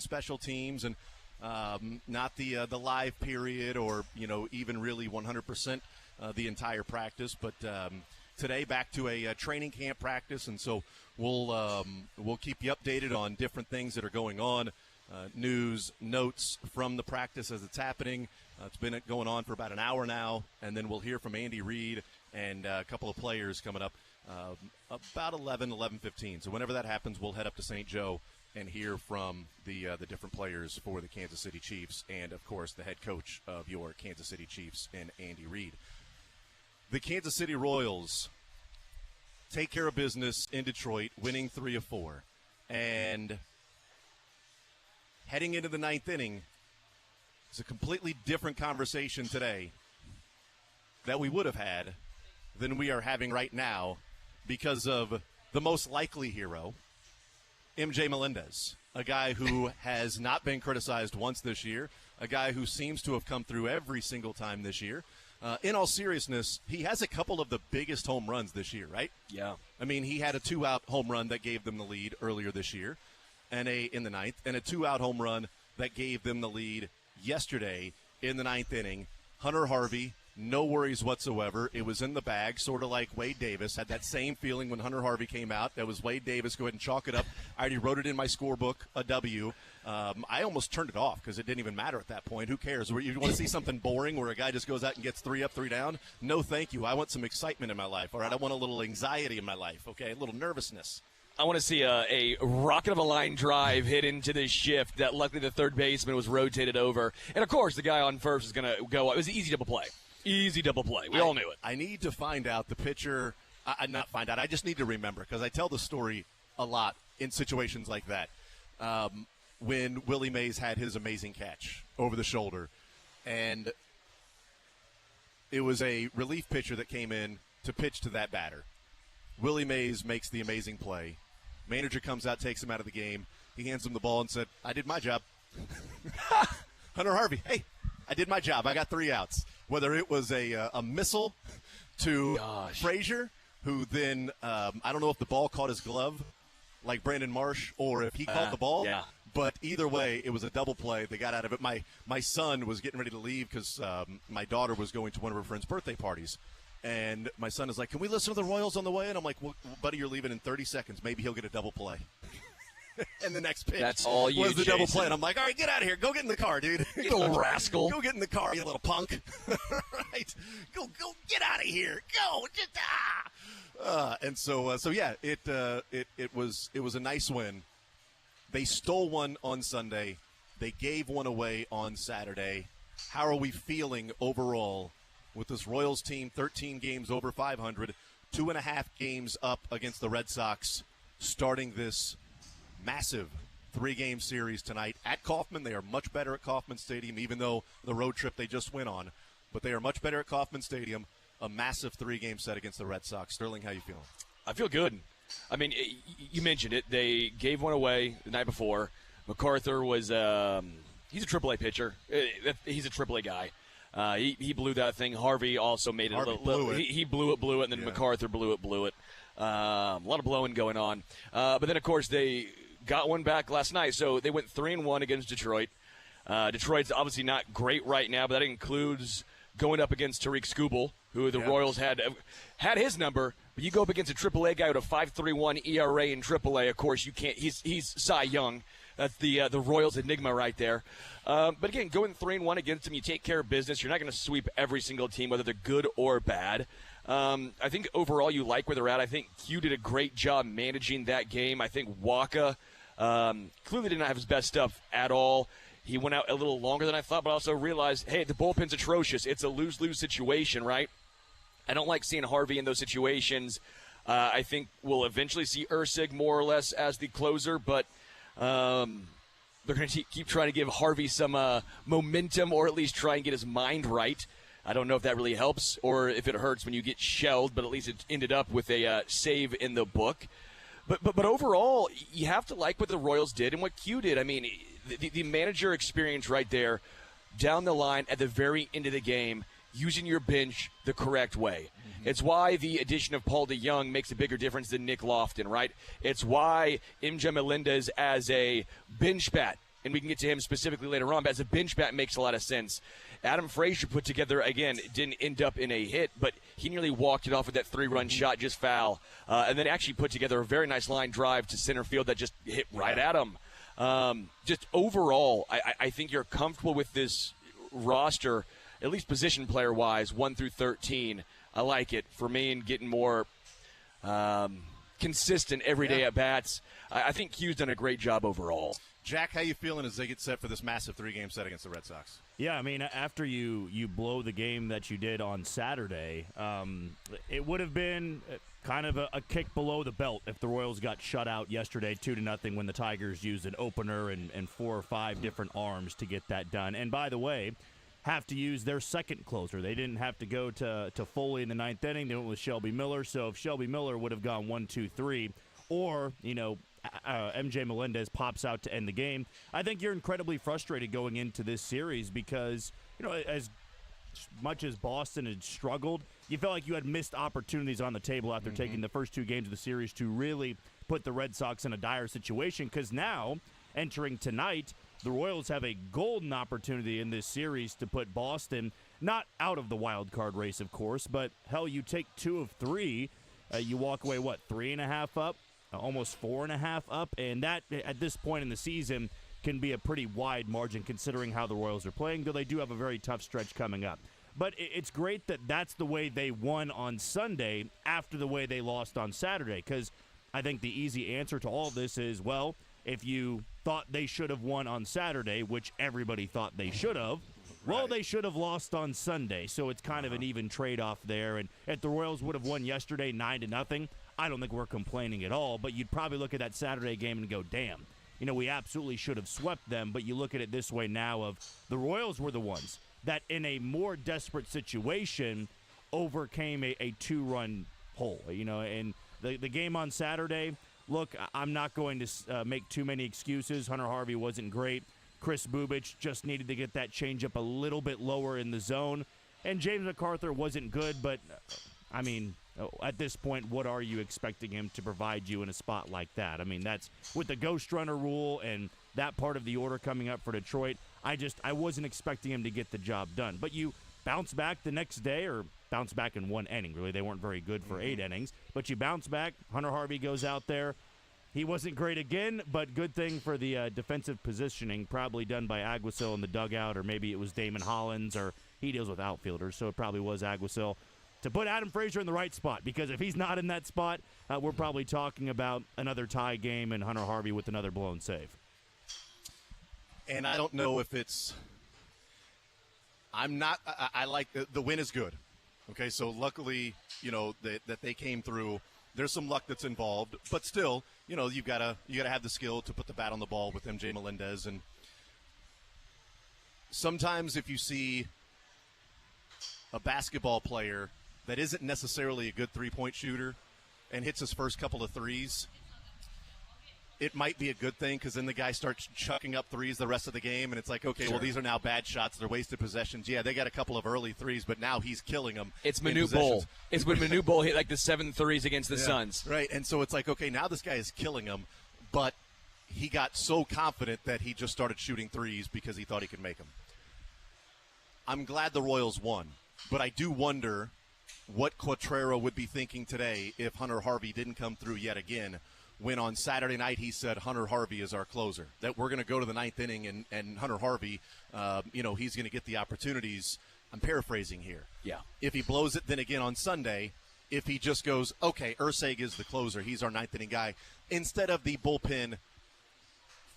special teams and not the live period or even really 100% the entire practice, but today back to a training camp practice, and so we'll keep you updated on different things that are going on, news, notes from the practice as it's happening. It's been going on for about an hour now, and then we'll hear from Andy Reid and a couple of players coming up about 11:15. So whenever that happens, we'll head up to St. Joe and hear from the different players for the Kansas City Chiefs and, of course, the head coach of your Kansas City Chiefs and Andy Reid. The Kansas City Royals take care of business in Detroit, winning 3 of 4. And heading into the ninth inning, it's a completely different conversation today that we would have had than we are having right now because of the most likely hero, MJ Melendez, a guy who has not been criticized once this year, a guy who seems to have come through every single time this year. In all seriousness, he has a couple of the biggest home runs this year, right? Yeah. I mean, he had a 2-out home run that gave them the lead earlier this year, and in the ninth, and a 2-out home run that gave them the lead yesterday in the ninth inning. Hunter Harvey, no worries whatsoever. It was in the bag, sort of like Wade Davis. Had that same feeling when Hunter Harvey came out. That was Wade Davis. Go ahead and chalk it up. I already wrote it in my scorebook, a W. I almost turned it off because it didn't even matter at that point. Who cares? You want to see something boring where a guy just goes out and gets 3 up, 3 down? No, thank you. I want some excitement in my life, all right? I want a little anxiety in my life, okay? A little nervousness. I want to see a rocket of a line drive hit into this shift that luckily the third baseman was rotated over. And, of course, the guy on first is going to go. It was an easy double play. Easy double play. We all knew it. I need to find out the pitcher. Not find out. I just need to remember because I tell the story a lot in situations like that. When Willie Mays had his amazing catch over the shoulder, and it was a relief pitcher that came in to pitch to that batter. Willie Mays makes the amazing play. Manager comes out, takes him out of the game. He hands him the ball and said, "I did my job." Hunter Harvey, hey, I did my job. I got 3 outs. Whether it was a missile to Frazier, who then, I don't know if the ball caught his glove like Brandon Marsh or if he caught the ball. Yeah. But either way, it was a double play. They got out of it. My son was getting ready to leave because my daughter was going to one of her friend's birthday parties. And my son is like, "Can we listen to the Royals on the way?" And I'm like, "Well, buddy, you're leaving in 30 seconds. Maybe he'll get a double play." And the next pitch That's all you, was the Jason. double play. And I'm like, "All right, get out of here. Go get in the car, dude. You little rascal. Go get in the car, you little punk." Right? Go get out of here. Go. Just, And so yeah, it was a nice win. They stole one on Sunday. They gave one away on Saturday. How are we feeling overall with this Royals team? 13 games over 500, 2.5 games up against the Red Sox, starting this massive 3-game series tonight at Kauffman. They are much better at Kauffman Stadium, even though the road trip they just went on. But they are much better at Kauffman Stadium. A massive 3-game set against the Red Sox. Sterling, how you feeling? I feel good. I mean, you mentioned it. They gave one away the night before. MacArthur was he's a AAA pitcher. He's a AAA guy. He blew that thing. Harvey also made it a little. He blew it, and then MacArthur blew it. A lot of blowing going on. But then, of course, they got one back last night. So they went 3-1 against Detroit. Detroit's obviously not great right now, but that includes going up against Tariq Skubal, who the Royals had his number. But you go up against a AAA guy with a 5.31 ERA in AAA. Of course, you can't. He's Cy Young. That's the Royals enigma right there. But again, going 3-1 against them, you take care of business. You're not going to sweep every single team, whether they're good or bad. I think overall you like where they're at. I think Q did a great job managing that game. I think Waka clearly did not have his best stuff at all. He went out a little longer than I thought, but I also realized, hey, the bullpen's atrocious. It's a lose-lose situation, right? I don't like seeing Harvey in those situations. I think we'll eventually see Ursig more or less as the closer, but they're going to keep trying to give Harvey some momentum, or at least try and get his mind right. I don't know if that really helps or if it hurts when you get shelled, but at least it ended up with a save in the book. But overall, you have to like what the Royals did and what Q did. I mean, the manager experience right there down the line at the very end of the game, using your bench the correct way. Mm-hmm. It's why the addition of Paul DeYoung makes a bigger difference than Nick Lofton, right? It's why MJ Melendez as a bench bat and we can get to him specifically later on, but as a bench bat makes a lot of sense. Adam Frazier put together, again, didn't end up in a hit, but he nearly walked it off with that 3-run shot, just foul, and then actually put together a very nice line drive to center field that just hit right at him. Just overall, I think you're comfortable with this roster, at least position player-wise, 1 through 13. I like it for me and getting more consistent everyday at-bats. I think Q's done a great job overall. Jack, how you feeling as they get set for this massive 3-game set against the Red Sox? Yeah, I mean, after you blow the game that you did on Saturday, it would have been kind of a kick below the belt if the Royals got shut out yesterday 2-0 when the Tigers used an opener and 4 or 5 different arms to get that done. And by the way, have to use their second closer. They didn't have to go to Foley in the 9th inning. They went with Shelby Miller. So if Shelby Miller would have gone 1, 2, 3, or, MJ Melendez pops out to end the game, I think you're incredibly frustrated going into this series because, as much as Boston had struggled, you felt like you had missed opportunities on the table after taking the first 2 games of the series to really put the Red Sox in a dire situation, because now, entering tonight, the Royals have a golden opportunity in this series to put Boston not out of the wild card race, of course, but hell, you take 2 of 3, you walk away, 3.5 up? Almost 4.5 up, and that at this point in the season can be a pretty wide margin considering how the Royals are playing, though they do have a very tough stretch coming up. But it's great that that's the way they won on Sunday after the way they lost on Saturday, because I think the easy answer to all of this is, well, if you thought they should have won on Saturday, which everybody thought they should have, well, they should have lost on Sunday, so it's kind of an even trade-off there. And if the Royals would have won yesterday 9-0, I don't think we're complaining at all, but you'd probably look at that Saturday game and go, damn, we absolutely should have swept them. But you look at it this way now of the Royals were the ones that in a more desperate situation overcame a 2-run hole, and the game on Saturday, look, I'm not going to make too many excuses. Hunter Harvey wasn't great. Chris Bubich just needed to get that changeup a little bit lower in the zone. And James MacArthur wasn't good, but, I mean, at this point, what are you expecting him to provide you in a spot like that? I mean, that's with the ghost runner rule and that part of the order coming up for Detroit. I wasn't expecting him to get the job done. But you bounce back the next day, or bounce back in 1 inning, really. They weren't very good for 8 innings. But you bounce back. Hunter Harvey goes out there. He wasn't great again, but good thing for the defensive positioning, probably done by Aguasil in the dugout, or maybe it was Damon Hollins, or he deals with outfielders, so it probably was Aguasil, to put Adam Frazier in the right spot, because if he's not in that spot, we're probably talking about another tie game and Hunter Harvey with another blown save. And I don't know if it's – I like – the win is good. Okay, so luckily, that they came through. There's some luck that's involved, but still, you've got to have the skill to put the bat on the ball with MJ Melendez. And sometimes if you see a basketball player that isn't necessarily a good three-point shooter and hits his first couple of threes, it might be a good thing, because then the guy starts chucking up threes the rest of the game, and it's like, okay, well, these are now bad shots. They're wasted possessions. Yeah, they got a couple of early threes, but now he's killing them. It's Manute Bol. It's when Manute Bol hit like the 7 threes against the Suns. Right, and so it's like, okay, now this guy is killing them, but he got so confident that he just started shooting threes because he thought he could make them. I'm glad the Royals won, but I do wonder what Quatrero would be thinking today if Hunter Harvey didn't come through yet again, when on Saturday night he said Hunter Harvey is our closer, that we're going to go to the 9th inning and Hunter Harvey, he's going to get the opportunities. I'm paraphrasing here. Yeah. If he blows it, then again on Sunday, if he just goes, okay, Urseg is the closer, he's our 9th inning guy, instead of the bullpen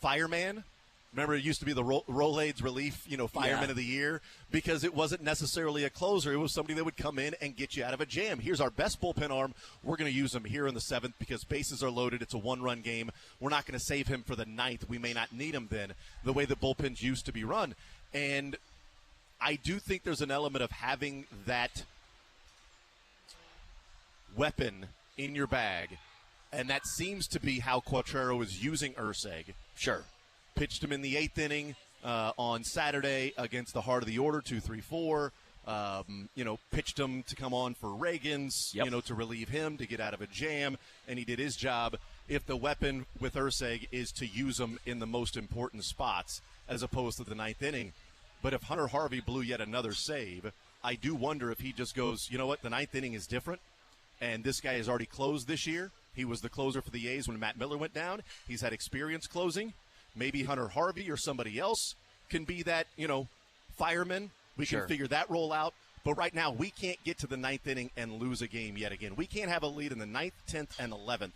fireman. Remember, it used to be the Rolaids relief, fireman of the year, because it wasn't necessarily a closer. It was somebody that would come in and get you out of a jam. Here's our best bullpen arm. We're going to use him here in the 7th because bases are loaded. It's a 1-run game. We're not going to save him for the 9th. We may not need him then, the way the bullpens used to be run. And I do think there's an element of having that weapon in your bag, and that seems to be how Quatrero is using Urseg. Sure. Pitched him in the 8th inning on Saturday against the heart of the order, 2-3-4. Pitched him to come on for Reagans, to relieve him, to get out of a jam, and he did his job. if the weapon with Urseg is to use him in the most important spots as opposed to the ninth inning. But if Hunter Harvey blew yet another save, I do wonder if he just goes, you know what, the ninth inning is different, and this guy has already closed this year. He was the closer for the A's when Matt Miller went down. He's had experience closing. Maybe Hunter Harvey or somebody else can be that, fireman. We can figure that role out. But right now, we can't get to the ninth inning and lose a game yet again. We can't have a lead in the 9th, 10th, and 11th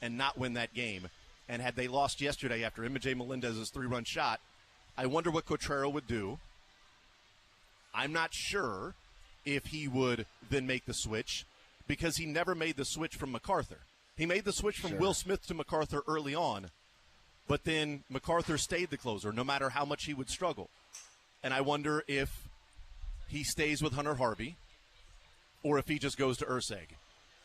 and not win that game. And had they lost yesterday after MJ Melendez's 3-run shot, I wonder what Cotrero would do. I'm not sure if he would then make the switch because he never made the switch from MacArthur. He made the switch from Will Smith to MacArthur early on, but then MacArthur stayed the closer no matter how much he would struggle. And I wonder if he stays with Hunter Harvey or if he just goes to Urseg.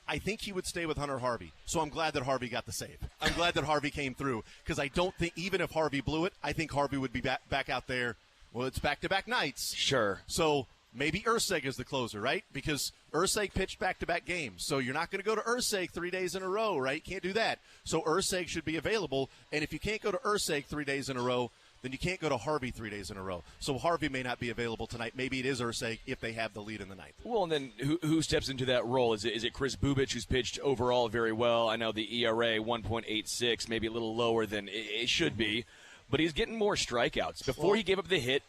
I think he would stay with Hunter Harvey, so I'm glad that Harvey got the save. I'm glad that Harvey came through because I don't think, even if Harvey blew it, I think Harvey would be back out there. Well, it's back-to-back nights. Sure. So maybe Urseg is the closer, right? Because Urseg pitched back-to-back games. So you're not going to go to Urseg 3 days in a row, right? Can't do that. So Urseg should be available. And if you can't go to Urseg 3 days in a row, then you can't go to Harvey 3 days in a row. So Harvey may not be available tonight. Maybe it is Urseg if they have the lead in the ninth. Well, and then who steps into that role? Is it Chris Bubich, who's pitched overall very well? I know the ERA 1.86, maybe a little lower than it should be. But he's getting more strikeouts. Before he gave up the hit,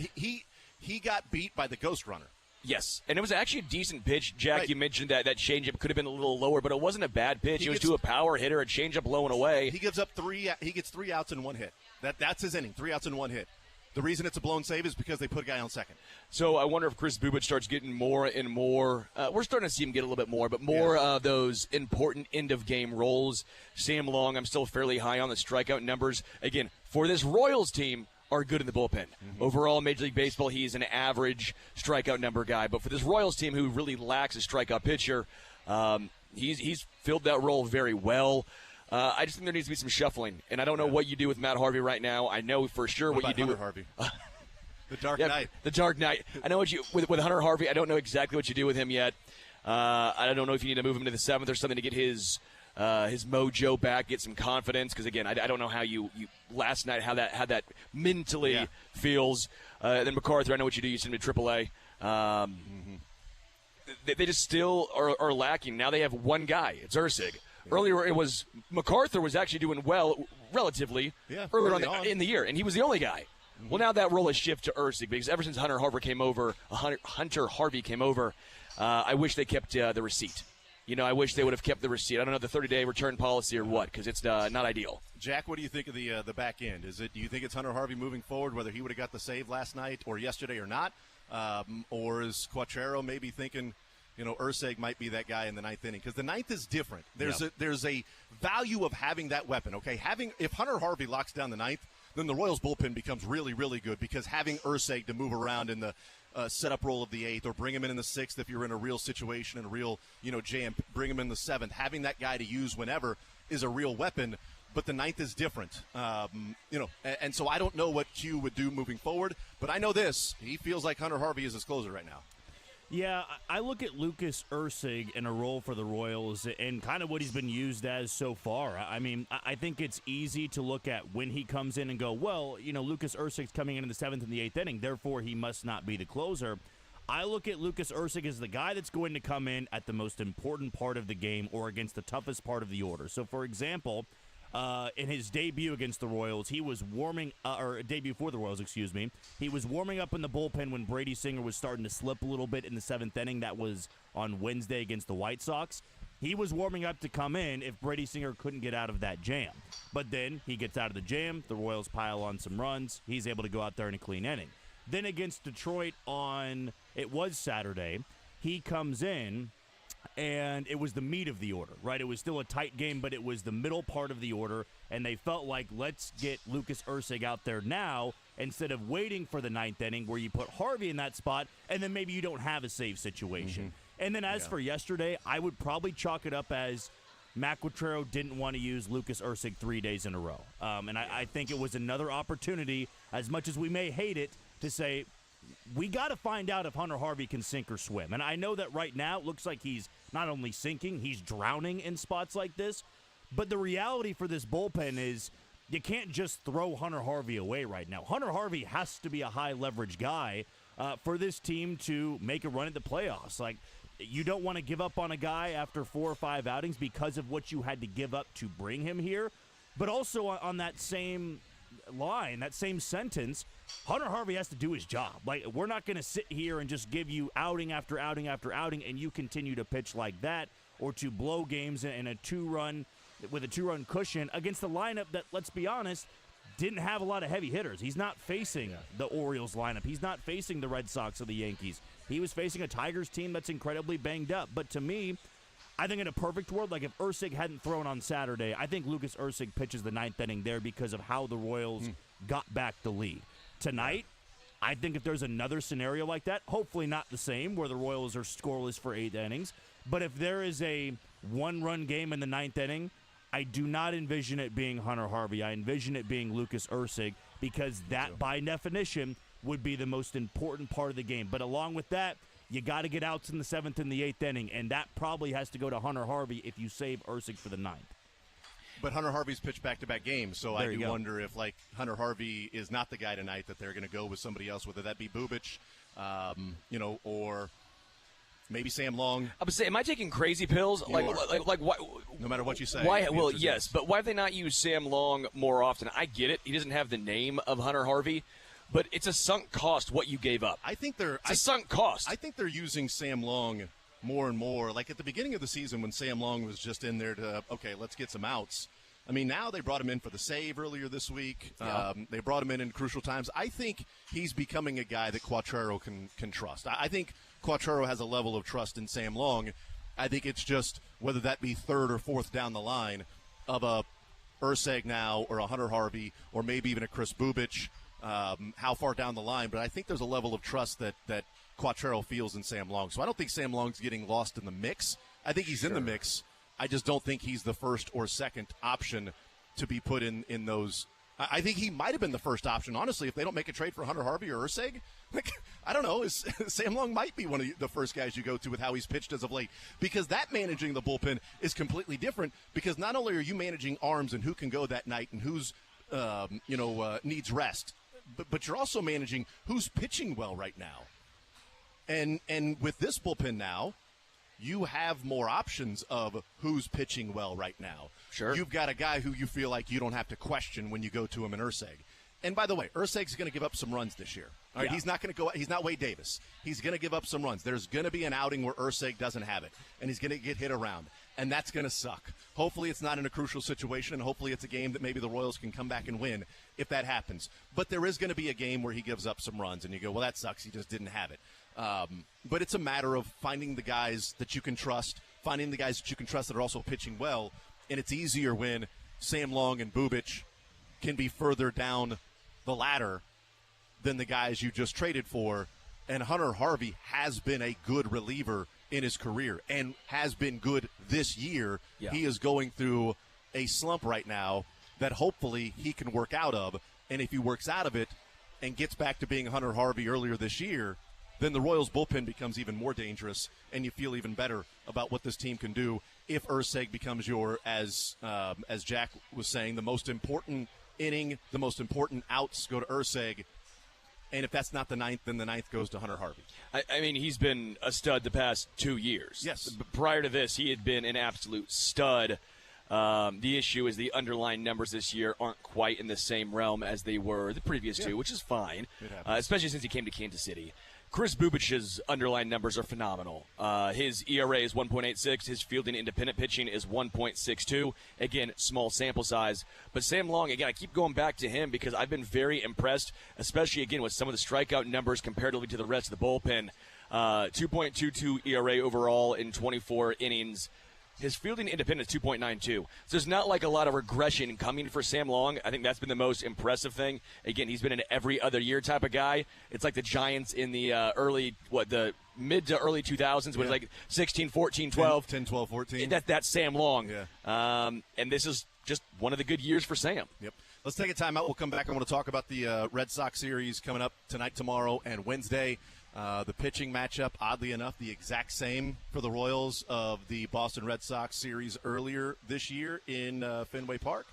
he got beat by the ghost runner. Yes, and it was actually a decent pitch. Jack, Right. You mentioned that changeup could have been a little lower, but it wasn't a bad pitch. It was to a power hitter, a changeup low and away. He gives up he gets 3 outs and 1 hit. That's his inning, 3 outs and 1 hit. The reason it's a blown save is because they put a guy on second. So I wonder if Chris Bubich starts getting more and more. We're starting to see him get a little bit more, but more of those important end-of-game roles. Sam Long, I'm still fairly high on the strikeout numbers. Again, for this Royals team, are good in the bullpen. Overall, Major League Baseball, he's an average strikeout number guy. But for this Royals team, who really lacks a strikeout pitcher, he's filled that role very well. I just think there needs to be some shuffling, and I don't know what you do with Matt Harvey right now. I know for sure what you do with Harvey. The Dark Knight. The Dark Knight. I know what you with Hunter Harvey. I don't know exactly what you do with him yet. I don't know if you need to move him to the 7th or something to get his mojo back, get some confidence. Because again, I don't know how you last night how that mentally feels. Then MacArthur, I know what you do. You send him to AAA. They just still are lacking. Now they have one guy. It's Ursig. Earlier, it was MacArthur was actually doing well, relatively, earlier on in the year, and he was the only guy. Well, now that role has shifted to Ursig because ever since Hunter Harvey came over, I wish they kept the receipt. I wish they would have kept the receipt. I don't know the 30-day return policy or what, because it's not ideal. Jack, what do you think of the back end? Do you think it's Hunter Harvey moving forward, whether he would have got the save last night or yesterday or not, or is Cotrero maybe thinking? Urseg might be that guy in the 9th inning because the 9th is different. There's a value of having that weapon. Okay, if Hunter Harvey locks down the 9th, then the Royals bullpen becomes really, really good because having Urseg to move around in the setup role of the 8th or bring him in the 6th if you're in a real situation and a real jam, bring him in the 7th. Having that guy to use whenever is a real weapon. But the 9th is different, and so I don't know what Q would do moving forward. But I know this: he feels like Hunter Harvey is his closer right now. Yeah, I look at Lucas Ursig in a role for the Royals and kind of what he's been used as so far. I mean, I think it's easy to look at when he comes in and go, well, Lucas Ursig's coming in the 7th and the 8th inning, therefore he must not be the closer. I look at Lucas Ursig as the guy that's going to come in at the most important part of the game or against the toughest part of the order. So, for example, in his debut against the Royals, he was debut for the Royals, excuse me. He was warming up in the bullpen when Brady Singer was starting to slip a little bit in the 7th inning. That was on Wednesday against the White Sox. He was warming up to come in if Brady Singer couldn't get out of that jam. But then he gets out of the jam, the Royals pile on some runs, he's able to go out there in a clean inning. Then against Detroit it was Saturday, he comes in, and it was the meat of the order, right? It was still a tight game, but it was the middle part of the order, and they felt like, let's get Lucas Ursig out there now instead of waiting for the 9th inning where you put Harvey in that spot, and then maybe you don't have a save situation. And then as for yesterday, I would probably chalk it up as Matt Cotrero didn't want to use Lucas Ursig 3 days in a row. And I think it was another opportunity, as much as we may hate it, to say, we got to find out if Hunter Harvey can sink or swim. And I know that right now it looks like he's not only sinking, he's drowning in spots like this. But the reality for this bullpen is you can't just throw Hunter Harvey away right now. Hunter Harvey has to be a high-leverage guy for this team to make a run at the playoffs. Like, you don't want to give up on a guy after 4 or 5 outings because of what you had to give up to bring him here. But also on that same line, that same sentence, Hunter Harvey has to do his job. Like, we're not going to sit here and just give you outing after outing after outing and you continue to pitch like that or to blow games in a 2-run with a 2-run cushion against the lineup that, let's be honest, didn't have a lot of heavy hitters. He's not facing the Orioles lineup. He's not facing the Red Sox or the Yankees. He was facing a Tigers team that's incredibly banged up. But to me, I think in a perfect world, like if Ursig hadn't thrown on Saturday, I think Lucas Ursig pitches the 9th inning there because of how the Royals got back the lead. Tonight, I think if there's another scenario like that, hopefully not the same, where the Royals are scoreless for 8 innings, but if there is a 1-run game in the 9th inning, I do not envision it being Hunter Harvey. I envision it being Lucas Ursig because that, by definition, would be the most important part of the game. But along with that, you got to get outs in the 7th and the 8th inning, and that probably has to go to Hunter Harvey if you save Ursig for the 9th. But Hunter Harvey's pitched back-to-back games, so I do wonder if, like, Hunter Harvey is not the guy tonight, that they're going to go with somebody else, whether that be Bubic, or maybe Sam Long. I would say, am I taking crazy pills? Like why? No matter what you say. Why? Well, yes, but why have they not used Sam Long more often? I get it. He doesn't have the name of Hunter Harvey, but it's a sunk cost what you gave up. I think they're a sunk cost. I think they're using Sam Long more and more. Like at the beginning of the season when Sam Long was just in there to, okay, let's get some outs. I mean, now they brought him in for the save earlier this week. Yeah. They brought him in crucial times. I think he's becoming a guy that Quattrero can trust. I think Quattrero has a level of trust in Sam Long. I think it's just whether that be 3rd or 4th down the line of a Ursig now or a Hunter Harvey or maybe even a Chris Bubic, how far down the line. But I think there's a level of trust that Quattrero feels in Sam Long. So I don't think Sam Long's getting lost in the mix. I think he's in the mix. I just don't think he's the first or second option to be put in those. I think he might have been the first option, honestly, if they don't make a trade for Hunter Harvey or Ursig. Like, I don't know. Sam Long might be one of the first guys you go to with how he's pitched as of late. Because that managing the bullpen is completely different because not only are you managing arms and who can go that night and who's, needs rest, but you're also managing who's pitching well right now. And with this bullpen now, you have more options of who's pitching well right now. Sure. You've got a guy who you feel like you don't have to question when you go to him in Ursig. And by the way, Ursig's going to give up some runs this year. All right, he's not going to go. He's not Wade Davis. He's going to give up some runs. There's going to be an outing where Ursig doesn't have it, and he's going to get hit around, and that's going to suck. Hopefully, it's not in a crucial situation, and hopefully, it's a game that maybe the Royals can come back and win if that happens. But there is going to be a game where he gives up some runs, and you go, well, that sucks. He just didn't have it. But it's a matter of finding the guys that you can trust, finding the guys that you can trust that are also pitching well, and it's easier when Sam Long and Bubic can be further down the ladder than the guys you just traded for. And Hunter Harvey has been a good reliever in his career and has been good this year. Yeah. He is going through a slump right now that hopefully he can work out of. And if he works out of it and gets back to being Hunter Harvey earlier this year, then the Royals bullpen becomes even more dangerous, and you feel even better about what this team can do if Ursig becomes your, as Jack was saying, the most important inning, the most important outs go to Ursig. And if that's not the 9th, then the 9th goes to Hunter Harvey. I mean, he's been a stud the past 2 years. Yes. But prior to this, he had been an absolute stud. The issue is the underlying numbers this year aren't quite in the same realm as they were the previous two, which is fine, especially since he came to Kansas City. Chris Bubic's underlying numbers are phenomenal. His ERA is 1.86. His fielding independent pitching is 1.62. Again, small sample size. But Sam Long, again, I keep going back to him because I've been very impressed, especially, again, with some of the strikeout numbers comparatively to the rest of the bullpen. 2.22 ERA overall in 24 innings. His fielding independent is 2.92. So there's not like a lot of regression coming for Sam Long. I think that's been the most impressive thing. Again, he's been an every other year type of guy. It's like the Giants in the the mid to early 2000s when it's like 16, 14, 12. 10, 12, 14. That's Sam Long. Yeah. And this is just one of the good years for Sam. Yep. Let's take a timeout. We'll come back. I want to talk about the Red Sox series coming up tonight, tomorrow, and Wednesday. The pitching matchup, oddly enough, the exact same for the Royals of the Boston Red Sox series earlier this year in Fenway Park.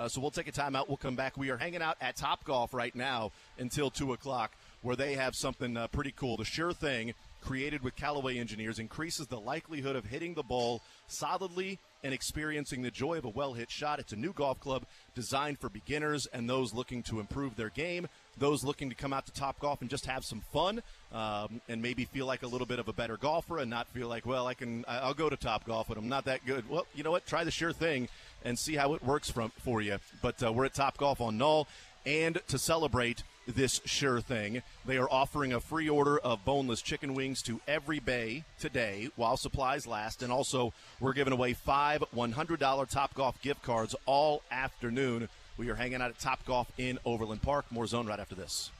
So we'll take a timeout. We'll come back. We are hanging out at Topgolf right now until 2 o'clock, where they have something pretty cool. The Sure Thing, created with Callaway engineers, increases the likelihood of hitting the ball solidly and experiencing the joy of a well-hit shot. It's a new golf club designed for beginners and those looking to improve their game, those looking to come out to Topgolf and just have some fun, and maybe feel like a little bit of a better golfer and not feel like, well, I'll go to Topgolf, but I'm not that good. Well, you know what? Try the Sure Thing and see how it works for you. But we're at Topgolf on Knoll, and to celebrate this Sure Thing, they are offering a free order of boneless chicken wings to every bay today while supplies last. And also, we're giving away 5 $100 Topgolf gift cards all afternoon. We are hanging out at Topgolf in Overland Park. More Zone right after this.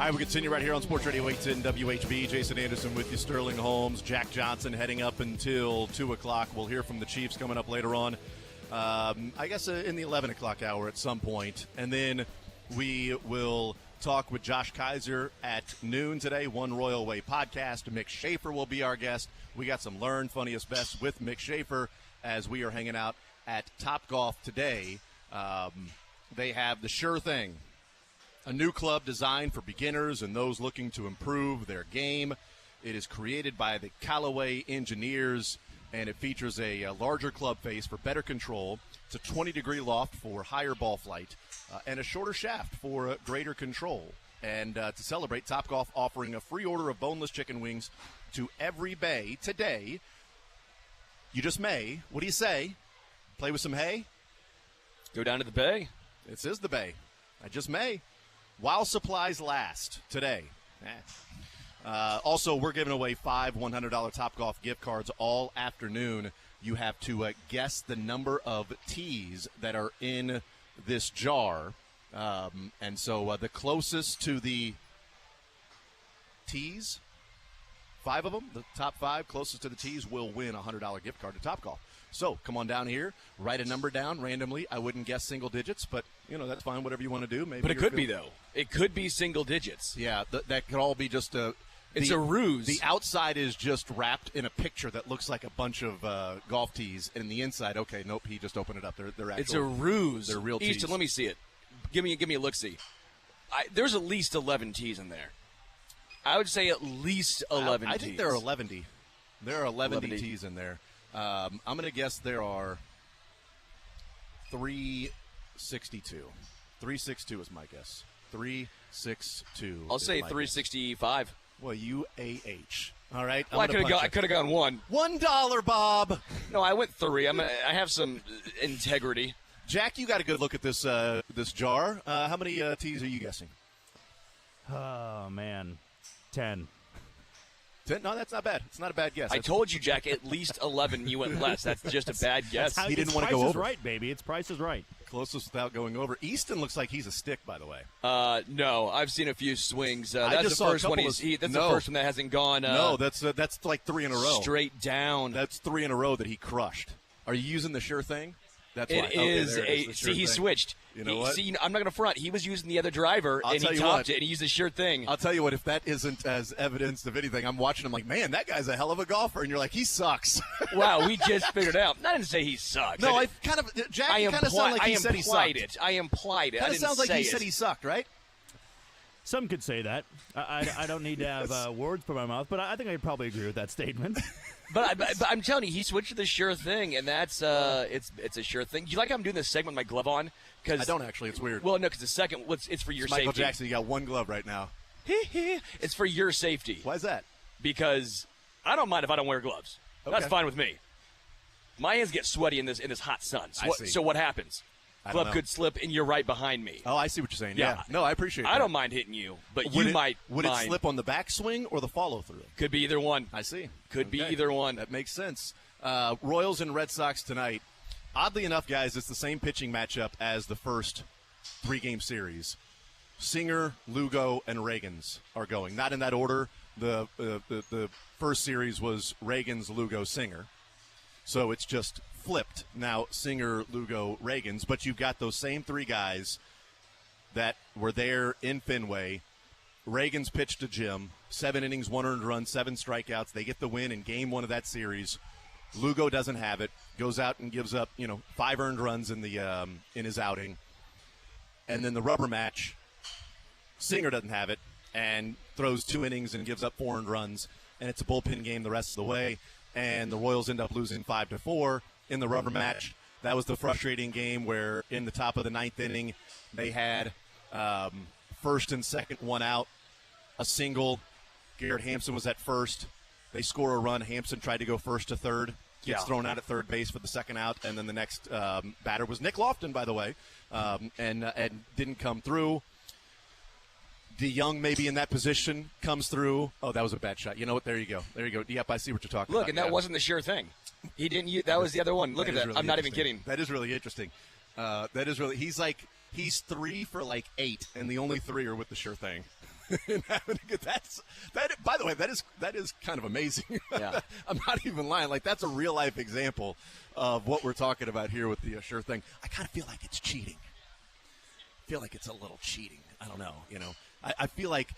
All right, we continue right here on Sports Radio 810 WHB. Jason Anderson with you, Sterling Holmes, Jack Johnson heading up until 2 o'clock. We'll hear from the Chiefs coming up later on, I guess in the 11 o'clock hour at some point. And then we will talk with Josh Kaiser at noon today, One Royal Way podcast. Mick Schaefer will be our guest. We got some Learn Funniest Best with Mick Schaefer as we are hanging out at Topgolf today. They have the Sure Thing, a new club designed for beginners and those looking to improve their game. It is created by the Callaway engineers, and it features a larger club face for better control. It's a 20-degree loft for higher ball flight, and a shorter shaft for greater control. And to celebrate, Topgolf offering a free order of boneless chicken wings to every bay today. You just may. What do you say? Play with some hay? Go down to the bay. This is the bay. I just may. While supplies last today. Also, we're giving away 5 $100 Topgolf gift cards all afternoon. You have to guess the number of tees that are in this jar. And so the closest to the tees, 5 of them, the top 5 closest to the tees will win a $100 gift card to Topgolf. So come on down here, write a number down randomly. I wouldn't guess single digits, but, that's fine, whatever you want to do. Maybe. But it could be, though. It could be single digits. Yeah, that could all be just it's a ruse. The outside is just wrapped in a picture that looks like a bunch of golf tees, and the inside, okay, nope, he just opened it up. They're actual. It's a ruse. They're real tees. Easton, let me see it. Give me a look-see. There's at least 11 tees in there. I would say at least 11 tees. I think there are 11. There are 11 tees in there. I'm going to guess there are 362. 362 is my guess. 362. I'll say 365. Guess. Well, UAH. All right. Well, I could have gone one. $1, Bob. No, I went 3. I have some integrity. Jack, you got a good look at this this jar. How many tees are you guessing? Oh man, 10. 10? No, that's not bad. It's not a bad guess. I told you, Jack, at least 11. You went less. That's just a bad guess. He didn't want to go over. Price is right, baby. It's Price is Right. Closest without going over. Easton looks like he's a stick, by the way. No, I've seen a few swings. That's the first one. That's the first one that hasn't gone. No, that's like 3 in a row. Straight down. That's 3 in a row that he crushed. Are you using the Sure Thing? That's it why. is okay, see, he switched. You know what? See, I'm not going to front. He was using the other driver, and he topped it, and he used the Sure Thing. I'll tell you what, if that isn't as evidence of anything, I'm watching him like, man, that guy's a hell of a golfer. And you're like, he sucks. Wow, we just figured it out. I didn't say he sucks. No, Jack kind of sounded like he said he sucked. I implied it. Kind of sounds like he said he sucked, right? Some could say that. I don't need to have words put in my mouth, but I think I'd probably agree with that statement. But I'm telling you, he switched to the Sure Thing, and that's it's a sure thing. Do you like how I'm doing this segment with my glove on? I don't actually. It's weird. Well, no, because the second, it's for your safety. Michael Jackson, you got one glove right now. It's for your safety. Why is that? Because I don't mind if I don't wear gloves. Okay. That's fine with me. My hands get sweaty in this hot sun. So what happens? Glove could slip, and you're right behind me. Oh, I see what you're saying. Yeah. No, I appreciate that. I don't mind hitting you, but you might. Would it slip on the backswing or the follow-through? Could be either one. I see. Could be either one. That makes sense. Royals and Red Sox tonight. Oddly enough, guys, it's the same pitching matchup as the first 3-game series. Singer, Lugo, and Reagans are going. Not in that order. The first series was Reagans, Lugo, Singer. So it's just flipped now, Singer, Lugo, Reagans. But you've got those same 3 guys that were there in Fenway. Reagans pitched to Jim. 7 innings, 1 earned run, 7 strikeouts. They get the win in game 1 of that series. Lugo doesn't have it. Goes out and gives up, 5 earned runs in his outing. And then the rubber match, Singer doesn't have it and throws 2 innings and gives up 4 earned runs. And it's a bullpen game the rest of the way. And the Royals end up losing 5-4 in the rubber match. That was the frustrating game where in the top of the 9th inning, they had first and second, 1 out, a single. Garrett Hampson was at first. They score a run. Hampson tried to go first to third. Gets thrown out at third base for the second out. And then the next batter was Nick Lofton, by the way, and didn't come through. DeYoung maybe in that position comes through. Oh, that was a bad shot. You know what? There you go. Yep, I see what you're talking about. Look, and that wasn't the Sure Thing. He didn't. That was the other one. Look at that. Really I'm not even kidding. That is really interesting. He's 3 for 8, and the only 3 are with the Sure Thing. and having a good. That. By the way, that is kind of amazing. Yeah. I'm not even lying. Like, that's a real life example of what we're talking about here with the sure thing. I kind of feel like it's cheating. I feel like it's a little cheating. I don't know. I feel like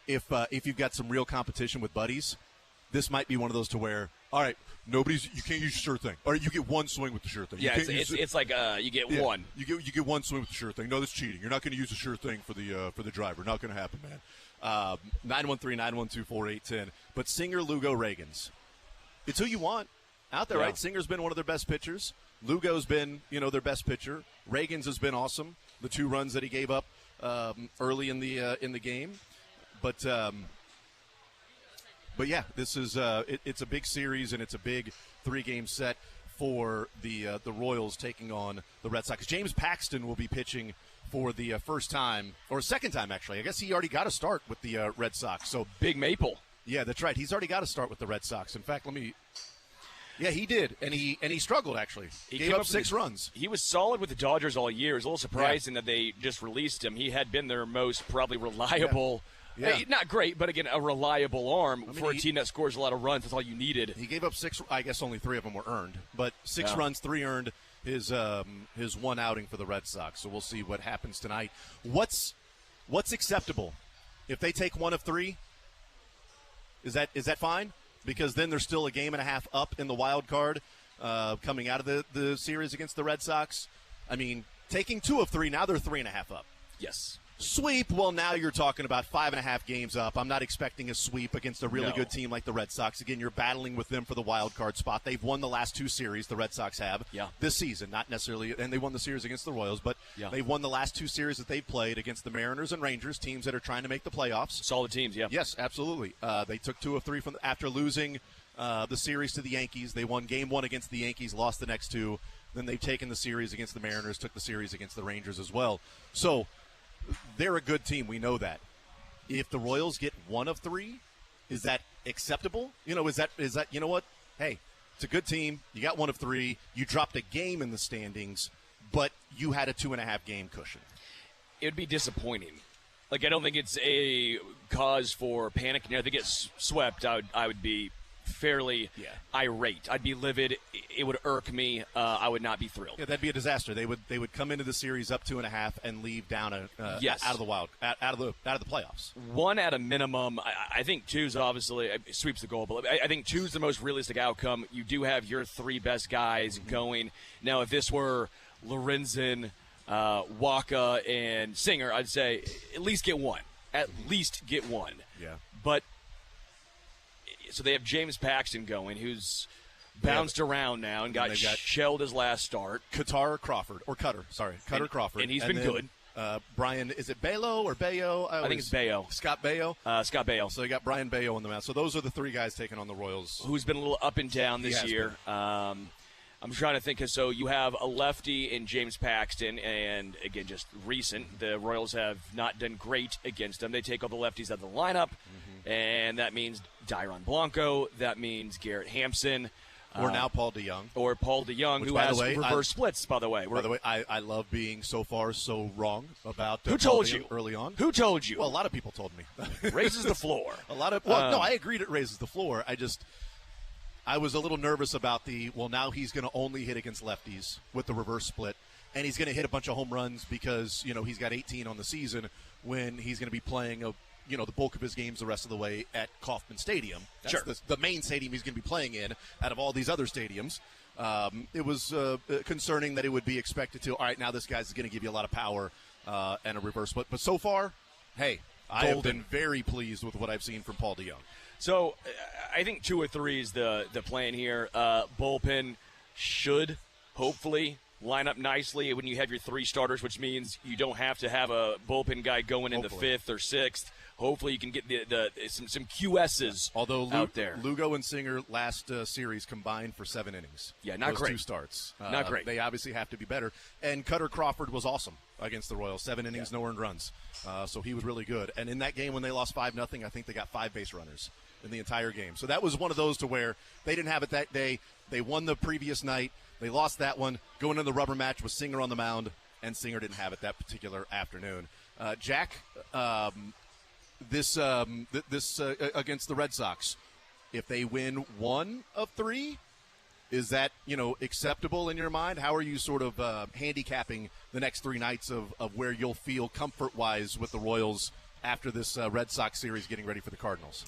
if you've got some real competition with buddies, this might be one of those to where, all right, you can't use your sure thing, or you get one swing with the sure thing. Yeah, it's like you get one. You get one swing with the sure thing. No, that's cheating. You're not going to use the sure thing for the driver. Not going to happen, man. 913-912-4810. But Singer, Lugo, Reagans, it's who you want out there, right? Singer's been one of their best pitchers. Lugo's been their best pitcher. Reagans has been awesome. The 2 runs that he gave up early in the game, but yeah, this is it's a big series, and it's a big 3-game set for the Royals taking on the Red Sox. James Paxton will be pitching for the first time, or second time actually. I guess he already got a start with the Red Sox. So Big Maple. Yeah, that's right. He's already got a start with the Red Sox. In fact, yeah, he did, and he struggled actually. He gave up 6 runs. He was solid with the Dodgers all year. It's a little surprising that they just released him. He had been their most probably reliable. Yeah. Hey, not great, but again, a reliable arm for a team that scores a lot of runs. That's all you needed. He gave up 6. I guess only 3 of them were earned, but 6 runs, 3 earned. His one outing for the Red Sox. So we'll see what happens tonight. What's acceptable? If they take 1 of 3, is that fine? Because then there's still a game and a half up in the wild card coming out of the series against the Red Sox. I mean, taking 2 of 3, now they're 3.5 up. Yes. Sweep, well, now you're talking about 5.5 games up. I'm not expecting a sweep against a really good team like the Red Sox. Again, you're battling with them for the wild card spot. They've won the last 2 series, the Red Sox have, this season. Not necessarily, and they won the series against the Royals, but they've won the last 2 series that they've played against the Mariners and Rangers, teams that are trying to make the playoffs. Solid teams, yeah. Yes, absolutely. They took 2 of 3 after losing the series to the Yankees. They won Game 1 against the Yankees, lost the next 2. Then they've taken the series against the Mariners, took the series against the Rangers as well. So they're a good team. We know that. If the Royals get 1 of 3, is that acceptable? Is that you know what? Hey, it's a good team. You got 1 of 3. You dropped a game in the standings, but you had a 2.5 game cushion. It would be disappointing. Like, I don't think it's a cause for panic. I think it's swept. I would be fairly irate. I'd be livid. It would irk me. I would not be thrilled. Yeah, that'd be a disaster. They would come into the series up 2.5 and leave down out of the playoffs. 1 at a minimum. I think 2 is obviously sweeps the goal, but I think 2 is the most realistic outcome. You do have your 3 best guys going. Now, if this were Lorenzen, Waka, and Singer, I'd say at least get 1. At least get 1. Yeah. But so they have James Paxton going, who's bounced around now and got shelled his last start. Cutter Crawford. And he's been good. Brian, is it Bayo or Bayo? I think it's Bayo. Scott Bayo? Scott Bayo. So you got Brian Bayo on the mound. So those are the 3 guys taking on the Royals. Who's been a little up and down this year. I'm trying to think. So you have a lefty in James Paxton, and again, just recent. The Royals have not done great against them. They take all the lefties out of the lineup, and that means Dairon Blanco. That means Garrett Hampson. Or now Paul DeYoung. Which, who has reverse splits, by the way. By the way, I love being so far so wrong about Who told you early on. Who told you? Well, a lot of people told me. Raises the floor. No, I agreed it raises the floor. I was a little nervous about now he's going to only hit against lefties with the reverse split, and he's going to hit a bunch of home runs because, he's got 18 on the season when he's going to be playing the bulk of his games the rest of the way at Kauffman Stadium. That's the main stadium he's going to be playing in out of all these other stadiums. It was concerning that it would be expected to, all right, now this guy's going to give you a lot of power and a reverse split. But so far, hey, I have been very pleased with what I've seen from Paul DeYoung. So I think 2 or 3 is the plan here. Bullpen should hopefully line up nicely when you have your 3 starters, which means you don't have to have a bullpen guy going in the 5th or 6th. Hopefully you can get some QSs out there. Lugo and Singer last series combined for 7 innings. Yeah, not Those great. 2 starts. Not great. They obviously have to be better. And Cutter Crawford was awesome against the Royals. 7 innings, no earned runs. So he was really good. And in that game when they lost 5-0, I think they got 5 base runners in the entire game. So that was one of those to where they didn't have it that day. They won the previous night. They lost that one. Going into the rubber match with Singer on the mound, and Singer didn't have it that particular afternoon. Jack, this against the Red Sox, if they win 1 of 3, is that, acceptable in your mind? How are you sort of handicapping the next 3 nights of where you'll feel comfort-wise with the Royals after this Red Sox series getting ready for the Cardinals?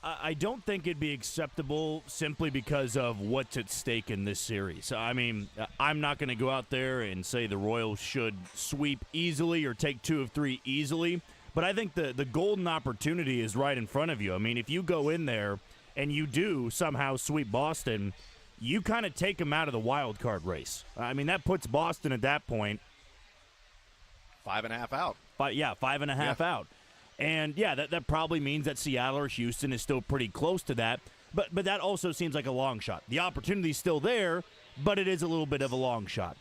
I don't think it'd be acceptable simply because of what's at stake in this series. I mean, I'm not going to go out there and say the Royals should sweep easily or take 2 of 3 easily, but I think the golden opportunity is right in front of you. I mean, if you go in there and you do somehow sweep Boston, you kind of take them out of the wild card race. I mean, that puts Boston at that point 5.5 out. 5.5 out. And, that probably means that Seattle or Houston is still pretty close to that. But that also seems like a long shot. The opportunity's still there, but it is a little bit of a long shot.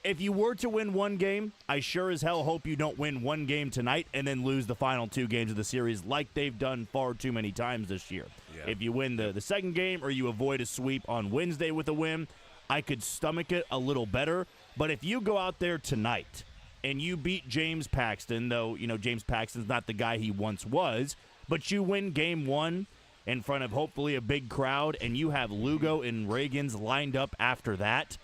If you were to win 1 game, I sure as hell hope you don't win 1 game tonight and then lose the final 2 games of the series like they've done far too many times this year. Yeah. If you win the second game or you avoid a sweep on Wednesday with a win, I could stomach it a little better. But if you go out there tonight and you beat James Paxton, though, James Paxton's not the guy he once was, but you win game 1 in front of hopefully a big crowd and you have Lugo and Reagans lined up after that,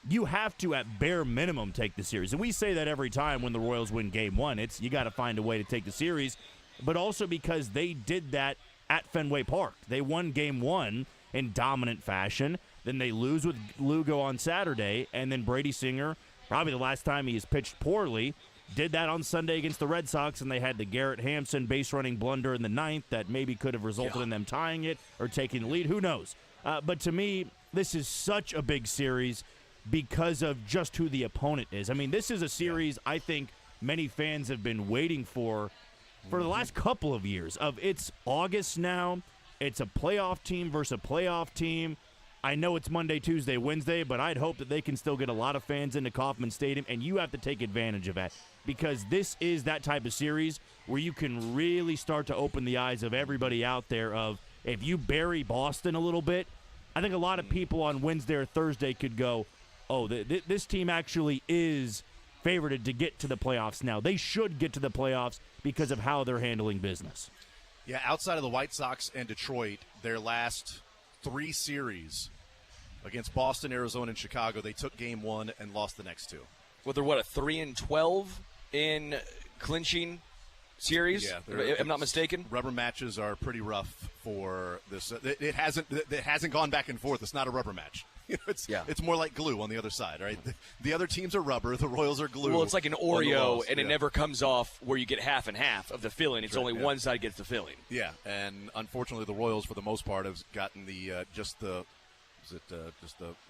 you have to, at bare minimum, take the series. And we say that every time when the Royals win game 1. It's you got to find a way to take the series, but also because they did that at Fenway Park. They won game 1 in dominant fashion. Then they lose with Lugo on Saturday, and then Brady Singer, probably the last time he has pitched poorly, did that on Sunday against the Red Sox, and they had the Garrett Hampson base-running blunder in the 9th that maybe could have resulted in them tying it or taking the lead. Who knows? But to me, this is such a big series because of just who the opponent is. I mean, this is a series I think many fans have been waiting for the last couple of years. It's August now. It's a playoff team versus a playoff team. I know it's Monday, Tuesday, Wednesday, but I'd hope that they can still get a lot of fans into Kauffman Stadium, and you have to take advantage of that because this is that type of series where you can really start to open the eyes of everybody out there of if you bury Boston a little bit, I think a lot of people on Wednesday or Thursday could go, oh, this team actually is favored to get to the playoffs now. They should get to the playoffs because of how they're handling business. Yeah, outside of the White Sox and Detroit, their last 3 series against Boston, Arizona, and Chicago, they took game 1 and lost the next 2. Well, they're, a 3-12 in clinching series, if I'm not mistaken? Rubber matches are pretty rough for this. It hasn't gone back and forth. It's not a rubber match. It's more like glue on the other side, right? The other teams are rubber. The Royals are glue. Well, it's like an Oreo, and it never comes off where you get half and half of the filling. It's only one side gets the filling. Yeah, and unfortunately, the Royals, for the most part, have gotten just the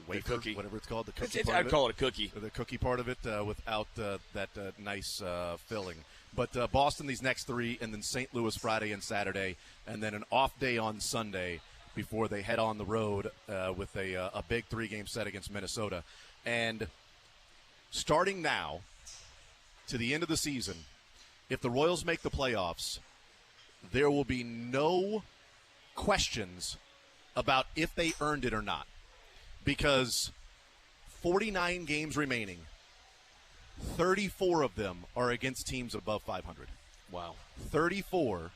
wafer, cookie, whatever it's called, the cookie. I'd call it a cookie. The cookie part of it without that nice filling. But Boston these next 3, and then St. Louis Friday and Saturday, and then an off day on Sunday before they head on the road with a big 3-game set against Minnesota. And starting now to the end of the season, if the Royals make the playoffs, there will be no questions about if they earned it or not, because 49 games remaining, 34 of them are against teams above 500. Wow. 34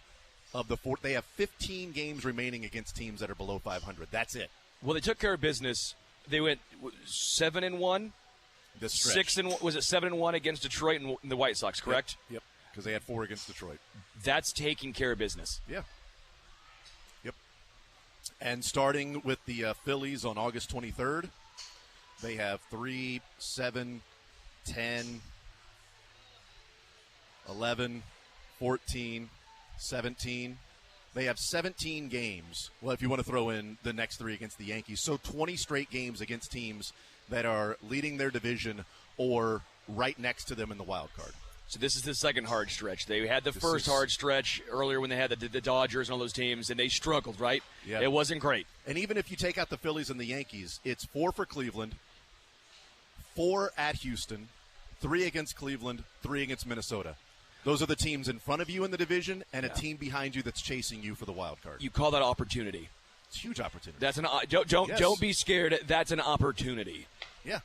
of the 4. They have 15 games remaining against teams that are below 500. That's it. Well, they took care of business. They went 7-1. This stretch. 6-1. Was it 7-1 against Detroit and the White Sox? Correct. Yep. Because they had 4 against Detroit. That's taking care of business. Yeah. Yep. And starting with the Phillies on August 23rd, they have 3, 7, 10, 11, 14, 17. They have 17 games. Well, if you want to throw in the next 3 against the Yankees. So 20 straight games against teams that are leading their division or right next to them in the wild card. So this is the second hard stretch. They had the first hard stretch earlier when they had the Dodgers and all those teams, and they struggled, right? Yeah. It wasn't great. And even if you take out the Phillies and the Yankees, it's 4 for Cleveland, 4 at Houston, 3 against Cleveland, 3 against Minnesota. Those are the teams in front of you in the division and a team behind you that's chasing you for the wild card. You call that opportunity. It's a huge opportunity. That's don't be scared. That's an opportunity. Yeah.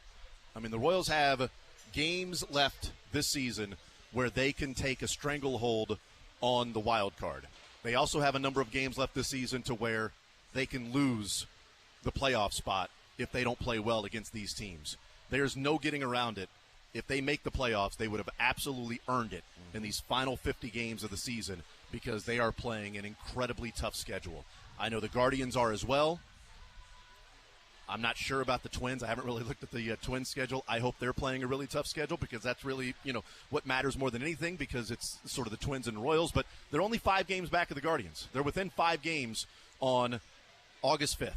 I mean, the Royals have games left this season where they can take a stranglehold on the wild card. They also have a number of games left this season to where they can lose the playoff spot if they don't play well against these teams. There's no getting around it. If they make the playoffs, they would have absolutely earned it in these final 50 games of the season because they are playing an incredibly tough schedule. I know the Guardians are as well. I'm not sure about the Twins. I haven't really looked at the Twins schedule. I hope they're playing a really tough schedule because that's really, what matters more than anything because it's sort of the Twins and Royals. But they're only 5 games back of the Guardians. They're within 5 games on August 5th.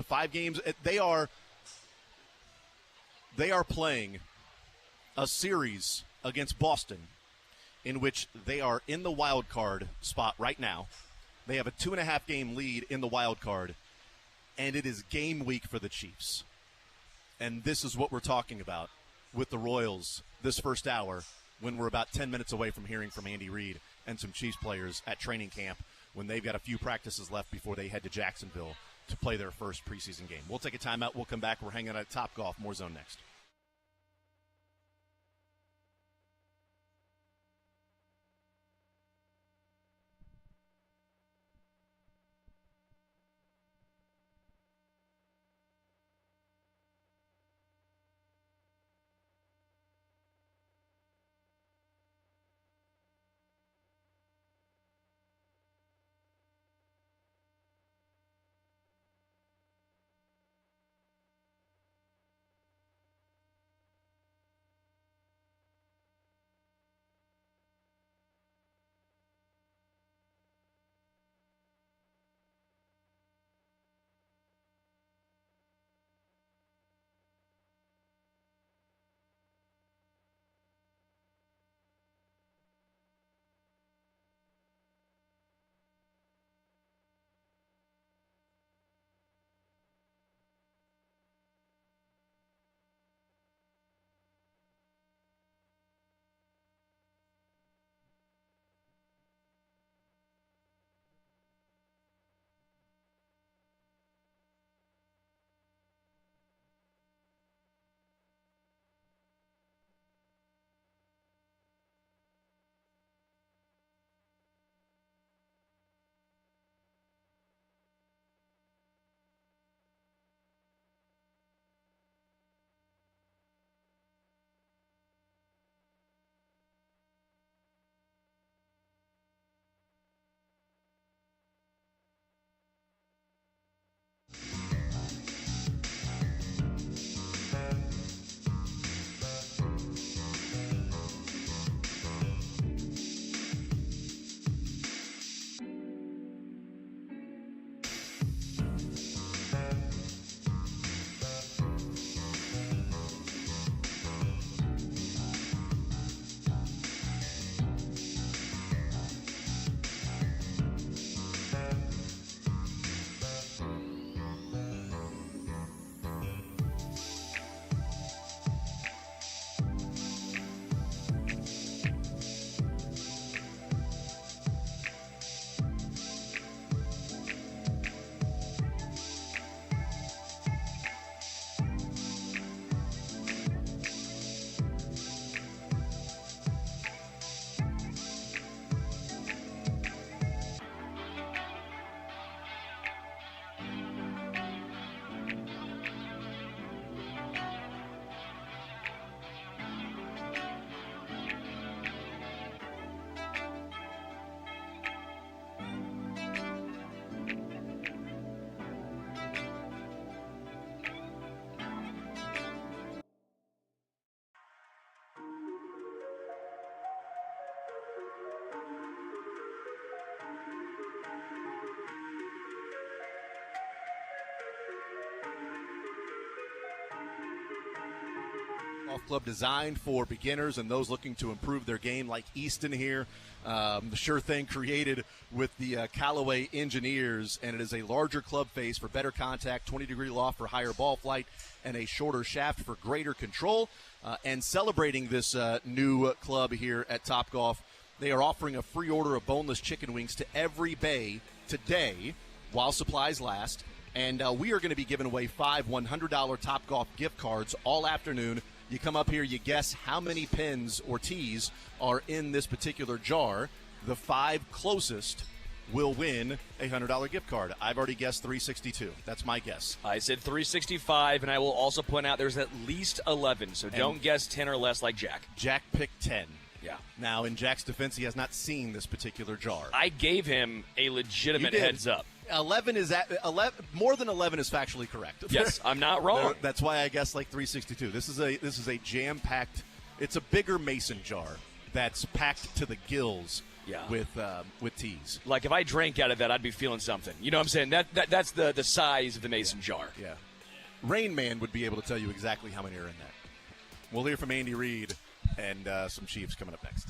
5 games. They are playing a series against Boston in which they are in the wild card spot right now. They have a 2.5 game lead in the wild card. And it is game week for the Chiefs. And this is what we're talking about with the Royals this first hour when we're about 10 minutes away from hearing from Andy Reid and some Chiefs players at training camp when they've got a few practices left before they head to Jacksonville to play their first preseason game. We'll take a timeout. We'll come back. We're hanging out at Top Golf. More Zone next. Golf club designed for beginners and those looking to improve their game, like Easton here. The Sure Thing created with the Callaway engineers, and it is a larger club face for better contact, 20-degree loft for higher ball flight, and a shorter shaft for greater control. And celebrating this new club here at Topgolf, they are offering a free order of boneless chicken wings to every bay today while supplies last. And we are going to be giving away 5 $100 Topgolf gift cards all afternoon. You come up here, you guess how many pins or tees are in this particular jar. The 5 closest will win a $100 gift card. I've already guessed 362. That's my guess. I said 365, and I will also point out there's at least 11, so don't guess 10 or less like Jack. Jack picked 10. Yeah. Now, in Jack's defense, he has not seen this particular jar. I gave him a legitimate heads up. 11 is at 11. More than 11 is factually correct. Yes, I'm not wrong. That's why I guess like 362. This is a jam-packed. It's a bigger mason jar that's packed to the gills. Yeah. With teas. Like if I drank out of that, I'd be feeling something. You know what I'm saying? That's the size of the mason jar. Yeah. Rain Man would be able to tell you exactly how many are in that. We'll hear from Andy Reid and some Chiefs coming up next.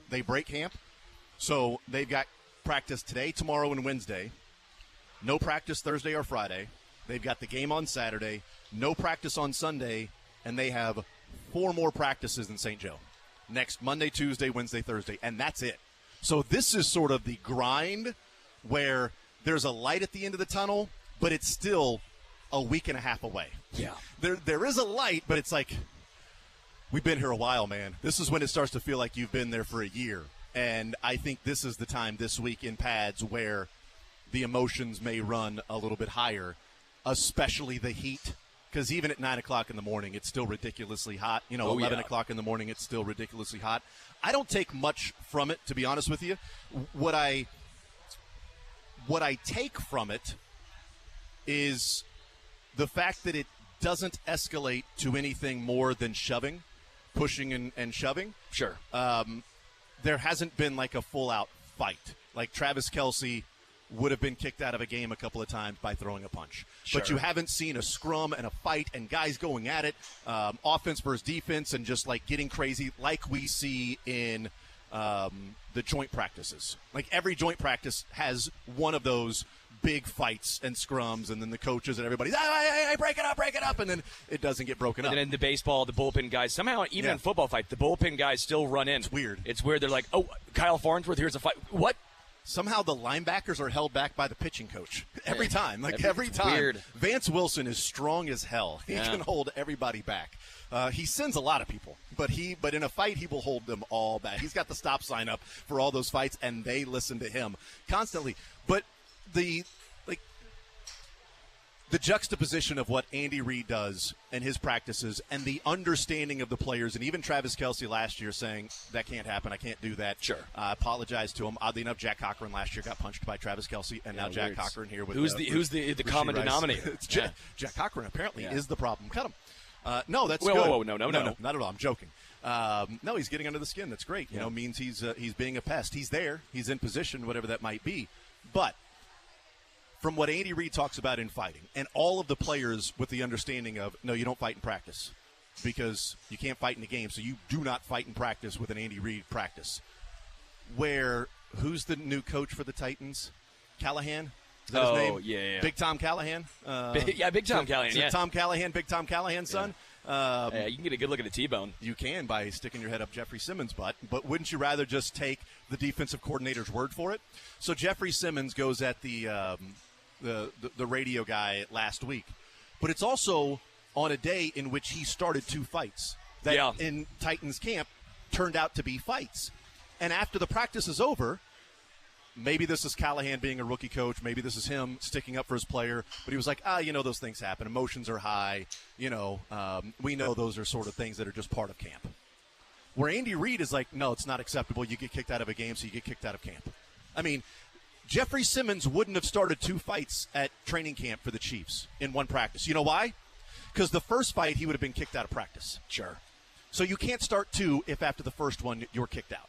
they break camp. So they've got practice today, tomorrow, and Wednesday. No practice Thursday or Friday. They've got the game on Saturday. No practice on Sunday. And they have 4 more practices in St. Joe. Next Monday, Tuesday, Wednesday, Thursday. And that's it. So this is sort of the grind where there's a light at the end of the tunnel, but it's still a week and a half away. Yeah. There is a light, but it's like, we've been here a while, man. This is when it starts to feel like you've been there for a year. And I think this is the time this week in pads where the emotions may run a little bit higher, especially the heat. Because even at 9 o'clock in the morning, it's still ridiculously hot. 11 o'clock in the morning, it's still ridiculously hot. I don't take much from it, to be honest with you. What I take from it is the fact that it doesn't escalate to anything more than shoving, pushing and shoving. Sure. There hasn't been like a full-out fight. Like Travis Kelce would have been kicked out of a game a couple of times by throwing a punch. Sure. But you haven't seen a scrum and a fight and guys going at it, offense versus defense, and just like getting crazy like we see in the joint practices. Like every joint practice has one of those big fights and scrums, and then the coaches and everybody's, hey, break it up, and then it doesn't get broken up. And then in the baseball, the bullpen guys, somehow, even in football fight, the bullpen guys still run in. It's weird. It's weird. They're like, oh, Kyle Farnsworth, here's a fight. What? Somehow the linebackers are held back by the pitching coach every time. Every time. Weird. Vance Wilson is strong as hell. He can hold everybody back. He sends a lot of people, but in a fight he will hold them all back. He's got the stop sign up for all those fights, and they listen to him constantly. But the juxtaposition of what Andy Reid does and his practices and the understanding of the players, and even Travis Kelce last year saying, that can't happen, I can't do that. Sure. I apologize to him. Oddly enough, Jack Cochran last year got punched by Travis Kelce, and now Jack Cochran here with who's the common denominator? It's Jack Cochran apparently is the problem. Cut him. No, that's good. Whoa, no, not at all. I'm joking. No, he's getting under the skin. That's great. Means he's being a pest. He's there. He's in position, whatever that might be. But from what Andy Reid talks about in fighting, and all of the players with the understanding of, no, you don't fight in practice because you can't fight in the game, so you do not fight in practice with an Andy Reid practice. Who's the new coach for the Titans? Callahan? Is that his name? Yeah. Big Tom Callahan? Big Tom Callahan, Is it Tom Callahan, Big Tom Callahan's son? You can get a good look at the T-bone. You can by sticking your head up Jeffrey Simmons' butt, but wouldn't you rather just take the defensive coordinator's word for it? So Jeffrey Simmons goes at the radio guy last week, but it's also on a day in which he started 2 fights that in Titans camp turned out to be fights. And after the practice is over, maybe this is Callahan being a rookie coach, maybe this is him sticking up for his player, but he was like, those things happen. Emotions are high. We know those are sort of things that are just part of camp. Where Andy Reid is like, no, it's not acceptable. You get kicked out of a game, so you get kicked out of camp. I mean, Jeffrey Simmons wouldn't have started 2 fights at training camp for the Chiefs in one practice. You know why? Because the first fight, he would have been kicked out of practice. Sure. So you can't start 2 if after the first one you're kicked out.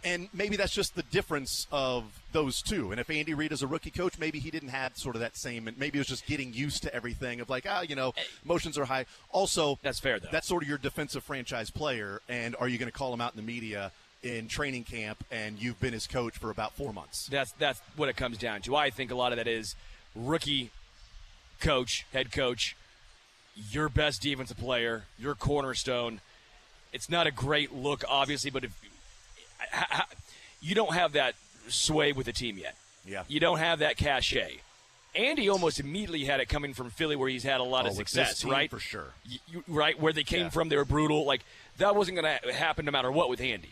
And maybe that's just the difference of those 2. And if Andy Reid is a rookie coach, maybe he didn't have sort of that same, and maybe it was just getting used to everything of like, emotions are high. Also, that's fair, though. That's sort of your defensive franchise player, and are you going to call him out in the media in training camp, and you've been his coach for about 4 months? That's what it comes down to. I think a lot of that is rookie coach, head coach, your best defensive player, your cornerstone. It's not a great look, obviously, but if you don't have that sway with the team yet. Yeah. You don't have that cachet. Andy almost immediately had it coming from Philly, where he's had a lot of success, right? For sure. Right, where they came from, they were brutal. Like, that wasn't going to happen no matter what with Andy.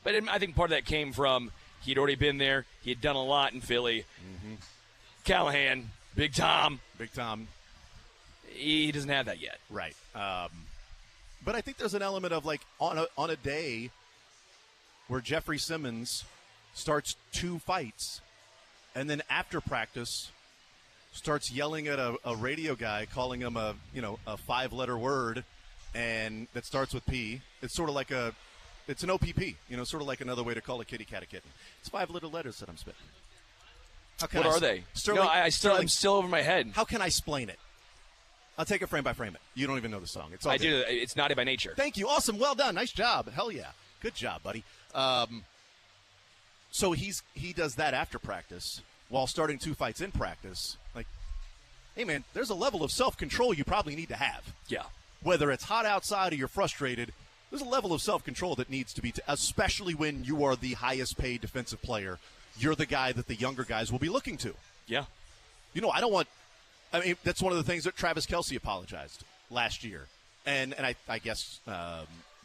But I think part of that came from he'd already been there. He had done a lot in Philly. Mm-hmm. Callahan, Big Tom. He doesn't have that yet. Right. But I think there's an element of, like, on a day where Jeffrey Simmons starts 2 fights and then after practice starts yelling at a radio guy, calling him a 5-letter word and that starts with P. It's sort of like it's an OPP, sort of like another way to call a kitty cat a kitten. It's 5 little letters that I'm spitting. What are they? Sterling, I'm still over my head. How can I explain it? I'll take it frame by frame. You don't even know the song. It's all I good. do. It's Naughty by Nature. Thank you. Awesome. Well done. Nice job. Hell yeah. Good job, buddy. So he does that after practice while starting 2 fights in practice. Like, hey, man, there's a level of self-control you probably need to have. Yeah. Whether it's hot outside or you're frustrated, there's a level of self-control that needs to be, especially when you are the highest paid defensive player. You're the guy that the younger guys will be looking to. Yeah. That's one of the things that Travis Kelce apologized last year. And I guess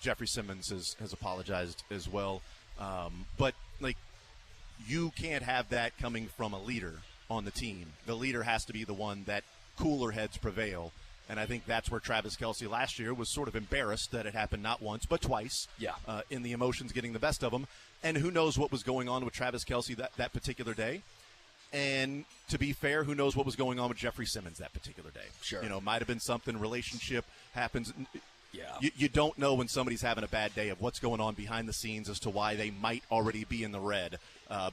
Jeffrey Simmons has apologized as well. But, like, you can't have that coming from a leader on the team. The leader has to be the one that cooler heads prevail. And I think that's where Travis Kelce last year was sort of embarrassed that it happened not once but twice. Yeah. In the emotions getting the best of him. And who knows what was going on with Travis Kelce that particular day. And to be fair, who knows what was going on with Jeffrey Simmons that particular day. Sure. Might have been something, relationship happens. Yeah. You don't know when somebody's having a bad day of what's going on behind the scenes as to why they might already be in the red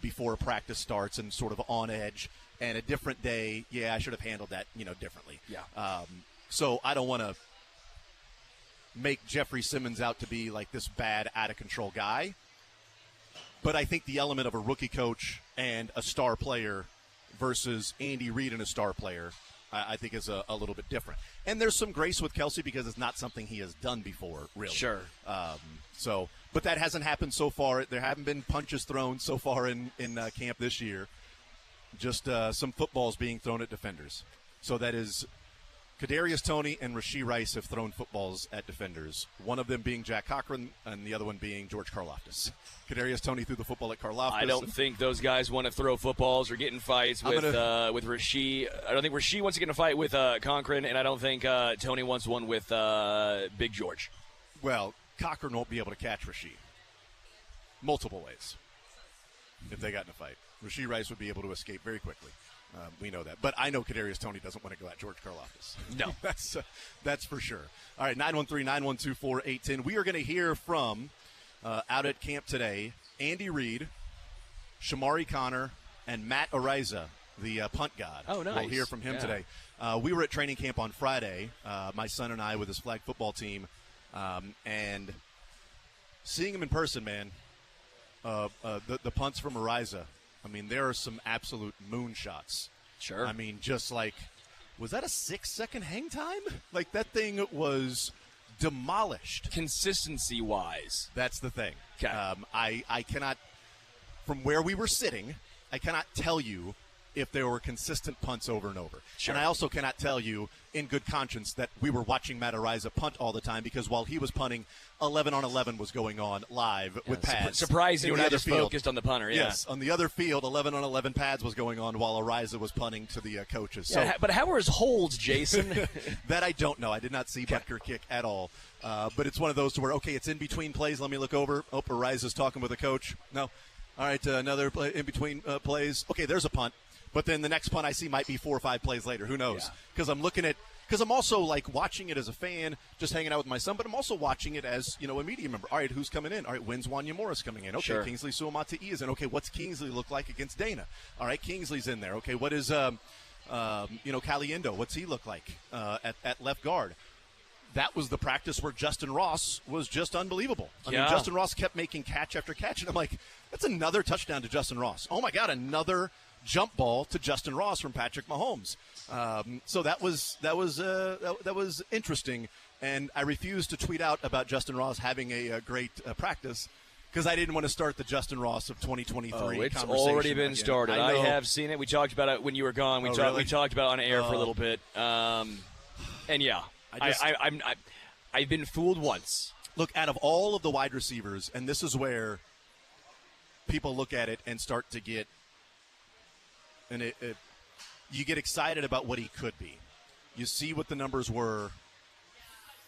before practice starts and sort of on edge. And a different day, I should have handled that, differently. Yeah. So I don't want to make Jeffrey Simmons out to be like this bad, out-of-control guy. But I think the element of a rookie coach and a star player versus Andy Reid and a star player, I think is a little bit different. And there's some grace with Kelce because it's not something he has done before, really. Sure. But that hasn't happened so far. There haven't been punches thrown so far in camp this year. Just some footballs being thrown at defenders. So that is Kadarius Toney and Rashee Rice have thrown footballs at defenders. One of them being Jack Cochran and the other one being George Karlaftis. Kadarius Toney threw the football at Karlaftis. I don't think those guys want to throw footballs or get in fights with Rashee. I don't think Rashee wants to get in a fight with Cochran, and I don't think Toney wants one with Big George. Well, Cochran won't be able to catch Rashee multiple ways if they got in a fight. Rashee Rice would be able to escape very quickly. We know that. But I know Kadarius Toney doesn't want to go at George Karlaftis. No. That's for sure. All right, 913-912-4810. We are going to hear from, out at camp today, Andy Reid, Shamari Connor, and Matt Ariza, the punt god. Oh, nice. We'll hear from him today. We were at training camp on Friday, my son and I with his flag football team, and seeing him in person, man, the punts from Ariza, I mean, there are some absolute moonshots. Sure. I mean, just like, was that a 6-second hang time? Like, that thing was demolished. Consistency-wise. That's the thing. Okay. I cannot, from where we were sitting, I cannot tell you if there were consistent punts over and over. Sure. And I also cannot tell you in good conscience that we were watching Matt Ariza punt all the time because while he was punting, 11-on-11 was going on live with pads. Surprised you were not just field. focused on the punter. Yeah. Yes, on the other field, 11-on-11 pads was going on while Ariza was punting to the coaches. So, but how were his holds, Jason? that I don't know. I did not see Butker kick at all. But it's one of those to where, okay, it's in between plays. Let me look over. Oh, Ariza's talking with a coach. No. All right, another play in between plays. Okay, there's a punt. But then the next punt I see might be 4 or 5 plays later. Who knows? Because I'm also like watching it as a fan, just hanging out with my son, but I'm also watching it as, a media member. All right, who's coming in? All right, when's Wanya Morris coming in? Okay, sure. Kingsley Suamata'i is in. Okay, what's Kingsley look like against Dana? All right, Kingsley's in there. Okay, what is, Caliendo? What's he look like at left guard? That was the practice where Justin Ross was just unbelievable. I mean, Justin Ross kept making catch after catch, and I'm like, that's another touchdown to Justin Ross. Oh, my God, another jump ball to Justin Ross from Patrick Mahomes. So that was interesting, and I refused to tweet out about Justin Ross having a great practice because I didn't want to start the Justin Ross of 2023 it's conversation already been again. started. I have seen it. We talked about it when you were gone. We talked about it on air for a little bit. And yeah, I've been fooled once. Look, out of all of the wide receivers, and this is where people look at it and start to get, and you get excited about what he could be. You see what the numbers were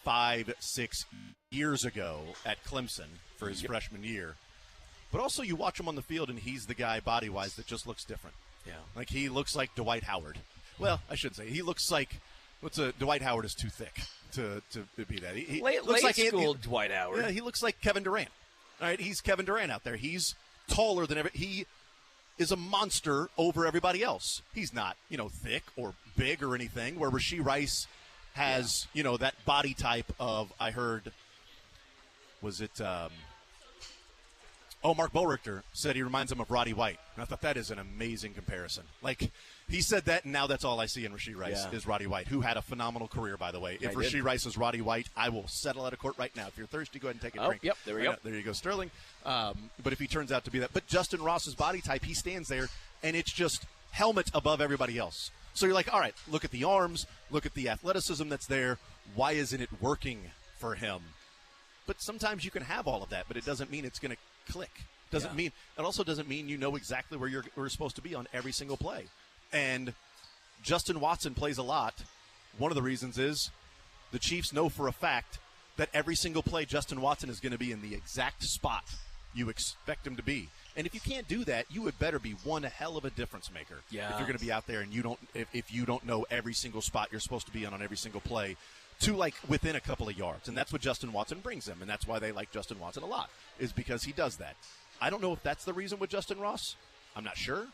5-6 years ago at Clemson for his freshman year. But also you watch him on the field, and he's the guy body-wise that just looks different. Yeah. Like he looks like Dwight Howard. Well, I should say he looks like Dwight Howard is too thick to be that. He looks like school Dwight Howard. Yeah, he looks like Kevin Durant. All right, he's Kevin Durant out there. He's taller than ever. He is a monster over everybody else. He's not, thick or big or anything, where Rashee Rice has, that body type of, I heard, was it, Oh, Mark Boerichter said he reminds him of Roddy White. And I thought that is an amazing comparison. Like, he said that, and now that's all I see in Rashee Rice is Roddy White, who had a phenomenal career, by the way. If Rashee Rice is Roddy White, I will settle out of court right now. If you're thirsty, go ahead and take a drink. Yep, there we go. There you go, Sterling. But if he turns out to be that. But Justin Ross's body type, he stands there, and it's just helmet above everybody else. So you're like, all right, look at the arms, look at the athleticism that's there. Why isn't it working for him? But sometimes you can have all of that, but it doesn't mean it's going to click. It also doesn't mean you know exactly where you're supposed to be on every single play. And Justin Watson plays a lot. One of the reasons is the Chiefs know for a fact that every single play Justin Watson is going to be in the exact spot you expect him to be. And if you can't do that, you would better be one hell of a difference maker. Yeah. If you're going to be out there and if you don't know every single spot you're supposed to be on every single play, to like within a couple of yards. And that's what Justin Watson brings them. And that's why they like Justin Watson a lot, is because he does that. I don't know if that's the reason with Justin Ross. I'm not sure.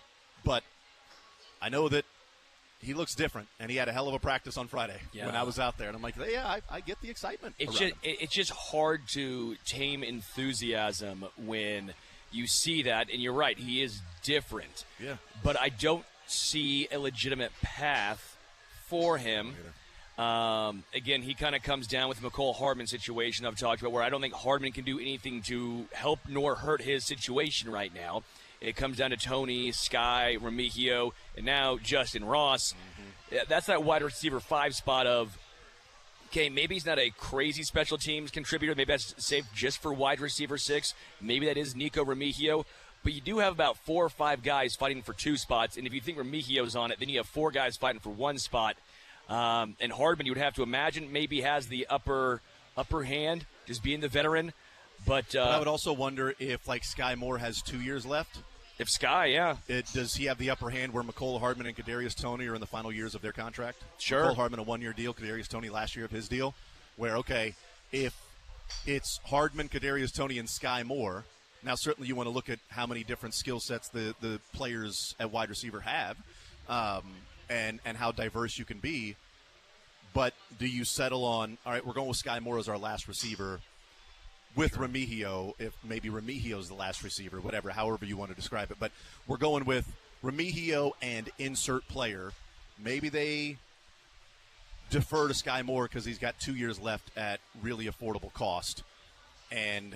But I know that he looks different, and he had a hell of a practice on Friday when I was out there. And I'm like, yeah, I get the excitement. It's just hard to tame enthusiasm when you see that. And you're right, he is different. Yeah. But I don't see a legitimate path for him. Again, he kind of comes down with the McCole Hardman situation I've talked about, where I don't think Hardman can do anything to help nor hurt his situation right now. It comes down to Tony, Sky, Remigio, and now Justin Ross. Mm-hmm. That's that wide receiver 5 spot of, okay, maybe he's not a crazy special teams contributor. Maybe that's saved just for wide receiver 6. Maybe that is Nico Remigio. But you do have about 4 or 5 guys fighting for 2 spots, and if you think Remigio's on it, then you have 4 guys fighting for 1 spot. And Hardman, you would have to imagine, maybe has the upper hand, just being the veteran. But I would also wonder if, like, Sky Moore has 2 years left. If Sky, does he have the upper hand where McCole Hardman and Kadarius Toney are in the final years of their contract? Sure. McCole Hardman a 1-year deal, Kadarius Toney last year of his deal. Where, okay, if it's Hardman, Kadarius Toney, and Sky Moore, now certainly you want to look at how many different skill sets the players at wide receiver have. And how diverse you can be. But do you settle on, all right, we're going with Sky Moore as our last receiver with Remigio, if maybe Remigio's the last receiver, whatever, however you want to describe it. But we're going with Remigio and insert player. Maybe they defer to Sky Moore because he's got 2 years left at really affordable cost. And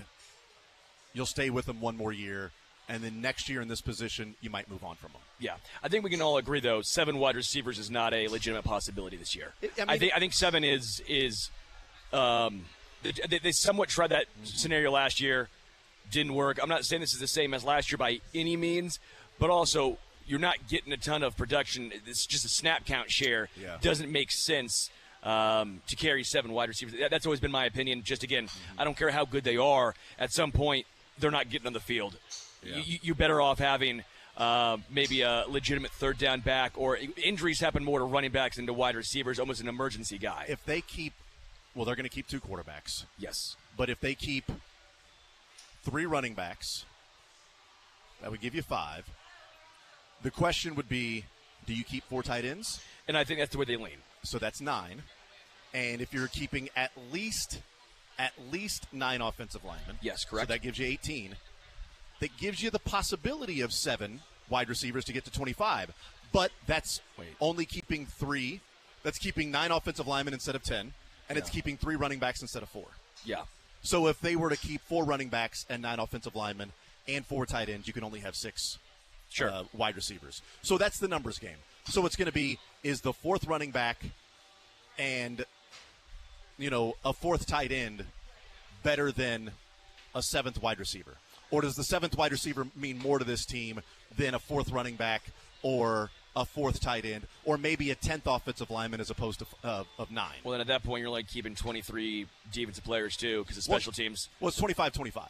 you'll stay with him 1 more year. And then next year in this position, you might move on from him. Yeah. I think we can all agree, though, 7 wide receivers is not a legitimate possibility this year. I think 7 is they somewhat tried that scenario last year. Didn't work. I'm not saying this is the same as last year by any means, but also you're not getting a ton of production. It's just a snap count share. Yeah. Doesn't make sense to carry 7 wide receivers. That's always been my opinion. Just, again, I don't care how good they are. At some point, they're not getting on the field. Yeah. You're better off having maybe a legitimate third down back, or injuries happen more to running backs than to wide receivers, almost an emergency guy. If they keep – well, they're going to keep 2 quarterbacks. Yes. But if they keep 3 running backs, that would give you 5. The question would be, do you keep 4 tight ends? And I think that's the way they lean. So that's 9. And if you're keeping at least 9 offensive linemen. Yes, correct. So that gives you 18. That gives you the possibility of 7 wide receivers to get to 25. But that's only keeping 3. That's keeping 9 offensive linemen instead of 10. And it's keeping 3 running backs instead of 4. Yeah. So if they were to keep 4 running backs and 9 offensive linemen and 4 tight ends, you can only have 6 wide receivers. So that's the numbers game. So it's going to be, is the 4th running back and, a 4th tight end better than a 7th wide receiver? Or does the 7th wide receiver mean more to this team than a 4th running back or a 4th tight end, or maybe a 10th offensive lineman as opposed to of 9? Well, then at that point, you're like keeping 23 defensive players, too, because of special teams. Well, it's 25-25.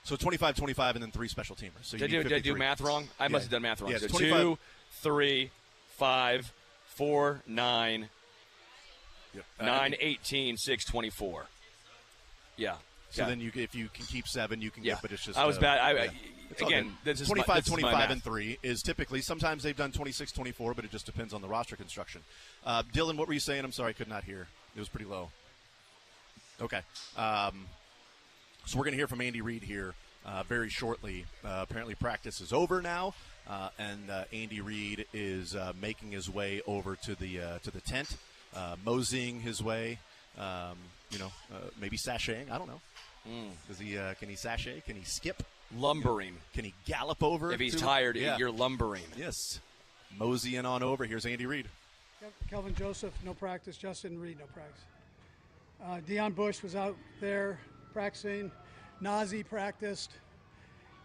So 25-25 and then 3 special teamers. So did I do math wrong? I must have done math wrong. Yeah, so 2, 3, 5, 4, 9, 9, 18, 6, 24. Yeah. So then if you can keep 7, you can get, but it's just. I was bad. Again, 25 and 3 is typically, sometimes they've done 26-24, but it just depends on the roster construction. Dylan, what were you saying? I'm sorry, I could not hear. It was pretty low. Okay. So we're going to hear from Andy Reid here very shortly. Apparently practice is over now, and Andy Reid is making his way over to the tent, moseying his way, maybe sashaying. I don't know. Does he? Can he sashay? Can he skip? Lumbering. Can he gallop over? If he's tired, you're lumbering. Yes. Moseying on over. Here's Andy Reid. Kelvin Joseph, no practice. Justin Reid, no practice. Deion Bush was out there practicing. Nazi practiced.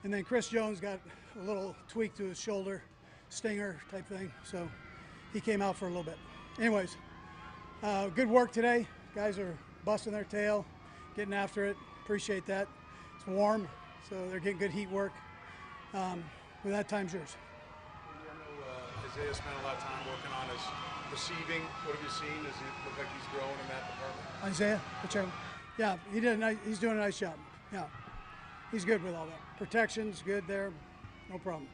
And then Chris Jones got a little tweak to his shoulder, stinger type thing. So he came out for a little bit. Anyways, good work today. Guys are busting their tail, getting after it. Appreciate that. It's warm, so they're getting good heat work. With that, time's yours. I know Isaiah spent a lot of time working on his receiving. What have you seen? Does he look like he's growing in that department? Isaiah, yeah, he's doing a nice job. Yeah, he's good with all that. Protection's good there, no problem.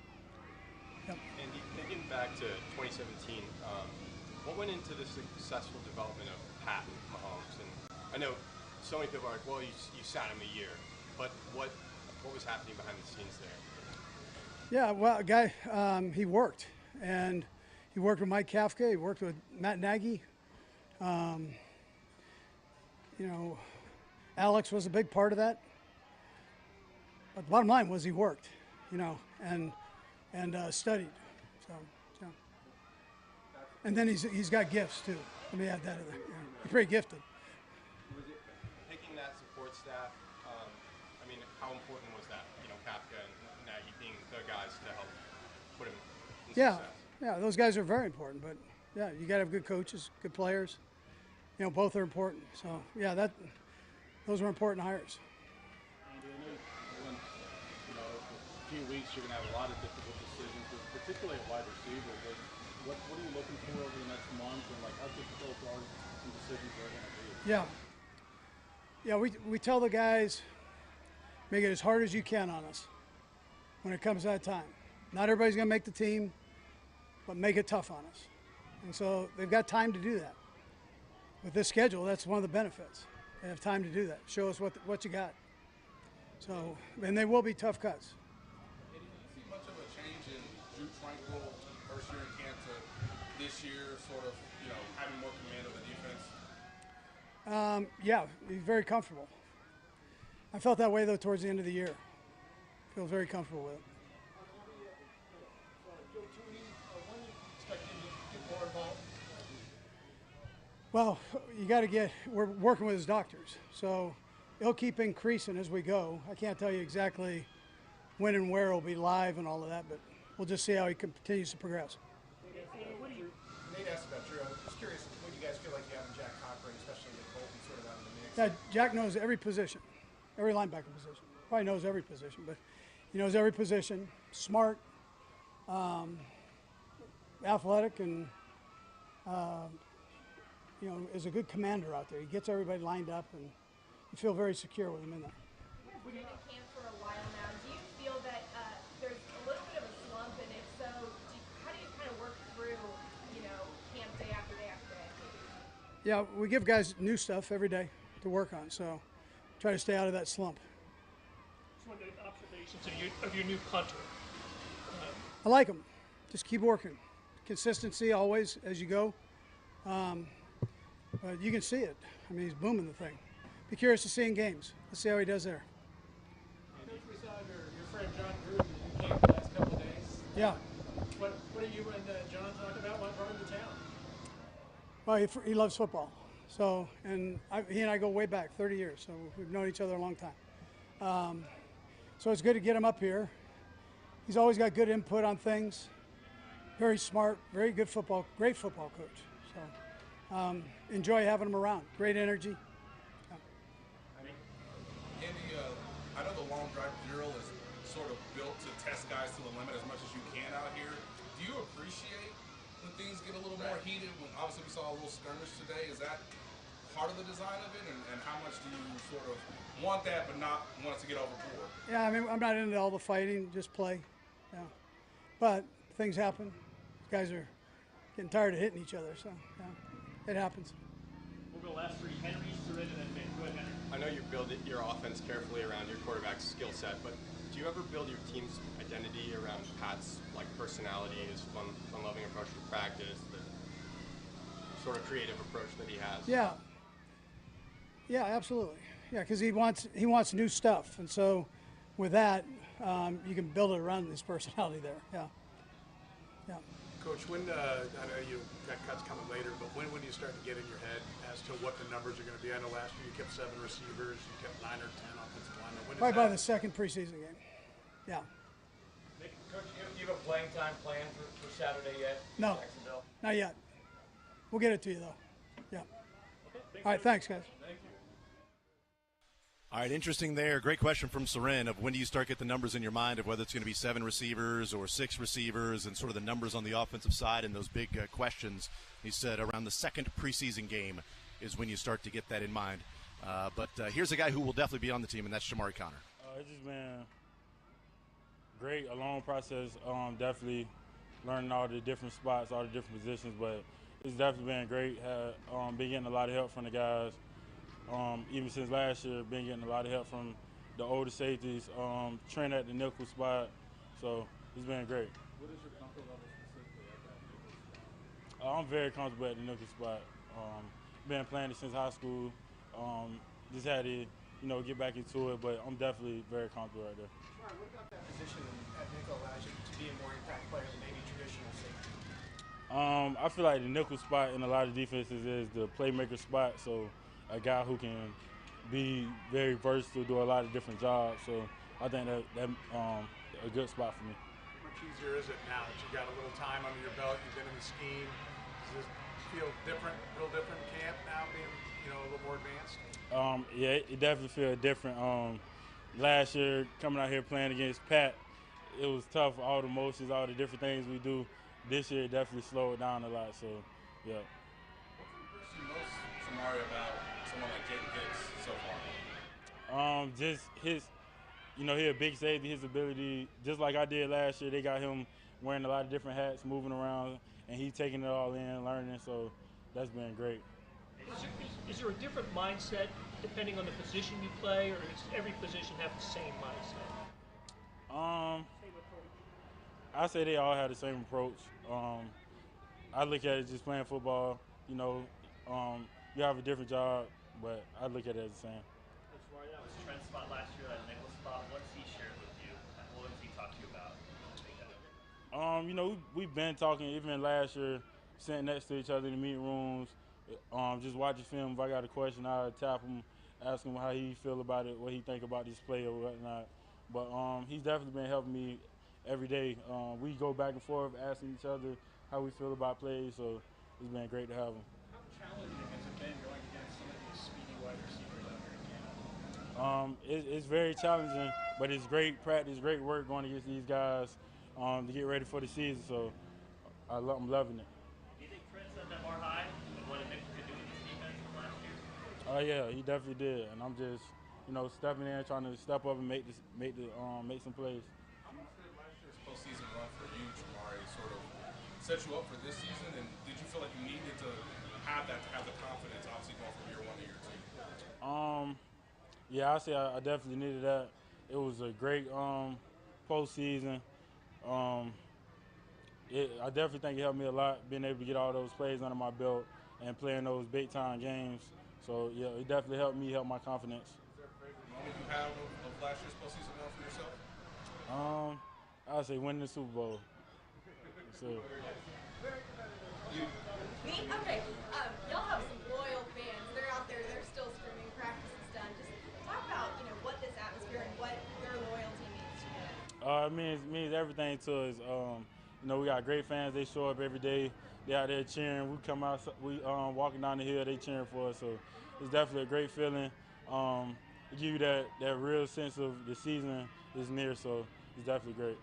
Yep. And thinking back to 2017, what went into the successful development of Pat Mahomes? And I know so many people are like, well, you sat him a year, but what was happening behind the scenes there? Yeah, well, guy, he worked, and he worked with Mike Kafka. He worked with Matt Nagy. Alex was a big part of that. But the bottom line was he worked, and studied. So, and then he's got gifts too. Let me add that in there. Yeah. He's pretty gifted. Was it picking that support staff? How important was that? Kafka and Nagy being the guys to help put him in success. Yeah, those guys are very important. But yeah, you got to have good coaches, good players. Both are important. So yeah, those were important hires. Andy, I know in a few weeks you're going to have a lot of difficult decisions, but particularly at wide receiver. But what are you looking for over the next month, and how difficult are some decisions are going to be? Yeah, we tell the guys, make it as hard as you can on us when it comes to that time. Not everybody's going to make the team, but make it tough on us. And so they've got time to do that. With this schedule, that's one of the benefits. They have time to do that. Show us what you got. So, and they will be tough cuts. Did you see much of a change in Drew Tranquill first year in camp to this year, sort of, having more command of the defense? Yeah, he's very comfortable. I felt that way, though, towards the end of the year. Feel very comfortable with it. Well, we're working with his doctors, so it'll keep increasing as we go. I can't tell you exactly when and where it'll be live and all of that, but we'll just see how he continues to progress. Nate asked about Drew. I'm just curious what you guys feel like you have in Jack Cochran, especially with Bolton sort of out in the mix. Yeah, Jack knows every position, every linebacker position. Probably knows every position, but he knows every position. Smart, athletic, and is a good commander out there. He gets everybody lined up, and you feel very secure with him in there. You've been in camp for a while now. Do you feel that there's a little bit of a slump, and if so, how do you kind of work through, camp day after day after day? Yeah, we give guys new stuff every day to work on, so try to stay out of that slump. Just wondering observations of your new punter. I like him. Just keep working. Consistency always as you go. But you can see it. He's booming the thing. Be curious to see in games. Let's see how he does there. Coach, we saw your friend John Gruden in camp the last couple of days. Yeah. What are you and John talking about? What brought him to town? Well, he loves football. So, and he and I go way back, 30 years. So we've known each other a long time. So it's good to get him up here. He's always got good input on things. Very smart, very good football, great football coach. So enjoy having him around. Great energy. Yeah. Andy, I know the long drive drill is sort of built to test guys to the limit as much as you can out here. Do you appreciate when things get a little more heated? When obviously we saw a little skirmish today. Is that part of the design of it? And how much do you sort of want that but not want it to get overboard? Yeah, I'm not into all the fighting, just play. Yeah. But things happen. Guys are getting tired of hitting each other, so yeah, it happens. We'll go last three. Henry, Serena, and Ben. Go ahead, Henry. I know you build your offense carefully around your quarterback's skill set, but do you ever build your team's identity around Pat's like personality, his fun-loving approach to practice, the sort of creative approach that he has? Yeah. Yeah, absolutely. Yeah, because he wants new stuff, and so with that, you can build it around his personality there. Yeah. Yeah. Coach, when I know you got cuts coming later, but when do you start to get in your head as to what the numbers are going to be? I know last year you kept 7 receivers, you kept 9 or 10 offensive linemen. When Probably by the second preseason game. Yeah. Coach, do you have a playing time plan for Saturday yet? No, Jacksonville? not yet. We'll get it to you though. Yeah. All right, thanks, guys. Thank you. All right, interesting there. Great question from Seren of when do you start get the numbers in your mind of whether it's going to be 7 receivers or 6 receivers and sort of the numbers on the offensive side and those big questions. He said around the second preseason game is when you start to get that in mind. But here's a guy who will definitely be on the team, and that's Shamari Connor. It's just been great, a long process. Definitely learning all the different spots, all the different positions, but it's definitely been great. Been getting a lot of help from the guys. Even since last year, been getting a lot of help from the older safeties, training at the nickel spot. So it's been great. What is your comfort level specifically at that nickel spot? I'm very comfortable at the nickel spot. Been playing it since high school. Just had to, get back into it, but I'm definitely very comfortable right there. What about that position at nickel allows you to be a more impact player than maybe traditional safety? I feel like the nickel spot in a lot of defenses is the playmaker spot, so a guy who can be very versatile, do a lot of different jobs. So I think that a good spot for me. How much easier is it now that you've got a little time under your belt, you've been in the scheme? Does this feel different, real different in camp now being, a little more advanced? Yeah, it definitely feels different. Last year, coming out here playing against Pat, it was tough, all the motions, all the different things we do. This year, it definitely slowed down a lot, so, yeah. What's impressed you most, Shamari, about someone like Jake Hicks so far? Just his, he a big safety, his ability, just like I did last year, they got him wearing a lot of different hats, moving around, and he taking it all in, learning, so that's been great. Is there a different mindset depending on the position you play, or does every position have the same mindset? I say they all have the same approach. I look at it just playing football, you have a different job, but I look at it as the same. Coach, that was Trent's spot last year, that nickel spot. What's he shared with you? What has he talked to you about? We've been talking even last year, sitting next to each other in the meeting rooms, just watching film. If I got a question, I'll tap him, ask him how he feel about it, what he think about this play or whatnot. But he's definitely been helping me every day. We go back and forth, asking each other how we feel about plays, so it's been great to have him. How challenging has it been going against some of these speedy wide receivers out here in camp? It's very challenging, but it's great practice, great work going against these guys to get ready for the season, so I'm loving it. Do you think Trent set that bar high of what a nickel could do with this defense from last year? Yeah, he definitely did, and I'm just, stepping in, trying to step up and make some plays. I'm afraid last year's postseason run for you, Jamari, sort of set you up for this season, and did you feel like you needed to have that, to have the confidence, obviously going from year 1 to year 2? Yeah, I say I definitely needed that. It was a great postseason. I definitely think it helped me a lot, being able to get all those plays under my belt and playing those big-time games. So, yeah, it definitely helped me, help my confidence. Is there a favorite moment you have of last year's postseason run for yourself? I would say winning the Super Bowl. So. Me? Okay. Y'all have some loyal fans. They're out there. They're still screaming. Practice is done. Just talk about, what this atmosphere and what their loyalty means to you. It means everything to us. We got great fans. They show up every day. They out there cheering. We come out. We walking down the hill. They cheering for us. So it's definitely a great feeling. It give you that real sense of the season is near. So it's definitely great.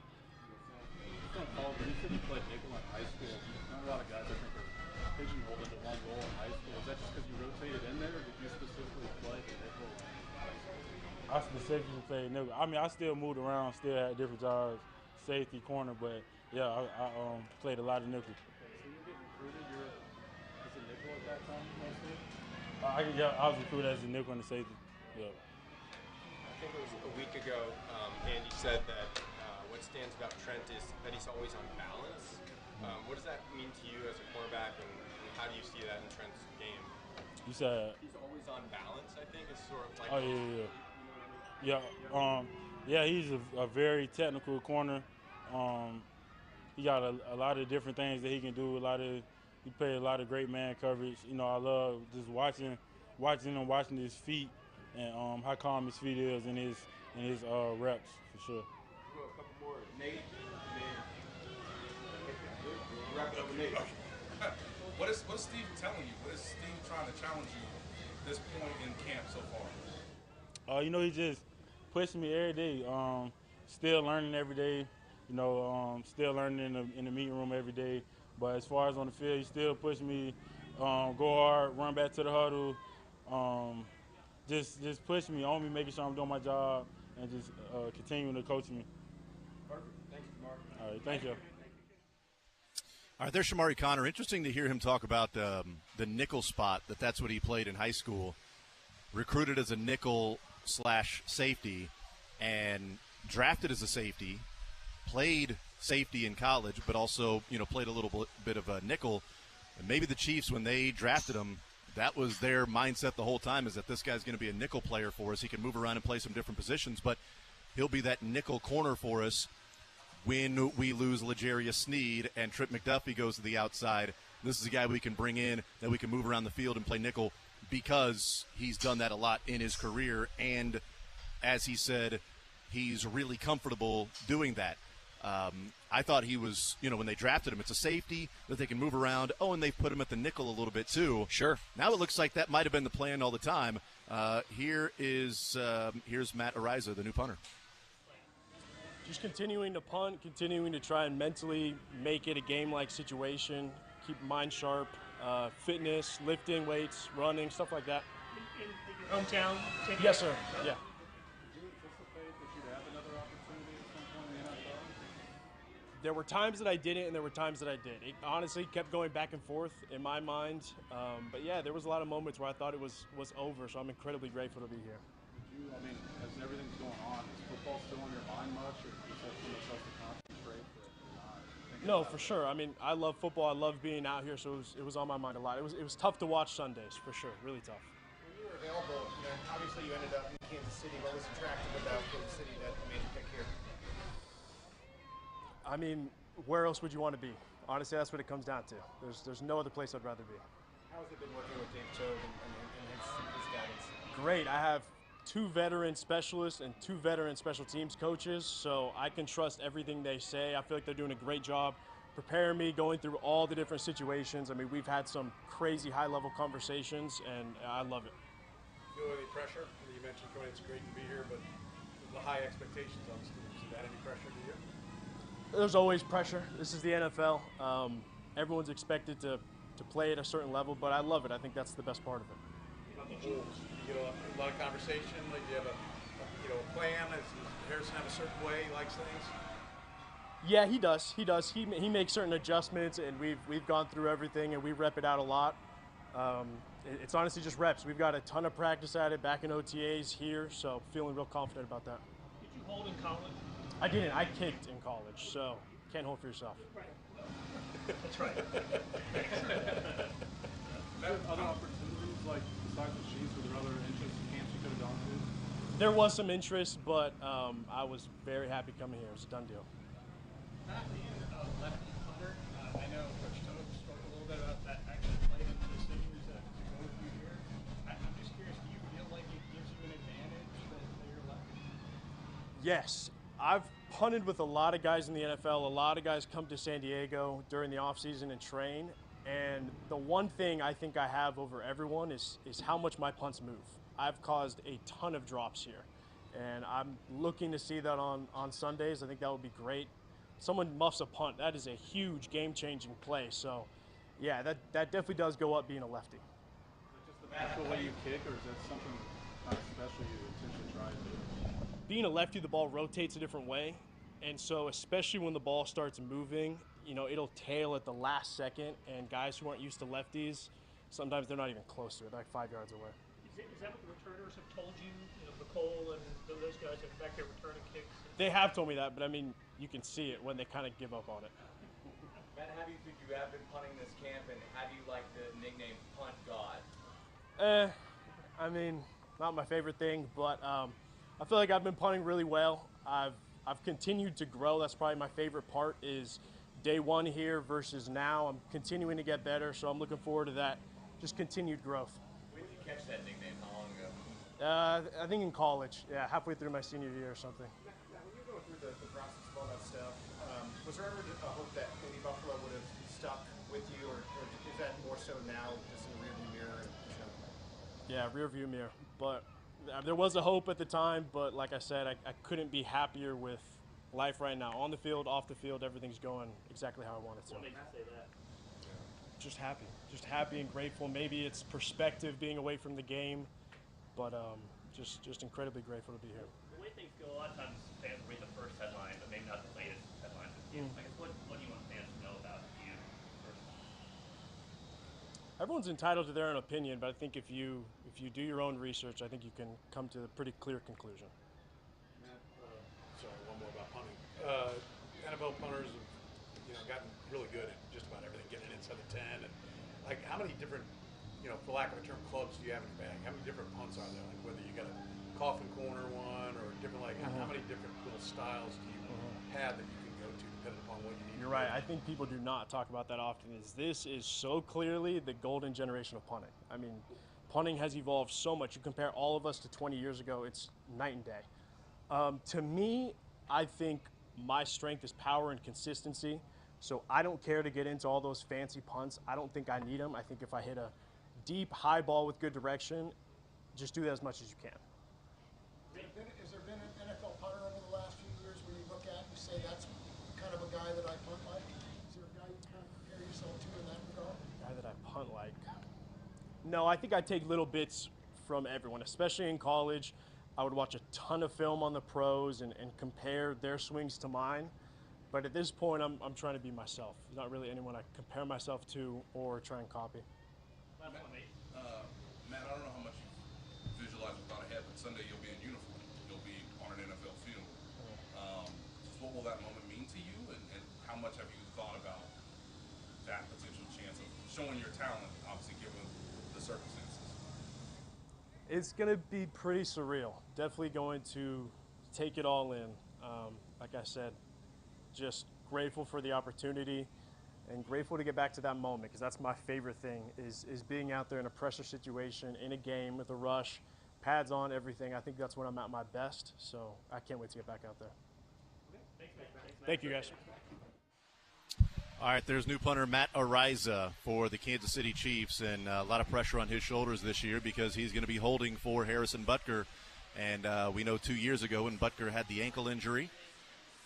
Paul, you said you played nickel in high school. Not a lot of guys, I think, are pigeonholed into one role in high school. Is that just because you rotated in there, or did you specifically play the nickel in high school? I specifically played nickel. I still moved around, still had different jobs, safety, corner, but yeah, I played a lot of nickel. Okay, so you're getting recruited. You're as a nickel at that time, mostly. I was recruited as a nickel and a safety. Yeah. Yeah. I think it was a week ago, Andy said that what stands about Trent is that he's always on balance. What does that mean to you as a cornerback, and how do you see that in Trent's game? You said He's always on balance, I think, is sort of like. Oh yeah. He's a very technical corner. He got a lot of different things that he can do. He plays a lot of great man coverage. I love just watching his feet and how calm his feet is in his reps for sure. We'll go a couple more. Nate. Wrap it up with Nate. What is Steve telling you? What is Steve trying to challenge you at this point in camp so far? He just pushing me every day. Still learning every day. Still learning in the meeting room every day. But as far as on the field, he's still pushing me. Go hard, run back to the huddle. Just pushing me on me, making sure I'm doing my job, and just continuing to coach me. Perfect. Thank you, Mark. All right, thank you. All right, there's Shamari Connor. Interesting to hear him talk about the nickel spot, that's what he played in high school. Recruited as a nickel/safety and drafted as a safety, played safety in college, but also, played a little bit of a nickel. And maybe the Chiefs, when they drafted him, that was their mindset the whole time, is that this guy's going to be a nickel player for us. He can move around and play some different positions, but he'll be that nickel corner for us when we lose L'Jarius Sneed and Trip McDuffie goes to the outside. This is a guy we can bring in that we can move around the field and play nickel, because he's done that a lot in his career. And as he said, he's really comfortable doing that. I thought he was, when they drafted him, it's a safety that they can move around. Oh, and they put him at the nickel a little bit too. Sure. Now it looks like that might have been the plan all the time. Here's Matt Ariza, the new punter. Just continuing to punt, continuing to try and mentally make it a game-like situation, keep your mind sharp, fitness, lifting weights, running, stuff like that. In your hometown? Yes, sir. Yeah. Did you anticipate that you'd have another opportunity at some point in the NFL? There were times that I didn't, and there were times that I did. It honestly kept going back and forth in my mind. But yeah, there was a lot of moments where I thought it was over, so I'm incredibly grateful to be here. As everything's going on, is football still on your mind much, or is that so much else to concentrate that you're not thinking No, about for it? sure. I mean, I love football. I love being out here, so it was on my mind a lot. It was tough to watch Sundays, for sure. Really tough. When you were available, obviously you ended up in Kansas City. What was attractive about Kansas City that made you pick here? I mean, where else would you want to be? Honestly, that's what it comes down to. There's no other place I'd rather be. How has it been working with Dave Choate and his guidance? Great. I have 2 veteran specialists and 2 veteran special teams coaches, so I can trust everything they say. I feel like they're doing a great job preparing me, going through all the different situations. I mean, we've had some crazy high-level conversations, and I love it. Feel any pressure? You mentioned, Cody, it's great to be here, but the high expectations on students, is that any pressure to you? There's always pressure. This is the NFL. Everyone's expected to play at a certain level, but I love it. I think that's the best part of it. About the Holmes, you get a lot of conversation. Like, do you have a plan? Does Harrison have a certain way he likes things? Yeah, he does. He makes certain adjustments, and we've gone through everything, and we rep it out a lot. It's honestly just reps. We've got a ton of practice at it back in OTAs here, so feeling real confident about that. Did you hold in college? I didn't. I kicked in college, so can't hold for yourself. Right. That's right. Other opportunities, like besides the Chiefs, were there other interest camps you could have gone to? There was some interest, but I was very happy coming here. It was a done deal. Not being a lefty punter, I know Coach Toad spoke a little bit about that actually played into the decisions to go with you here. I'm just curious, do you feel like it gives you an advantage that you're lefty? Yes. I've punted with a lot of guys in the NFL. A lot of guys come to San Diego during the offseason and train. And the one thing I think I have over everyone is how much my punts move. I've caused a ton of drops here. And I'm looking to see that on Sundays. I think that would be great. Someone muffs a punt. That is a huge game-changing play. So, yeah, that definitely does go up being a lefty. Is it just the natural way you kick, or is that something kind of special you intentionally try to do? Being a lefty, the ball rotates a different way. And so especially when the ball starts moving, it'll tail at the last second. And guys who aren't used to lefties, sometimes they're not even close to it, like 5 yards away. Is that what the returners have told you? You know, Nicole and those guys are back there returning kicks. They have told me that, but I mean, you can see it when they kind of give up on it. Matt, how do you think you have been punting this camp, and how do you like the nickname Punt God? I mean, not my favorite thing, but I feel like I've been punting really well. I've continued to grow. That's probably my favorite part is day one here versus now. I'm continuing to get better, so I'm looking forward to that, just continued growth. When did you catch that nickname? How long ago? I think in college, yeah, halfway through my senior year or something. Now, when you're going through the process of all that stuff, was there ever a hope that maybe Buffalo would have stuck with you, or is that more so now just in the rearview mirror? Yeah, rearview mirror. But there was a hope at the time, but like I said, I couldn't be happier with life right now. On the field, off the field, everything's going exactly how I want it to. What makes you say that? Just happy and grateful. Maybe it's perspective being away from the game, but just incredibly grateful to be here. The way things go, a lot of times fans read the first headline, but maybe not the latest headline. I guess what do you want fans to know about you personally? Everyone's entitled to their own opinion, but I think if you do your own research, I think you can come to a pretty clear conclusion. Matt, sorry, one more about punting. NFL punters have, gotten really good at just about everything, getting it inside the 10. And like, how many different, for lack of a term, clubs do you have in your bag? How many different punts are there? Like, whether you got a coffin corner one or different, how many different little styles do you have that you can go to depending upon what you need? You're right. I think people do not talk about that often. This is so clearly the golden generation of punting. I mean, punting has evolved so much. You compare all of us to 20 years ago, it's night and day. To me, I think my strength is power and consistency. So I don't care to get into all those fancy punts. I don't think I need them. I think if I hit a deep, high ball with good direction, just do that as much as you can. Has there been an NFL punter over the last few years where you look at and you say that's kind of a guy that I punt like? Is there a guy you kind of compare yourself to in that regard? Guy that I punt like? No, I think I take little bits from everyone, especially in college. I would watch a ton of film on the pros and compare their swings to mine. But at this point, I'm trying to be myself. There's not really anyone I compare myself to or try and copy. Matt, I don't know how much you visualize without a head, but Sunday you'll be in uniform. You'll be on an NFL field. What will that moment mean to you, and how much have you thought about that potential chance of showing your talent, obviously given the circumstances? It's going to be pretty surreal. Definitely going to take it all in. Like I said, just grateful for the opportunity and grateful to get back to that moment, because that's my favorite thing is being out there in a pressure situation, in a game with a rush, pads on, everything. I think that's when I'm at my best, so I can't wait to get back out there. Thank you, guys. All right, there's new punter Matt Araiza for the Kansas City Chiefs, and a lot of pressure on his shoulders this year because he's going to be holding for Harrison Butker. And we know 2 years ago when Butker had the ankle injury,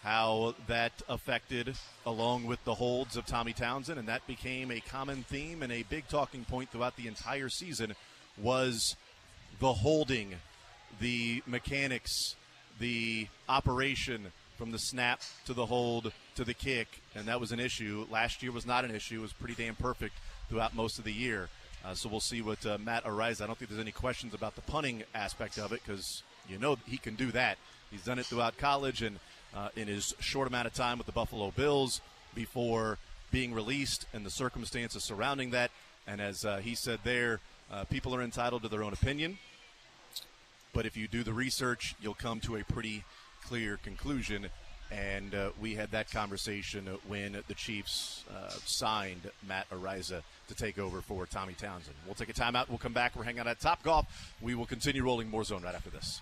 how that affected along with the holds of Tommy Townsend, and that became a common theme and a big talking point throughout the entire season was the holding, the mechanics, the operation from the snap to the hold to the kick, and that was an issue. Last year was not an issue. It was pretty damn perfect throughout most of the year. So we'll see what Matt Araiza. I don't think there's any questions about the punting aspect of it because he can do that. He's done it throughout college and in his short amount of time with the Buffalo Bills before being released and the circumstances surrounding that. And as he said there, people are entitled to their own opinion. But if you do the research, you'll come to a pretty clear conclusion. And we had that conversation when the Chiefs signed Matt Araiza to take over for Tommy Townsend. We'll take a timeout. We'll come back. We're hanging out at Topgolf. We will continue rolling more zone right after this.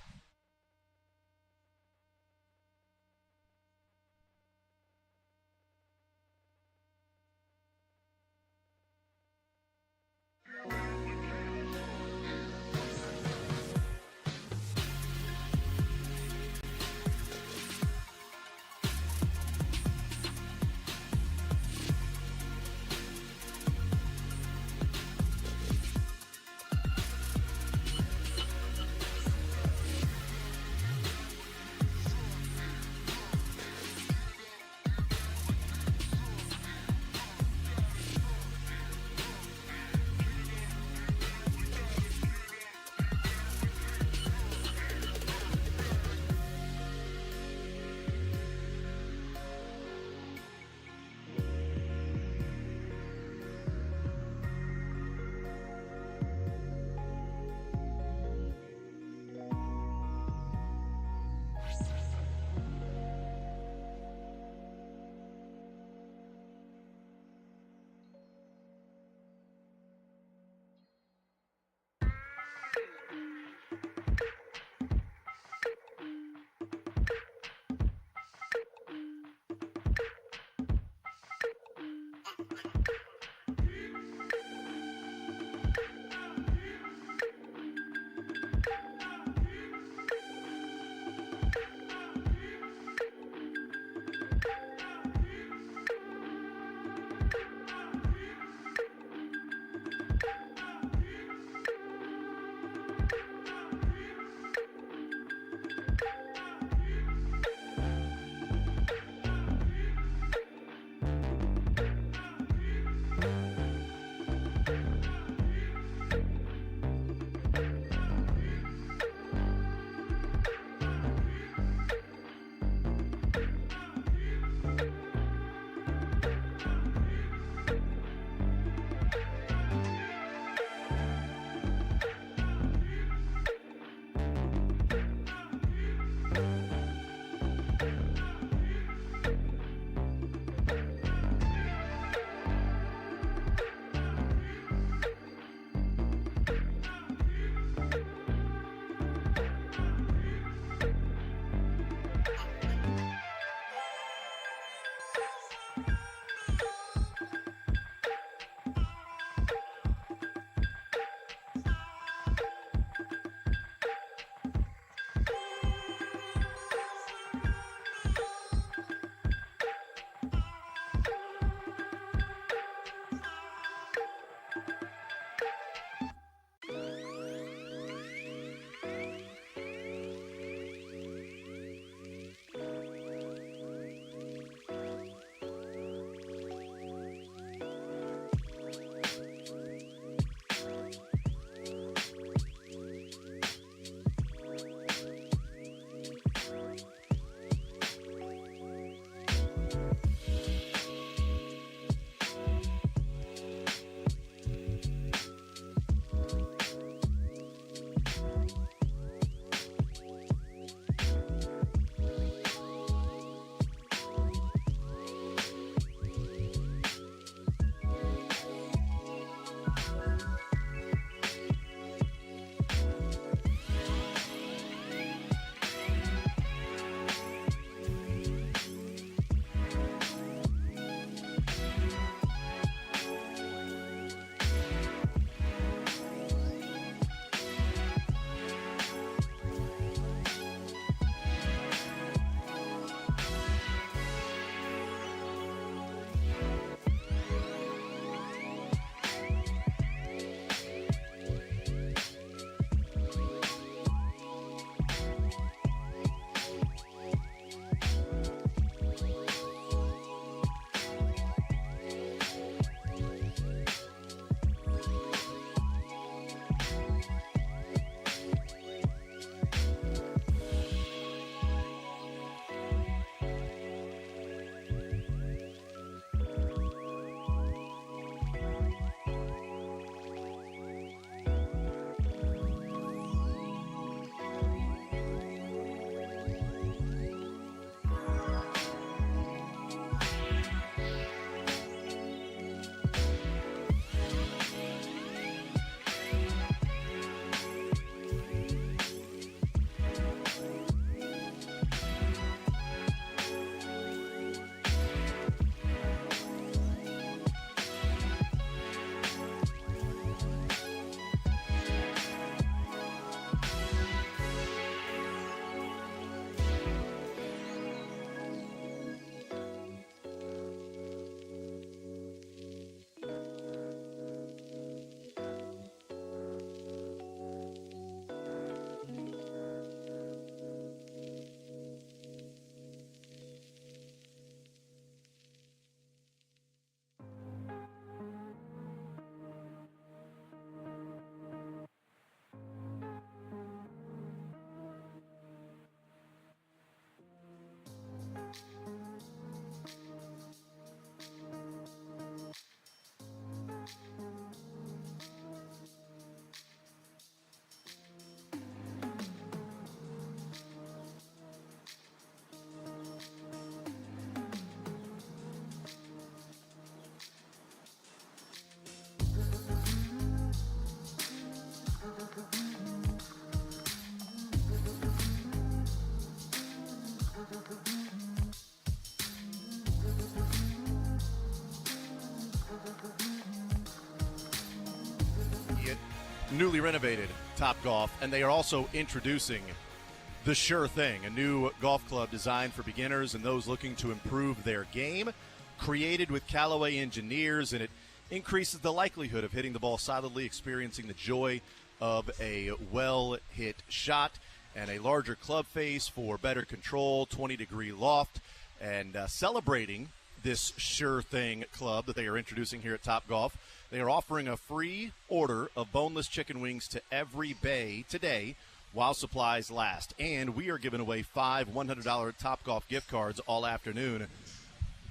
newly renovated Top Golf, and they are also introducing the Sure Thing, a new golf club designed for beginners and those looking to improve their game. Created with Callaway engineers, and it increases the likelihood of hitting the ball solidly, experiencing the joy of a well-hit shot, and a larger club face for better control, 20-degree loft, and celebrating this Sure Thing club that they are introducing here at Top Golf. They are offering a free order of boneless chicken wings to every bay today while supplies last. And we are giving away 5 $100 Top Golf gift cards all afternoon.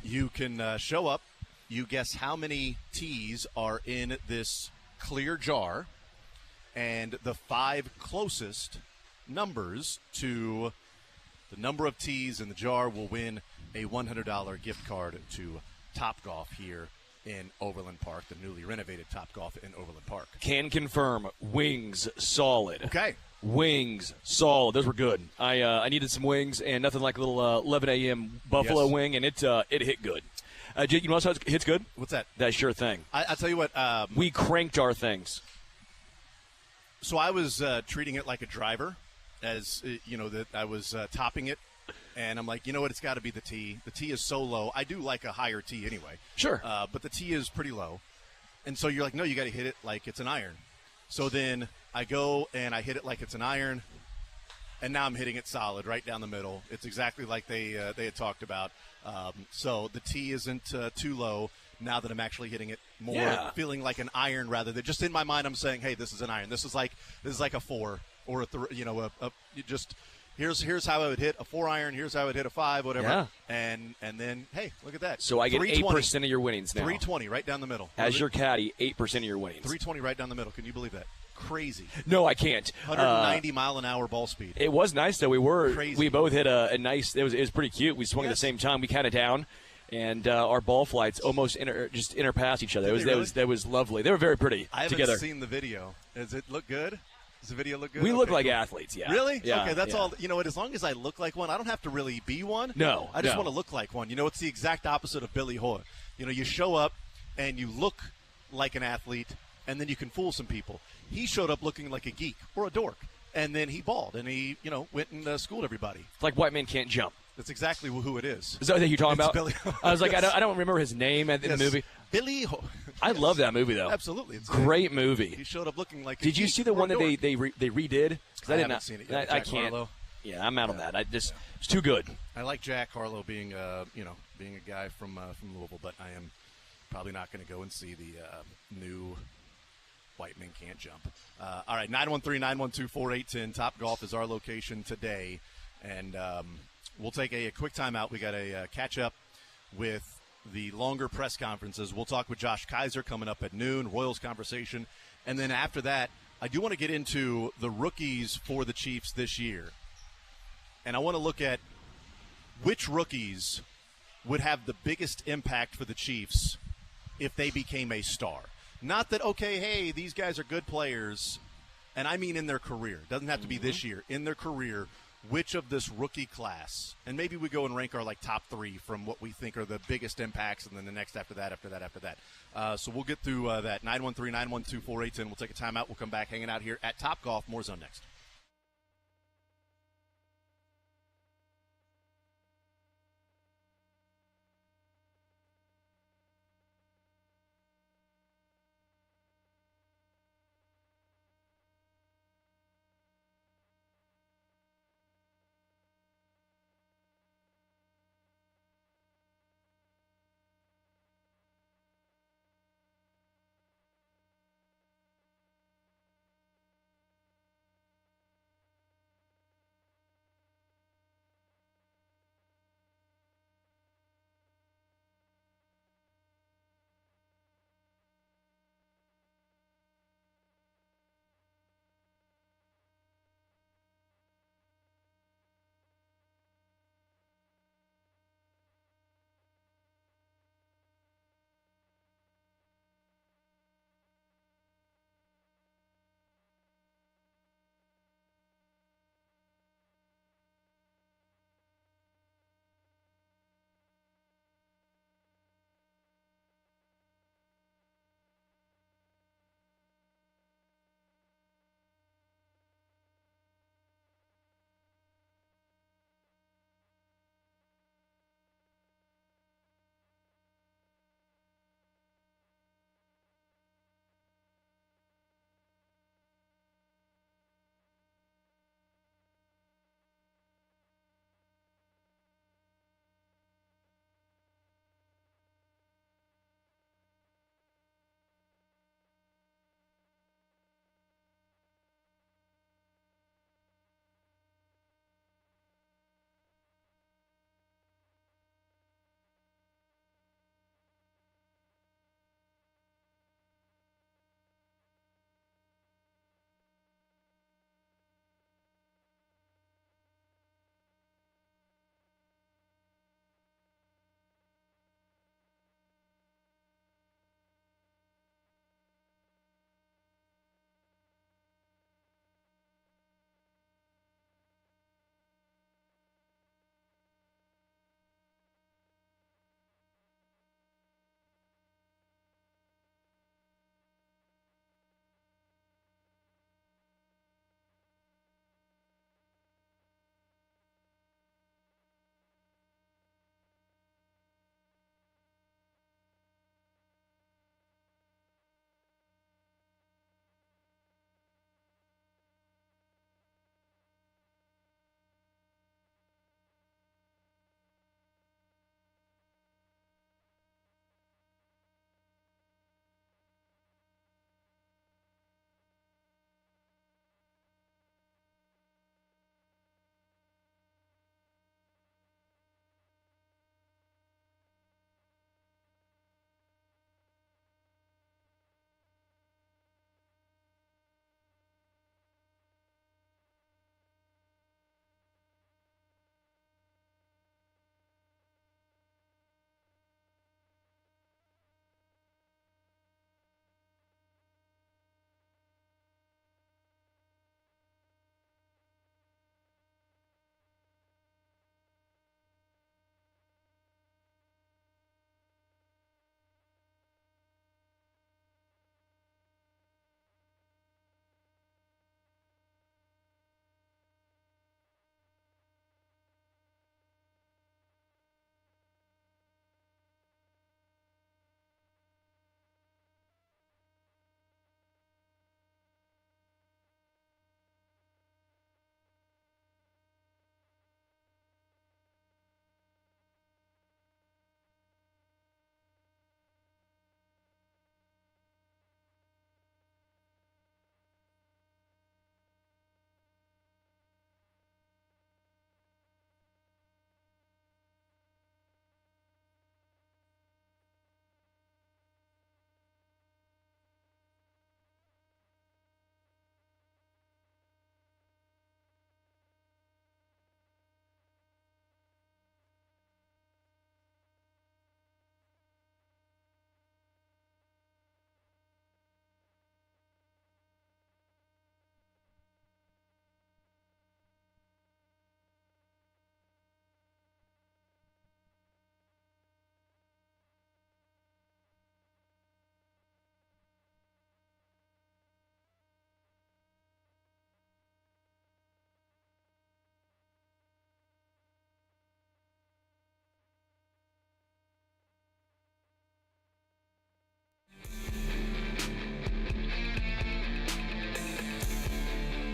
You can show up. You guess how many teas are in this clear jar, and the 5 closest numbers to the number of teas in the jar will win a $100 gift card to Top Golf here in Overland Park, the newly renovated Top Golf in Overland Park. Can confirm, wings solid. Okay. Wings solid. Those were good. I needed some wings, and nothing like a little 11 a.m. buffalo wing, and it hit good. You know what else hits good? What's that? That Sure Thing. I'll tell you what. We cranked our things. So I was treating it like a driver, as that I was topping it, and I'm like, you know what? It's got to be the tee. The tee is so low. I do like a higher tee anyway. Sure. But the tee is pretty low, and so you're like, no, you got to hit it like it's an iron. So then I go and I hit it like it's an iron, and now I'm hitting it solid right down the middle. It's exactly like they had talked about. So the tee isn't too low now that I'm actually hitting it more, feeling like an iron rather than just in my mind. I'm saying, hey, this is an iron. This is like a 4 or here's how I would hit a 4 iron. Here's how I would hit a 5, whatever. Yeah. And then hey, look at that. So I get 8% of your winnings now. 320 right down the middle. As your caddy, 8% of your winnings. 320 right down the middle. Can you believe that? Crazy. No, I can't. 190 mile an hour ball speed. It was nice though. Crazy. We both hit a nice. It was pretty cute. We swung at the same time. We counted down, and our ball flights almost interpassed each other. That was lovely. They were very pretty together. I haven't seen the video. Does it look good? Does the video look good? We look like athletes. Yeah. Really? Yeah, okay, that's yeah. all. You know what? As long as I look like one, I don't have to really be one. No, I just no. want to look like one. It's the exact opposite of Billy Hoyle. You show up and you look like an athlete, and then you can fool some people. He showed up looking like a geek or a dork, and then he balled, and he, went and schooled everybody. It's like White Man Can't Jump. That's exactly who it is. Is that what you're talking about? Billy I was like, yes. I don't remember his name in the movie. Billy Hoyle. I love that movie, though. Absolutely. It's great movie. He showed up looking like a Did you geek see the or a one that dork. they redid? I haven't seen it yet. I Jack can't. Harlow. Yeah, I'm out on that. It's too good. I like Jack Harlow being a guy from Louisville, but I am probably not going to go and see the new White Men Can't Jump. All right, 913-912-4810. Top Golf is our location today, and we'll take a quick timeout. We got a catch up with the longer press conferences. We'll talk with Josh Kaiser coming up at noon, Royals conversation, and then after that, I do want to get into the rookies for the Chiefs this year, and I want to look at which rookies would have the biggest impact for the Chiefs if they became a star. Not that, okay, hey, these guys are good players, and I mean in their career. It doesn't have to be this year. In their career, which of this rookie class, and maybe we go and rank our top 3 from what we think are the biggest impacts, and then the next after that. So we'll get through that. 913-912-4810. We'll take a timeout. We'll come back hanging out here at Top Golf. More Zone next.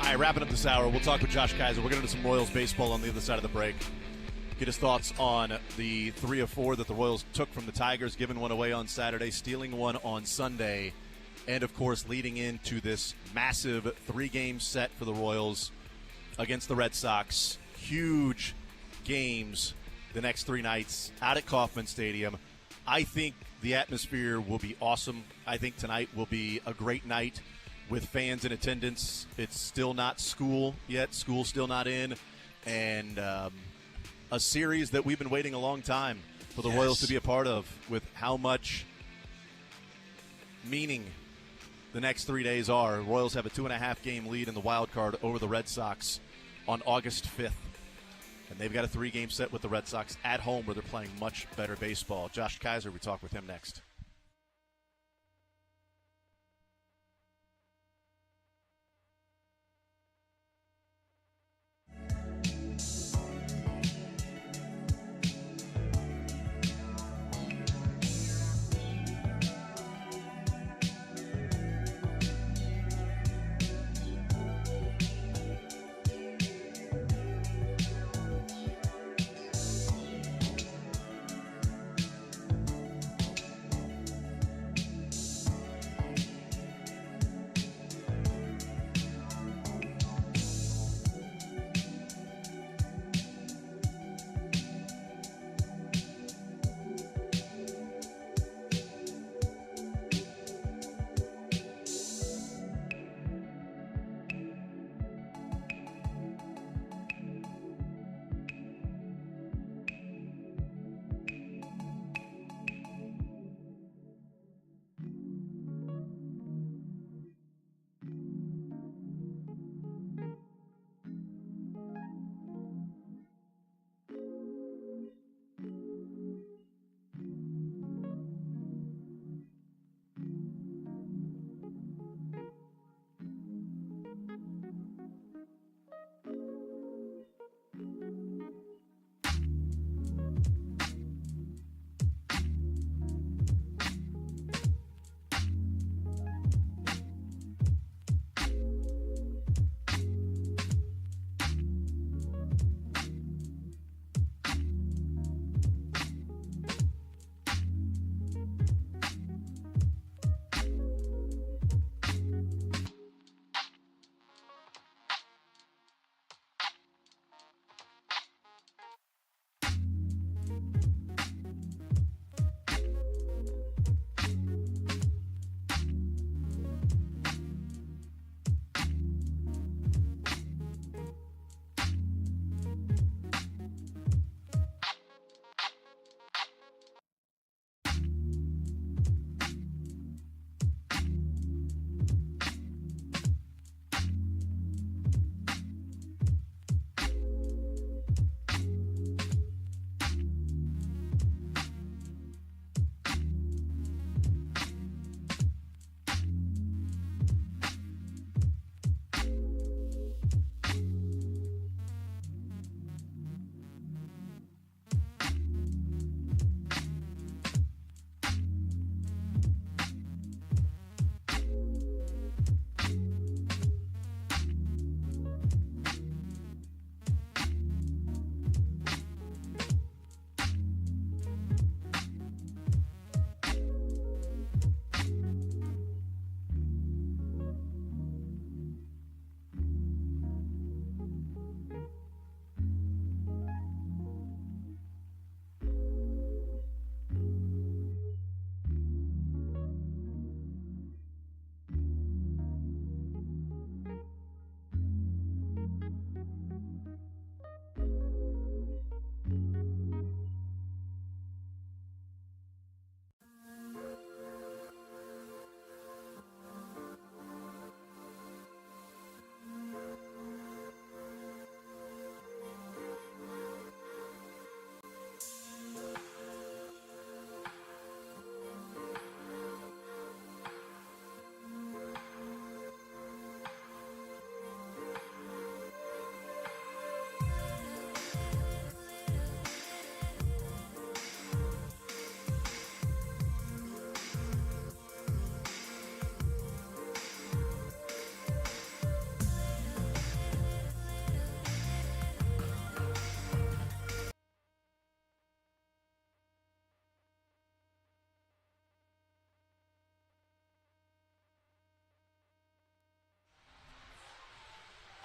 All right, wrapping up this hour, we'll talk with Josh Kaiser. We're going to do some Royals baseball on the other side of the break. Get his thoughts on the 3 of 4 that the Royals took from the Tigers, giving one away on Saturday, stealing one on Sunday, and, of course, leading into this massive 3-game set for the Royals against the Red Sox. Huge games the next 3 nights out at Kauffman Stadium. I think the atmosphere will be awesome. I think tonight will be a great night with fans in attendance. It's still not school yet. School's still not in. And a series that we've been waiting a long time for the Royals to be a part of, with how much meaning the next 3 days are. Royals have a 2.5-game lead in the wild card over the Red Sox on August 5th. And they've got a 3-game set with the Red Sox at home where they're playing much better baseball. Josh Kaiser, we talk with him next.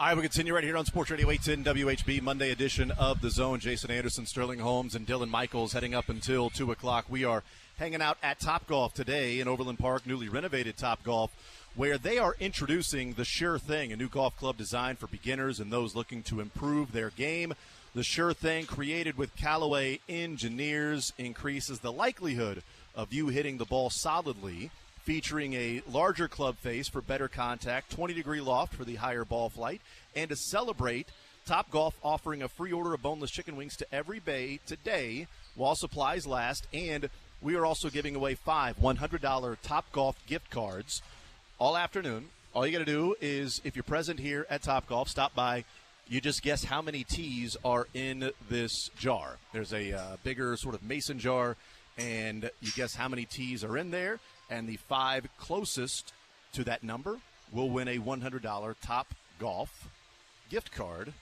All right, we continue right here on Sports Radio 810 WHB, Monday edition of The Zone. Jason Anderson, Sterling Holmes, and Dylan Michaels heading up until 2 o'clock. We are hanging out at Topgolf today in Overland Park, newly renovated Topgolf, where they are introducing the Sure Thing, a new golf club designed for beginners and those looking to improve their game. The Sure Thing, created with Callaway engineers, increases the likelihood of you hitting the ball solidly, featuring a larger club face for better contact, 20-degree loft for the higher ball flight, and to celebrate, Topgolf offering a free order of boneless chicken wings to every bay today while supplies last, and we are also giving away 5 $100 Topgolf gift cards all afternoon. All you got to do is, if you're present here at Topgolf, stop by. You just guess how many teas are in this jar. There's a bigger sort of mason jar, and you guess how many teas are in there. And the 5 closest to that number will win a $100 Topgolf gift card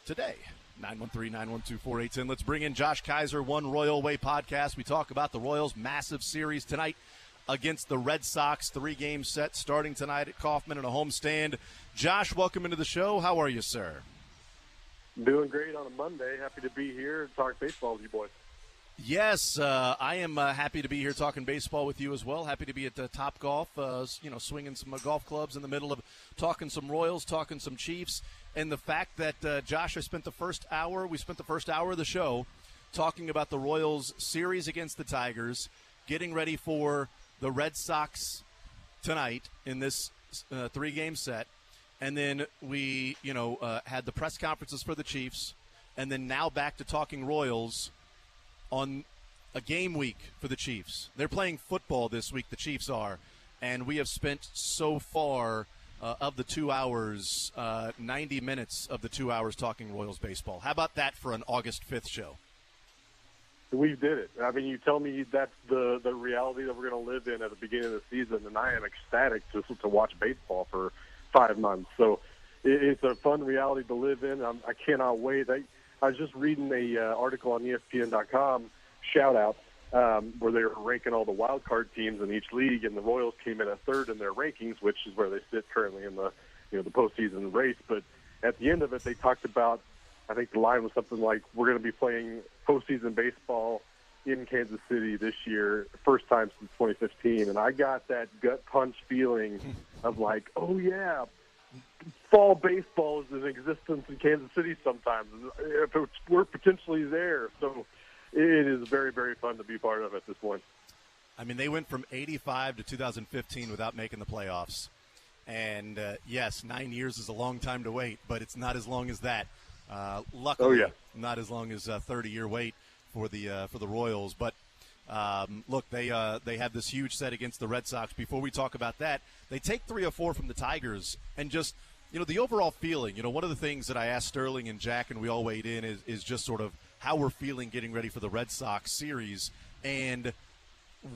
today. 913-912-4810. Let's bring in Josh Kaiser, One Royal Way podcast. We talk about the Royals' massive series tonight against the Red Sox. 3-game set starting tonight at Kauffman in a homestand. Josh, welcome into the show. How are you, sir? Doing great on a Monday. Happy to be here and talk baseball with you boys. Yes, I am happy to be here talking baseball with you as well. Happy to be at Topgolf, swinging some golf clubs in the middle of talking some Royals, talking some Chiefs, and the fact that, Josh, we spent the first hour of the show talking about the Royals series against the Tigers, getting ready for the Red Sox tonight in this 3-game set, and then we, had the press conferences for the Chiefs, and then now back to talking Royals on a game week for the Chiefs. They're playing football this week, the Chiefs are, and we have spent so far of the 2 hours, 90 minutes of the 2 hours talking Royals baseball. How about that for an August 5th show? We did it. I mean, you tell me that's the reality that we're going to live in at the beginning of the season, and I am ecstatic to watch baseball for 5 months. So it's a fun reality to live in. I cannot wait. I was just reading a article on ESPN.com, shout out, where they were ranking all the wild card teams in each league, and the Royals came in at 3rd in their rankings, which is where they sit currently in the the postseason race. But at the end of it, they talked about, I think the line was something like, "We're going to be playing postseason baseball in Kansas City this year, first time since 2015," and I got that gut punch feeling of like, oh yeah, fall baseball is in existence in Kansas City sometimes. We're potentially there. So it is very, very fun to be part of at this point. I mean, they went from 85 to 2015 without making the playoffs. And, yes, 9 years is a long time to wait, but it's not as long as that. Luckily, not as long as a 30-year wait for the Royals. But, look, they have this huge set against the Red Sox. Before we talk about that, they take 3 or 4 from the Tigers, and just – the overall feeling, one of the things that I asked Sterling and Jack and we all weighed in is just sort of how we're feeling getting ready for the Red Sox series. And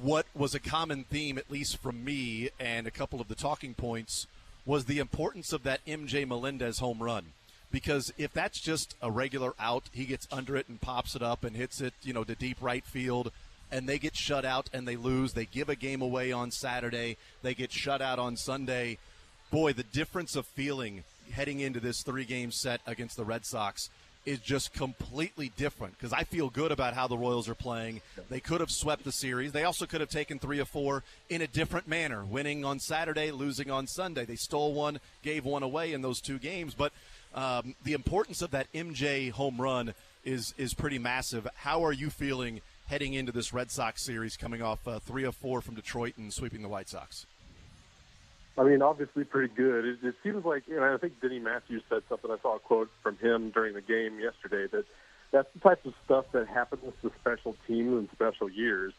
what was a common theme, at least from me and a couple of the talking points, was the importance of that MJ Melendez home run. Because if that's just a regular out, he gets under it and pops it up and hits it, to deep right field, and they get shut out and they lose. They give a game away on Saturday. They get shut out on Sunday. Boy, the difference of feeling heading into this 3-game set against the Red Sox is just completely different, because I feel good about how the Royals are playing. They could have swept the series. They also could have taken 3 or 4 in a different manner, winning on Saturday, losing on Sunday. They stole one, gave one away in those 2 games. But the importance of that MJ home run is pretty massive. How are you feeling heading into this Red Sox series, coming off 3 of 4 from Detroit and sweeping the White Sox? I mean, obviously pretty good. It seems like, I think Denny Matthews said something, I saw a quote from him during the game yesterday, that's the type of stuff that happens with the special teams in special years.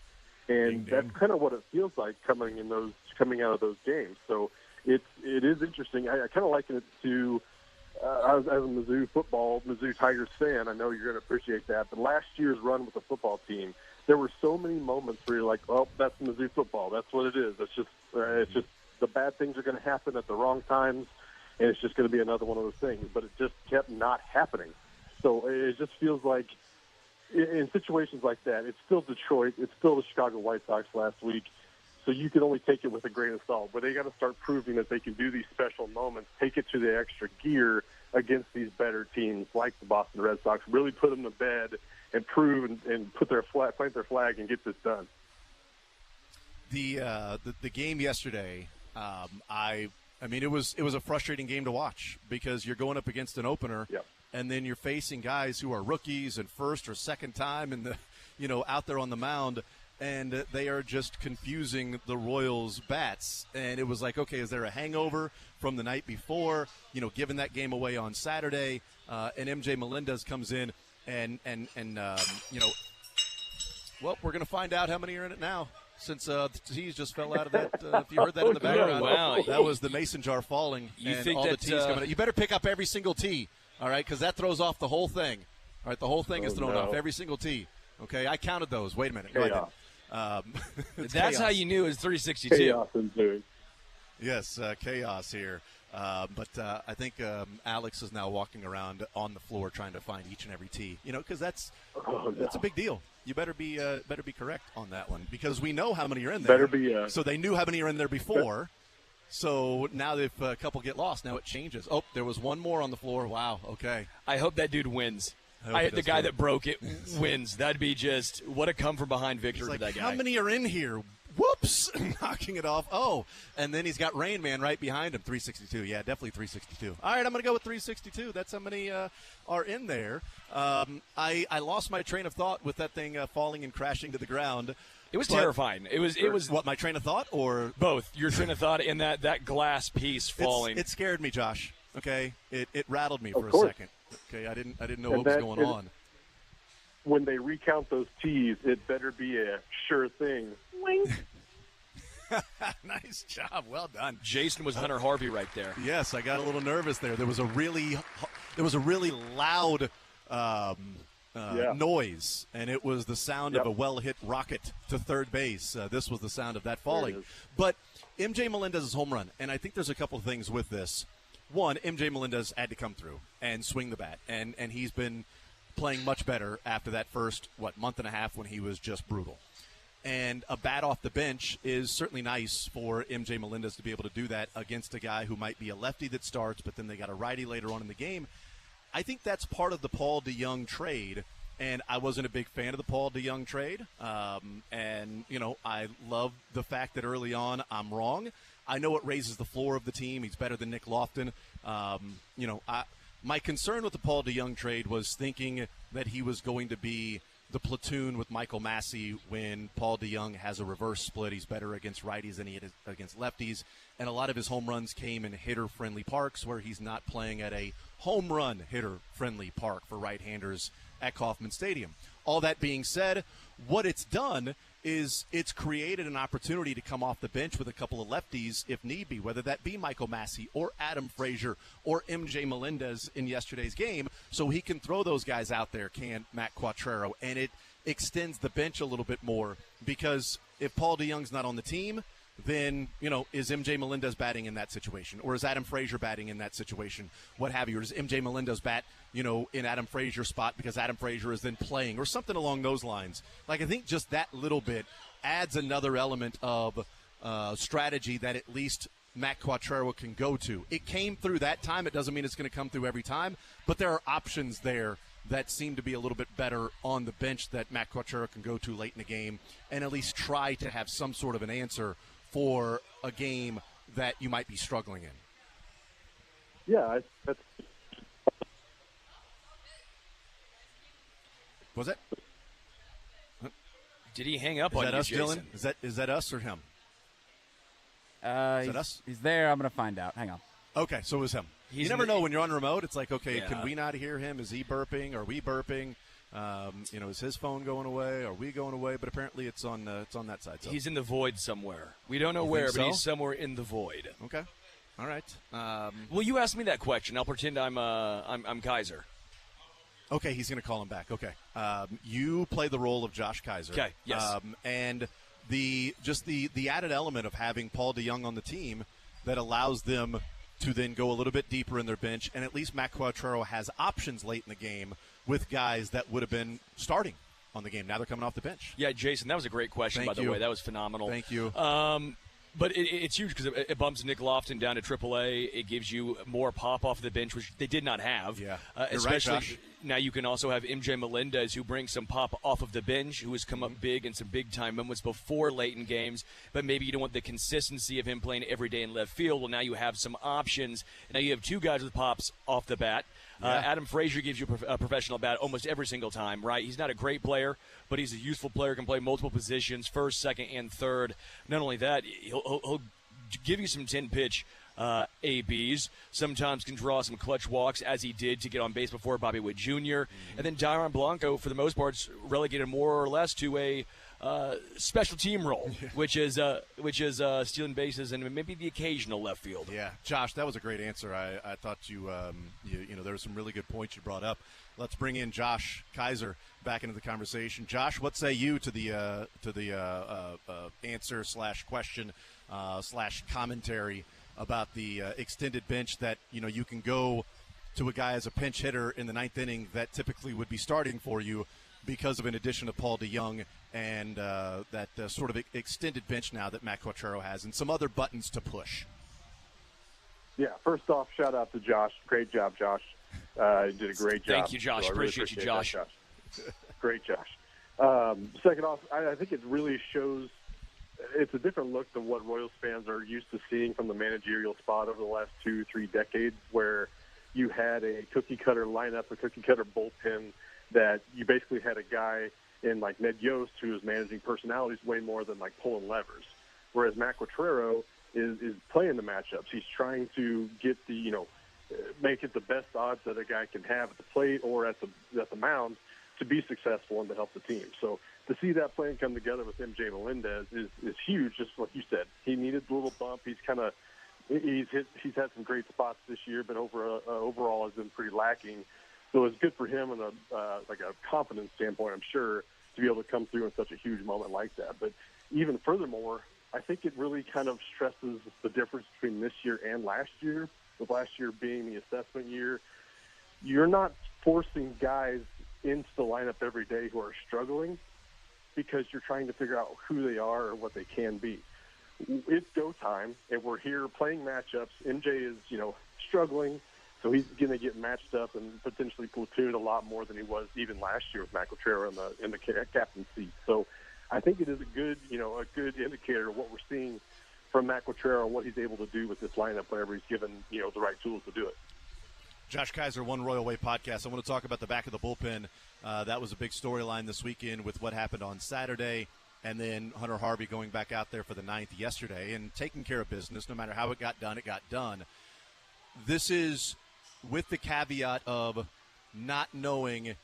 And that's kind of what it feels like coming out of those games. So it is interesting. I kind of liken it to, as a Mizzou Tigers fan, I know you're going to appreciate that, but last year's run with the football team, there were so many moments where you're like, oh, that's Mizzou football. That's what it is. It's just the bad things are going to happen at the wrong times, and it's just going to be another one of those things. But it just kept not happening. So it just feels like in situations like that, it's still Detroit. It's still the Chicago White Sox last week. So you can only take it with a grain of salt. But they got to start proving that they can do these special moments, take it to the extra gear, against these better teams like the Boston Red Sox, really put them to bed and prove and put their plant their flag and get this done. The game yesterday, I mean, it was a frustrating game to watch because you're going up against an opener, and then you're facing guys who are rookies and first or second time out there on the mound, and they are just confusing the Royals' bats. And it was like, okay, is there a hangover from the night before? Giving that game away on Saturday, and MJ Melendez comes in and well, we're going to find out how many are in it now. Since the tees just fell out of that, if you heard that in the background, wow. That was the mason jar falling, You and think all the that, tees coming out. You better pick up every single tee, all right, because that throws off the whole thing. All right, the whole thing is thrown off, every single tee. Okay, I counted those. Wait a minute. No, I didn't. That's how you knew it was 362. Chaos ensuing. Yes, chaos here. But I think Alex is now walking around on the floor trying to find each and every tee. Because that's a big deal. You better be correct on that one because we know how many are in there. So they knew how many are in there before. So now if a couple get lost, now it changes. Oh, there was one more on the floor. Wow. Okay. I hope that dude wins. The guy that broke it wins. That'd be just what a come from behind victory for that guy. How many are in here? Whoops! Knocking it off. Oh, and then he's got Rain Man right behind him. 362. Yeah, definitely 362. All right, I'm going to go with 362. That's how many are in there. I lost my train of thought with that thing falling and crashing to the ground. It was terrifying. It was what, my train of thought or both? Your train of thought and that glass piece falling. It scared me, Josh. Okay, it rattled me for a second. Okay, I didn't know what was going on. When they recount those tees, it better be a sure thing. Wing. Nice job. Well done. Jason was Hunter Harvey right there. Yes, I got a little nervous there. There was a really loud noise, and it was the sound of a well-hit rocket to third base. This was the sound of that falling. But MJ Melendez's home run, and I think there's a couple of things with this. One, MJ Melendez had to come through and swing the bat, and he's been playing much better after that first, month and a half when he was just brutal. And a bat off the bench is certainly nice for MJ Melendez to be able to do that against a guy who might be a lefty that starts, but then they got a righty later on in the game. I think that's part of the Paul DeJong trade, and I wasn't a big fan of the Paul DeJong trade. And I love the fact that early on I'm wrong. I know it raises the floor of the team. He's better than Nick Lofton. My concern with the Paul DeJong trade was thinking that he was going to be the platoon with Michael Massey when Paul DeJong has a reverse split. He's better against righties than he is against lefties. And a lot of his home runs came in hitter-friendly parks where he's not playing at a home run hitter-friendly park for right-handers at Kauffman Stadium. All that being said, what it's done is it's created an opportunity to come off the bench with a couple of lefties if need be, whether that be Michael Massey or Adam Frazier or MJ Melendez in yesterday's game, so he can throw those guys out there, Matt Quattrero, and it extends the bench a little bit more because if Paul DeJong's not on the team, then, is MJ Melendez batting in that situation? Or is Adam Frazier batting in that situation? What have you? Or does MJ Melendez bat, in Adam Frazier's spot because Adam Frazier is then playing or something along those lines? I think just that little bit adds another element of strategy that at least Matt Quattrero can go to. It came through that time. It doesn't mean it's going to come through every time, but there are options there that seem to be a little bit better on the bench that Matt Quattrero can go to late in the game and at least try to have some sort of an answer for a game that you might be struggling in. Yeah, that's. Was it? Did he hang up on that you, us, Jason? Dylan? Is that us or him? Is that us? He's there. I'm going to find out. Hang on. Okay, so it was him. You never know when you're on remote. It's like, okay, can we not hear him? Is he burping? Are we burping? Is his phone going away? Are we going away? But apparently it's on that side. So. He's in the void somewhere. We don't know where, but he's somewhere in the void. Okay. All right. Well, you asked me that question. I'll pretend I'm Kaiser. Okay, he's going to call him back. Okay. You play the role of Josh Kaiser. Okay, yes. And the added element of having Paul DeJong on the team that allows them to then go a little bit deeper in their bench, and at least Matt Quattrero has options late in the game with guys that would have been starting on the game. Now they're coming off the bench. Yeah, Jason, that was a great question, by the way. That was phenomenal. Thank you. But it's huge because it bumps Nick Lofton down to AAA. It gives you more pop off the bench, which they did not have. Yeah, especially right, Josh. now you can also have MJ Melendez, who brings some pop off of the bench, who has come up big in some big-time moments before late in games. But maybe you don't want the consistency of him playing every day in left field. Well, now you have some options. Now you have two guys with pops off the bat. Adam Frazier gives you a professional bat almost every single time, right? He's not a great player, but he's a useful player, can play multiple positions, first, second, and third. Not only that, he'll give you some 10-pitch ABs. Sometimes can draw some clutch walks, as he did to get on base before Bobby Witt Jr. And then Dairon Blanco, for the most part, is relegated more or less to a special team role, which is stealing bases and maybe the occasional left field. Yeah, Josh, that was a great answer. I thought you know, there were some really good points you brought up. Let's bring in Josh Kaiser back into the conversation. Josh, what say you to the answer / question / commentary about the extended bench that, you know, you can go to a guy as a pinch hitter in the ninth inning that typically would be starting for you because of an addition of Paul DeYoung and that sort of extended bench now that Matt Quatraro has and some other buttons to push? Yeah, first off, shout out to Josh. Great job, Josh. You did a great job. Thank you, Josh. So I really appreciate you, Josh. that, Josh. Great, Josh. Second off, I think it really shows it's a different look than what Royals fans are used to seeing from the managerial spot over the last 2-3 decades, where you had a cookie-cutter lineup, a cookie-cutter bullpen, that you basically had a guy in like Ned Yost who was managing personalities way more than like pulling levers. Whereas Matt Quatraro is playing the matchups. He's trying to get the, you know, make it the best odds that a guy can have at the plate or at the mound to be successful and to help the team. So to see that plan come together with MJ Melendez is huge, just like you said. He needed a little bump. He's had some great spots this year, but overall has been pretty lacking. So it's good for him in like a confidence standpoint, I'm sure, to be able to come through in such a huge moment like that. But even furthermore, I think it really kind of stresses the difference between this year and last year, with last year being the assessment year. You're not forcing guys into the lineup every day who are struggling because you're trying to figure out who they are or what they can be. It's go time, and we're here playing matchups. MJ is, you know, struggling, so he's going to get matched up and potentially platooned a lot more than he was even last year with Matt Quatraro in the captain's seat. So I think it is a good indicator of what we're seeing from Matt Quatraro and what he's able to do with this lineup whenever he's given, you know, the right tools to do it. Josh Kaiser, One Royal Way podcast. I want to talk about the back of the bullpen. That was a big storyline this weekend with what happened on Saturday, and then Hunter Harvey going back out there for the ninth yesterday and taking care of business. No matter how it got done, it got done. This is with the caveat of not knowing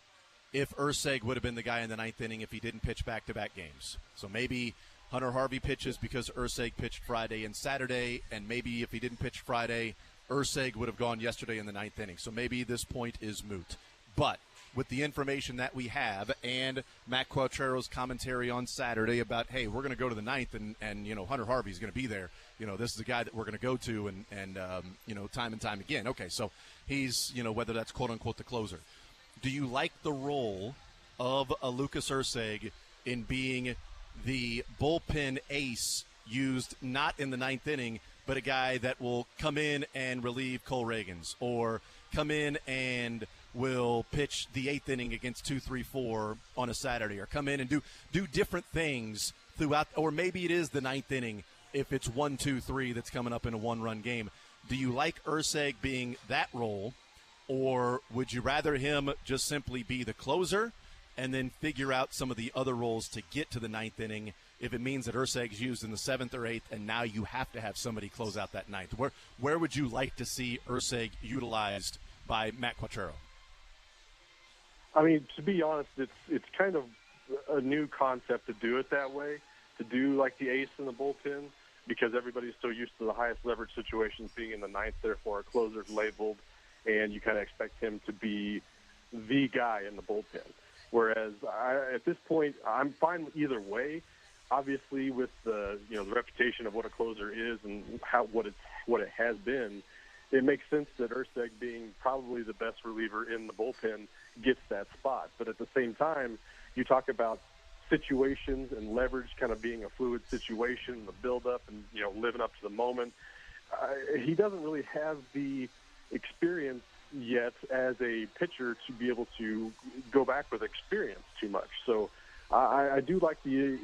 if Urseg would have been the guy in the ninth inning if he didn't pitch back-to-back games. So maybe Hunter Harvey pitches because Urseg pitched Friday and Saturday, and maybe if he didn't pitch Friday, Urseg would have gone yesterday in the ninth inning. So maybe this point is moot. But with the information that we have and Matt Quatraro's commentary on Saturday about, hey, we're going to go to the ninth and you know, Hunter Harvey's going to be there. You know, this is the guy that we're going to go to and you know, time and time again. Okay, so he's, you know, whether that's quote-unquote the closer. Do you like the role of a Lucas Urseg in being the bullpen ace used not in the ninth inning, but a guy that will come in and relieve Cole Reagans or come in and will pitch the eighth inning against 2-3-4 on a Saturday, or come in and do different things throughout, or maybe it is the ninth inning if it's 1-2-3 that's coming up in a one-run game. Do you like Urseg being that role, or would you rather him just simply be the closer and then figure out some of the other roles to get to the ninth inning if it means that Urseg's used in the seventh or eighth and now you have to have somebody close out that ninth? Where would you like to see Urseg utilized by Matt Quatraro? I mean, to be honest, it's kind of a new concept to do it that way, to do like the ace in the bullpen, because everybody's so used to the highest leverage situations being in the ninth, therefore a closer's labeled, and you kind of expect him to be the guy in the bullpen. Whereas at this point, I'm fine either way. Obviously, with the the reputation of what a closer is and what it has been, it makes sense that Urseg, being probably the best reliever in the bullpen, gets that spot. But at the same time, you talk about situations and leverage kind of being a fluid situation, the build-up and, living up to the moment. He doesn't really have the experience yet as a pitcher to be able to go back with experience too much. So I do like the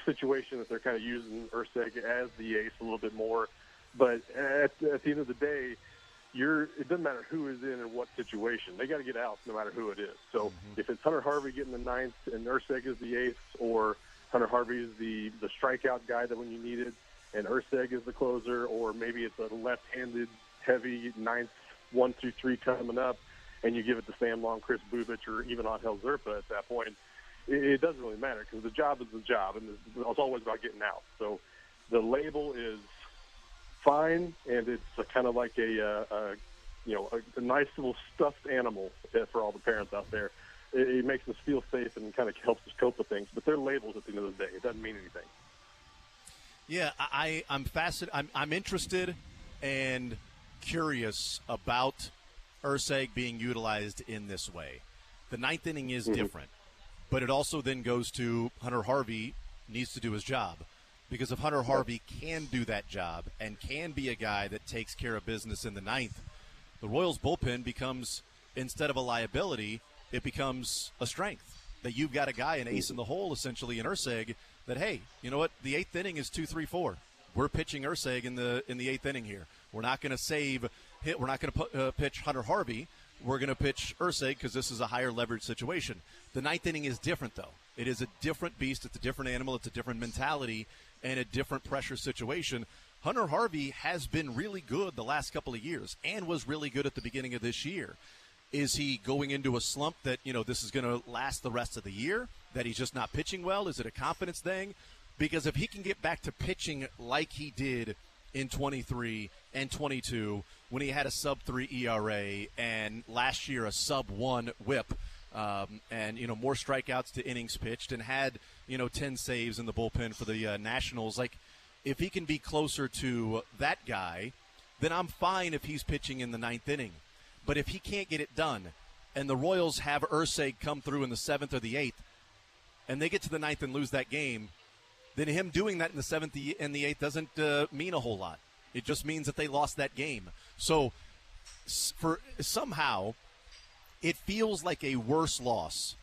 situation that they're kind of using Urseg as the ace a little bit more. But at the end of the day, it doesn't matter who is in and what situation. They got to get out no matter who it is. So if it's Hunter Harvey getting the ninth and Urseg is the eighth, or Hunter Harvey is the strikeout guy that when you need it, and Urseg is the closer, or maybe it's a left-handed heavy ninth 1, 2, 3 coming up, and you give it to Sam Long, Chris Bubich, or even Angel Zerpa at that point, it doesn't really matter because the job is the job, and it's always about getting out. So the label is fine, and it's kind of like a nice little stuffed animal for all the parents out there. It makes us feel safe and kind of helps us cope with things. But they're labels at the end of the day. It doesn't mean anything. Yeah, I'm fascinated. I'm interested and curious about Urseg being utilized in this way. The ninth inning is different, but it also then goes to Hunter Harvey needs to do his job. Because if Hunter Harvey can do that job and can be a guy that takes care of business in the ninth, the Royals bullpen becomes, instead of a liability, it becomes a strength. That you've got a guy, an ace in the hole, essentially, in Urseg, that, hey, you know what, the eighth inning is 2-3-4. We're pitching Urseg in the eighth inning here. We're not going to we're not going to pitch Hunter Harvey. We're going to pitch Urseg because this is a higher leverage situation. The ninth inning is different, though. It is a different beast. It's a different animal. It's a different mentality and a different pressure situation. Hunter Harvey has been really good the last couple of years and was really good at the beginning of this year. Is he going into a slump that, this is going to last the rest of the year, that he's just not pitching well? Is it a confidence thing? Because if he can get back to pitching like he did in 23 and 22 when he had a sub-3 ERA and last year a sub-1 whip, and more strikeouts to innings pitched and had 10 saves in the bullpen for the Nationals, like if he can be closer to that guy, then I'm fine if he's pitching in the ninth inning. But if he can't get it done and the Royals have Urseg come through in the seventh or the eighth and they get to the ninth and lose that game, then him doing that in the seventh and the eighth doesn't mean a whole lot. It just means that they lost that game. So somehow it feels like a worse loss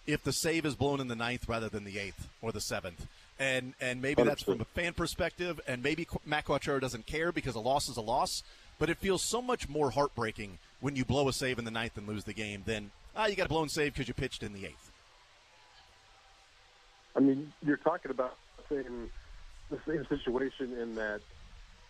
if the save is blown in the ninth rather than the eighth or the seventh. And maybe that's from a fan perspective, and maybe Matt Quatraro doesn't care because a loss is a loss, but it feels so much more heartbreaking when you blow a save in the ninth and lose the game than, you got a blown save because you pitched in the eighth. I mean, you're talking about the same situation in that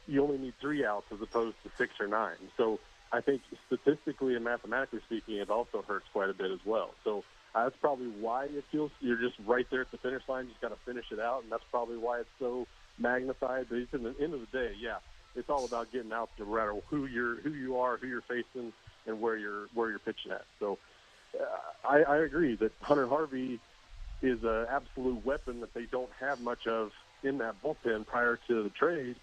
you only need 3 outs as opposed to 6 or 9. So I think statistically and mathematically speaking, it also hurts quite a bit as well. So that's probably why it feels you're just right there at the finish line. You just got to finish it out, and that's probably why it's so magnified. But at the end of the day, yeah, it's all about getting out no matter who you are, who you're facing, and where you're pitching at. So I agree that Hunter Harvey is an absolute weapon that they don't have much of in that bullpen prior to the trade.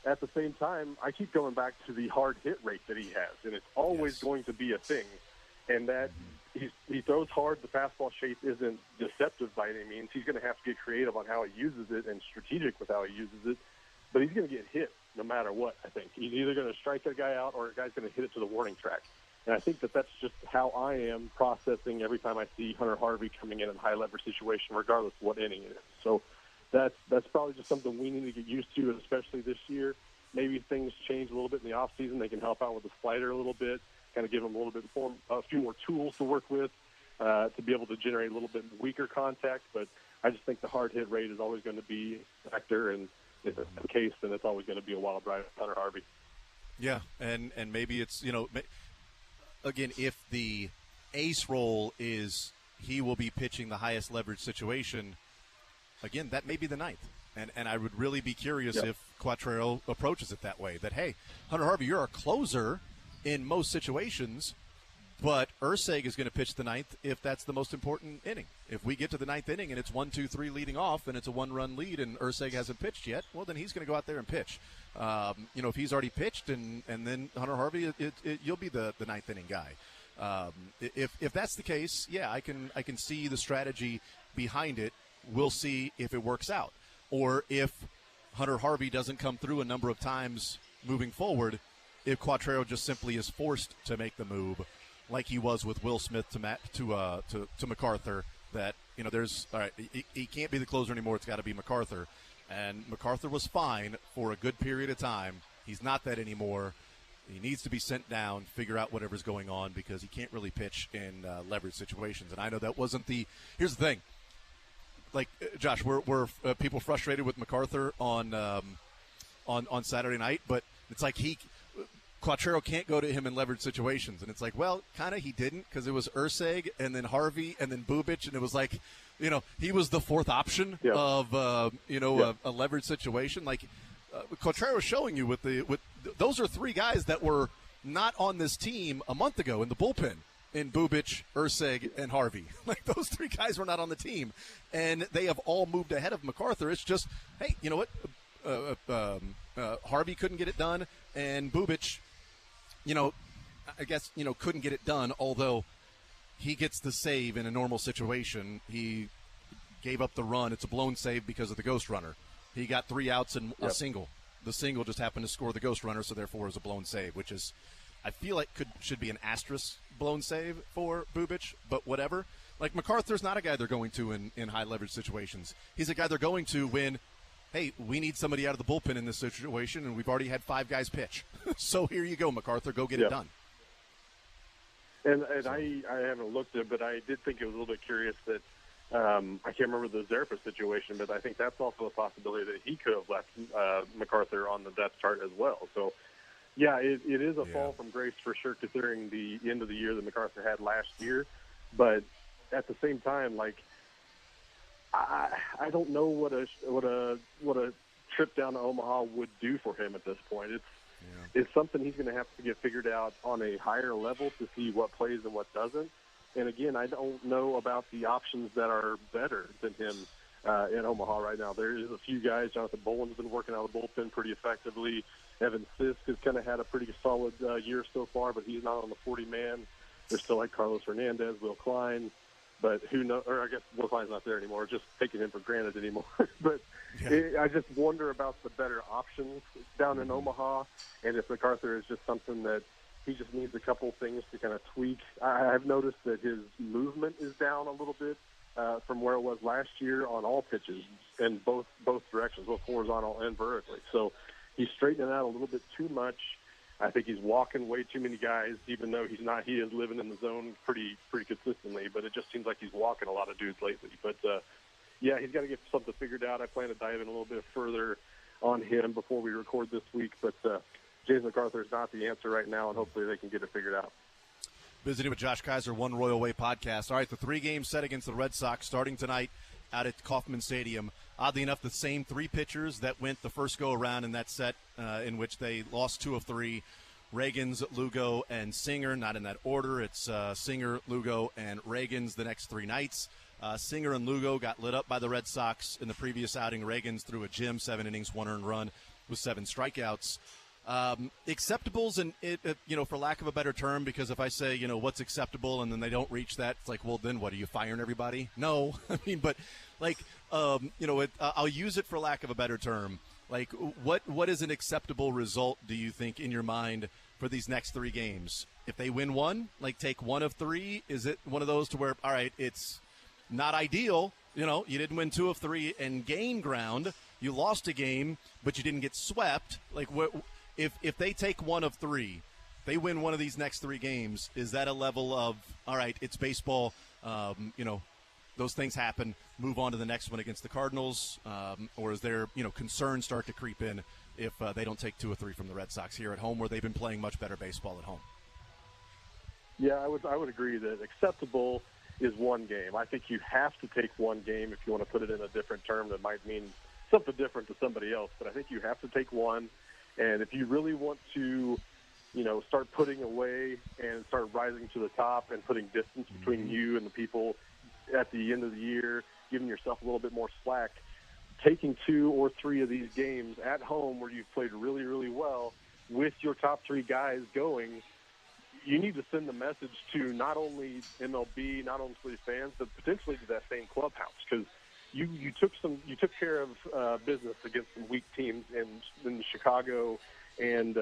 At the same time, I keep going back to the hard hit rate that he has, and it's always going to be a thing. And that he throws hard. The fastball shape isn't deceptive by any means. He's going to have to get creative on how he uses it and strategic with how he uses it. But he's going to get hit no matter what, I think. He's either going to strike a guy out or a guy's going to hit it to the warning track. And I think that's just how I am processing every time I see Hunter Harvey coming in a high-leverage situation, regardless of what inning it is. So that's probably just something we need to get used to, especially this year. Maybe things change a little bit in the offseason. They can help out with the slider a little bit, kind of give them a few more tools to work with to be able to generate a little bit weaker contact. But I just think the hard hit rate is always going to be a factor, and if it's the case, then it's always going to be a wild ride with Hunter Harvey. Yeah, and maybe it's, again, if the ace role is he will be pitching the highest leverage situation, again, that may be the ninth. And I would really be curious if Quatraro approaches it that way, that, hey, Hunter Harvey, you're a closer in most situations, but Urseg is going to pitch the ninth if that's the most important inning. If we get to the ninth inning and it's 1-2-3 leading off and it's a 1-run lead and Urseg hasn't pitched yet, well, then he's going to go out there and pitch. If he's already pitched and then Hunter Harvey, you'll be the ninth inning guy. If that's the case, yeah, I can see the strategy behind it we'll see if it works out. Or if Hunter Harvey doesn't come through a number of times moving forward, if Quattrero just simply is forced to make the move like he was with Will Smith to MacArthur, that, there's, all right, he can't be the closer anymore. It's got to be MacArthur. And MacArthur was fine for a good period of time. He's not that anymore. He needs to be sent down, figure out whatever's going on, because he can't really pitch in leverage situations. And I know that wasn't the – here's the thing. Like, Josh, were people frustrated with MacArthur on Saturday night? But it's like Quattrero can't go to him in leverage situations. And it's like, well, kind of he didn't, because it was Urseg and then Harvey and then Bubic, and it was like, he was the fourth option of, a leverage situation. Like, Quattrero showing you with those are three guys that were not on this team a month ago in the bullpen, in Bubic, Urseg, and Harvey. Like, those three guys were not on the team, and they have all moved ahead of MacArthur. It's just, hey, you know what? Harvey couldn't get it done, and Bubic, I guess, couldn't get it done, although he gets the save in a normal situation. He gave up the run. It's a blown save because of the ghost runner. He got 3 outs and a single. The single just happened to score the ghost runner, so therefore it was a blown save, which is, I feel like should be an asterisk blown save for Bubic, but whatever. Like, MacArthur's not a guy they're going to in high leverage situations. He's a guy they're going to when, hey, we need somebody out of the bullpen in this situation, and we've already had 5 guys pitch. So here you go, MacArthur, go get it done. And I haven't looked at it, but I did think it was a little bit curious that I can't remember the Zerpa situation, but I think that's also a possibility that he could have left MacArthur on the depth chart as well. So, yeah, it is a fall from grace for sure, considering the end of the year that MacArthur had last year. But at the same time, like, I don't know what a trip down to Omaha would do for him at this point. It's something he's going to have to get figured out on a higher level to see what plays and what doesn't. And again, I don't know about the options that are better than him in Omaha right now. There is a few guys. Jonathan Bowen's been working out of the bullpen pretty effectively. Evan Sisk has kind of had a pretty solid year so far, but he's not on the 40-man. There's still like Carlos Hernandez, Will Klein. But who knows? Or I guess Will Klein's not there anymore. Just taking him for granted anymore. But I just wonder about the better options down in Omaha, and if MacArthur is just something that he just needs a couple things to kind of tweak. I've noticed that his movement is down a little bit from where it was last year on all pitches in both directions, both horizontal and vertically. So he's straightening out a little bit too much. I think he's walking way too many guys, even though he's not. He is living in the zone pretty consistently, but it just seems like he's walking a lot of dudes lately. But, yeah, he's got to get something figured out. I plan to dive in a little bit further on him before we record this week. But James MacArthur is not the answer right now, and hopefully they can get it figured out. Visiting with Josh Kaiser, One Royal Way podcast. All right, the 3-game set against the Red Sox starting tonight out at Kauffman Stadium. Oddly enough, the same 3 pitchers that went the first go-around in that set in which they lost 2 of 3. Reagans, Lugo, and Singer, not in that order. It's Singer, Lugo, and Reagans the next 3 nights. Singer and Lugo got lit up by the Red Sox in the previous outing. Reagans threw a gem, 7 innings, 1 earned run with 7 strikeouts. Acceptables, and for lack of a better term, because if I say, what's acceptable and then they don't reach that, it's like, well, then what, are you firing everybody? No. I mean, but like, I'll use it for lack of a better term. Like, what is an acceptable result, do you think, in your mind for these next 3 games? If they win 1, like take 1 of 3, is it one of those to where, all right, it's not ideal, you didn't win 2 of 3 and gain ground, you lost a game, but you didn't get swept. Like, if they take 1 of 3, they win one of these next 3 games, is that a level of, all right, it's baseball, those things happen, move on to the next one against the Cardinals, or is there, concerns start to creep in if they don't take 2 or 3 from the Red Sox here at home, where they've been playing much better baseball at home? Yeah, I would agree that acceptable is 1 game. I think you have to take 1 game if you want to put it in a different term that might mean something different to somebody else. But I think you have to take 1, and if you really want to, start putting away and start rising to the top and putting distance between you and the people at the end of the year, giving yourself a little bit more slack, taking 2 or 3 of these games at home where you've played really, really well with your top 3 guys going, you need to send the message to not only MLB, not only to the fans, but potentially to that same clubhouse. Because you took care of business against some weak teams in Chicago and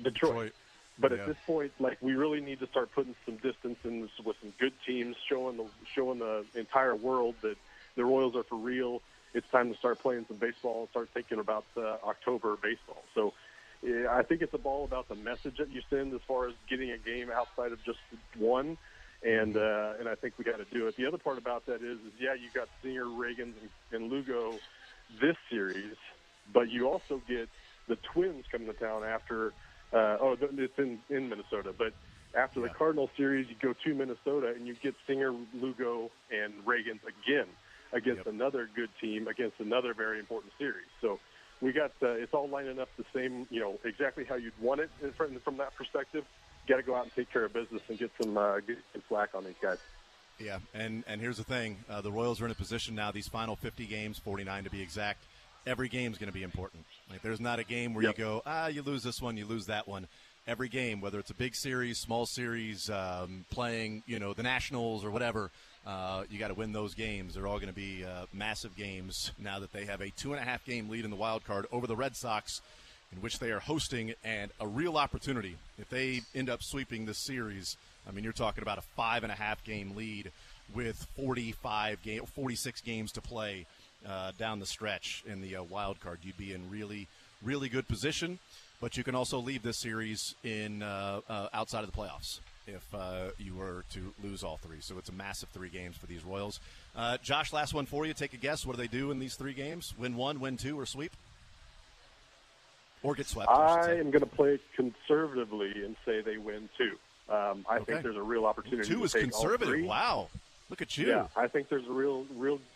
Detroit. But at this point, like, we really need to start putting some distance in with some good teams, showing the entire world that the Royals are for real. It's time to start playing some baseball and start thinking about October baseball. So I think it's all about the message that you send as far as getting a game outside of just one. And I think we got to do it. The other part about that is you got Singer, Reagan, and Lugo this series, but you also get the Twins coming to town after. It's in Minnesota, but after the Cardinal series, you go to Minnesota and you get Singer, Lugo, and Reagan again against another good team, against another very important series. So we got it's all lining up the same, exactly how you'd want it from that perspective. Got to go out and take care of business and get some slack on these guys. Yeah, and here's the thing. The Royals are in a position now, these final 50 games, 49 to be exact, every game is going to be important. Like, there's not a game where you go, you lose this one, you lose that one. Every game, whether it's a big series, small series, playing, the Nationals or whatever, you got to win those games. They're all going to be massive games now that they have a 2.5-game lead in the wild card over the Red Sox, in which they are hosting, and a real opportunity. If they end up sweeping this series, I mean, you're talking about a 5.5-game lead with 46 games to play down the stretch in the wild card. You'd be in really, really good position, but you can also leave this series in outside of the playoffs if you were to lose all three. So it's a massive 3 games for these Royals. Josh, last one for you. Take a guess. What do they do in these 3 games? Win 1, win 2, or sweep? Or get swept? I am going to play conservatively and say they win 2. I think there's a real opportunity. 2 is conservative. Wow. Look at you. Yeah, I think there's a real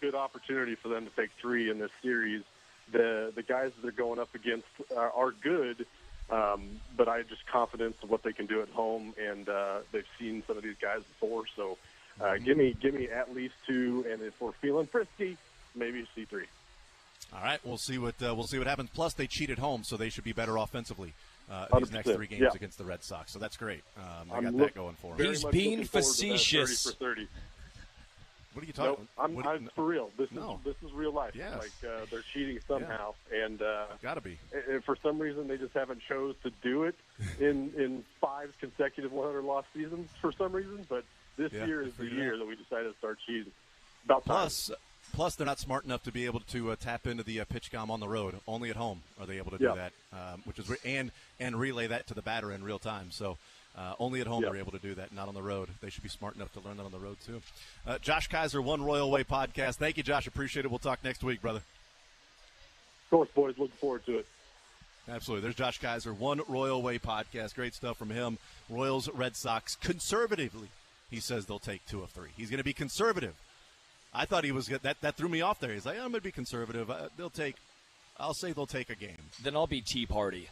good opportunity for them to take 3 in this series. The guys that they're going up against are good, but I have just confidence in what they can do at home, and they've seen some of these guys before. So give me at least 2, and if we're feeling frisky, maybe see 3. All right, we'll see what happens. Plus, they cheat at home, so they should be better offensively these next 3 games against the Red Sox. So that's great. I got that going for them. He's being facetious. 30 for 30. What are you talking? No, I'm for real. This is real life. Yes. Like they're cheating somehow, and gotta be. For some reason, they just haven't chose to do it in 5 consecutive 100-loss seasons for some reason. But this year is the year that we decided to start cheating. About time. Plus, they're not smart enough to be able to tap into the pitch comm on the road. Only at home are they able to do that, which is and relay that to the batter in real time. So only at home they're able to do that, not on the road. They should be smart enough to learn that on the road too. Josh Kaiser, One Royal Way podcast. Thank you, Josh. Appreciate it. We'll talk next week, brother. Of course, boys. Looking forward to it. Absolutely. There's Josh Kaiser, One Royal Way podcast. Great stuff from him. Royals, Red Sox, conservatively, he says they'll take 2 of 3. He's going to be conservative. I thought he was that threw me off there. He's like, I'm going to be conservative. I'll say they'll take a game. Then I'll be Tea Party.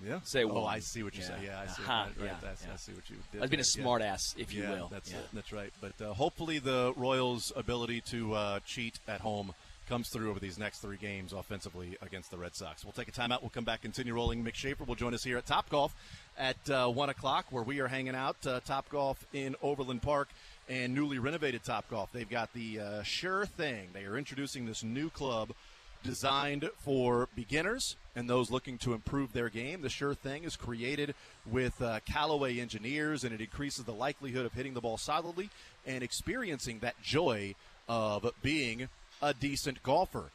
Yeah. Say one. Oh, I see what you say. Yeah, I see. Right, I see what you did. I've been a smart ass, if you will. That's right. But hopefully the Royals' ability to cheat at home comes through over these next 3 games offensively against the Red Sox. We'll take a timeout. We'll come back, continue rolling. Mick Schaefer will join us here at Topgolf at 1 o'clock, where we are hanging out. Topgolf in Overland Park and newly renovated Topgolf. They've got the Sure Thing. They are introducing this new club designed for beginners and those looking to improve their game. The Sure Thing is created with Callaway engineers, and it increases the likelihood of hitting the ball solidly and experiencing that joy of being a decent golfer.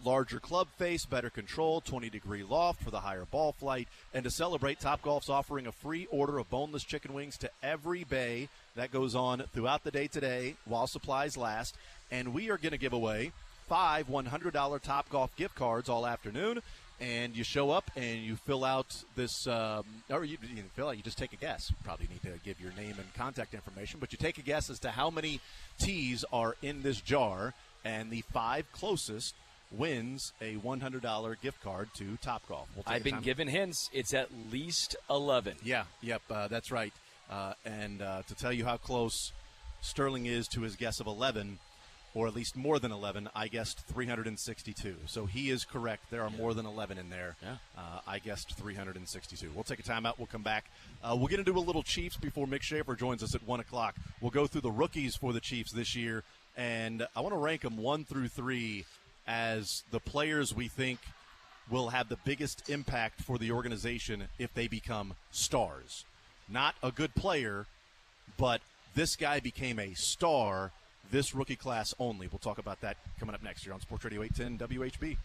Larger club face, better control, 20-degree loft for the higher ball flight. And to celebrate, Topgolf's offering a free order of boneless chicken wings to every bay. That goes on throughout the day today while supplies last. And we are going to give away 5 $100 Topgolf gift cards all afternoon. And you show up and you fill out this, or you fill out, you just take a guess. Probably need to give your name and contact information, but you take a guess as to how many teas are in this jar, and the 5 closest wins a $100 gift card to Topgolf. I've been given hints. It's at least 11. Yeah, that's right. And to tell you how close Sterling is to his guess of 11, or at least more than 11, I guessed 362. So he is correct. There are more than 11 in there. Yeah. I guessed 362. We'll take a timeout. We'll come back. We'll get into a little Chiefs before Mick Schaefer joins us at 1 o'clock. We'll go through the rookies for the Chiefs this year, And I want to rank them 1 through 3 as the players we think will have the biggest impact for the organization if they become stars. Not a good player, but this guy became a star this rookie class only. We'll talk about that coming up next year on Sports Radio 810 WHB.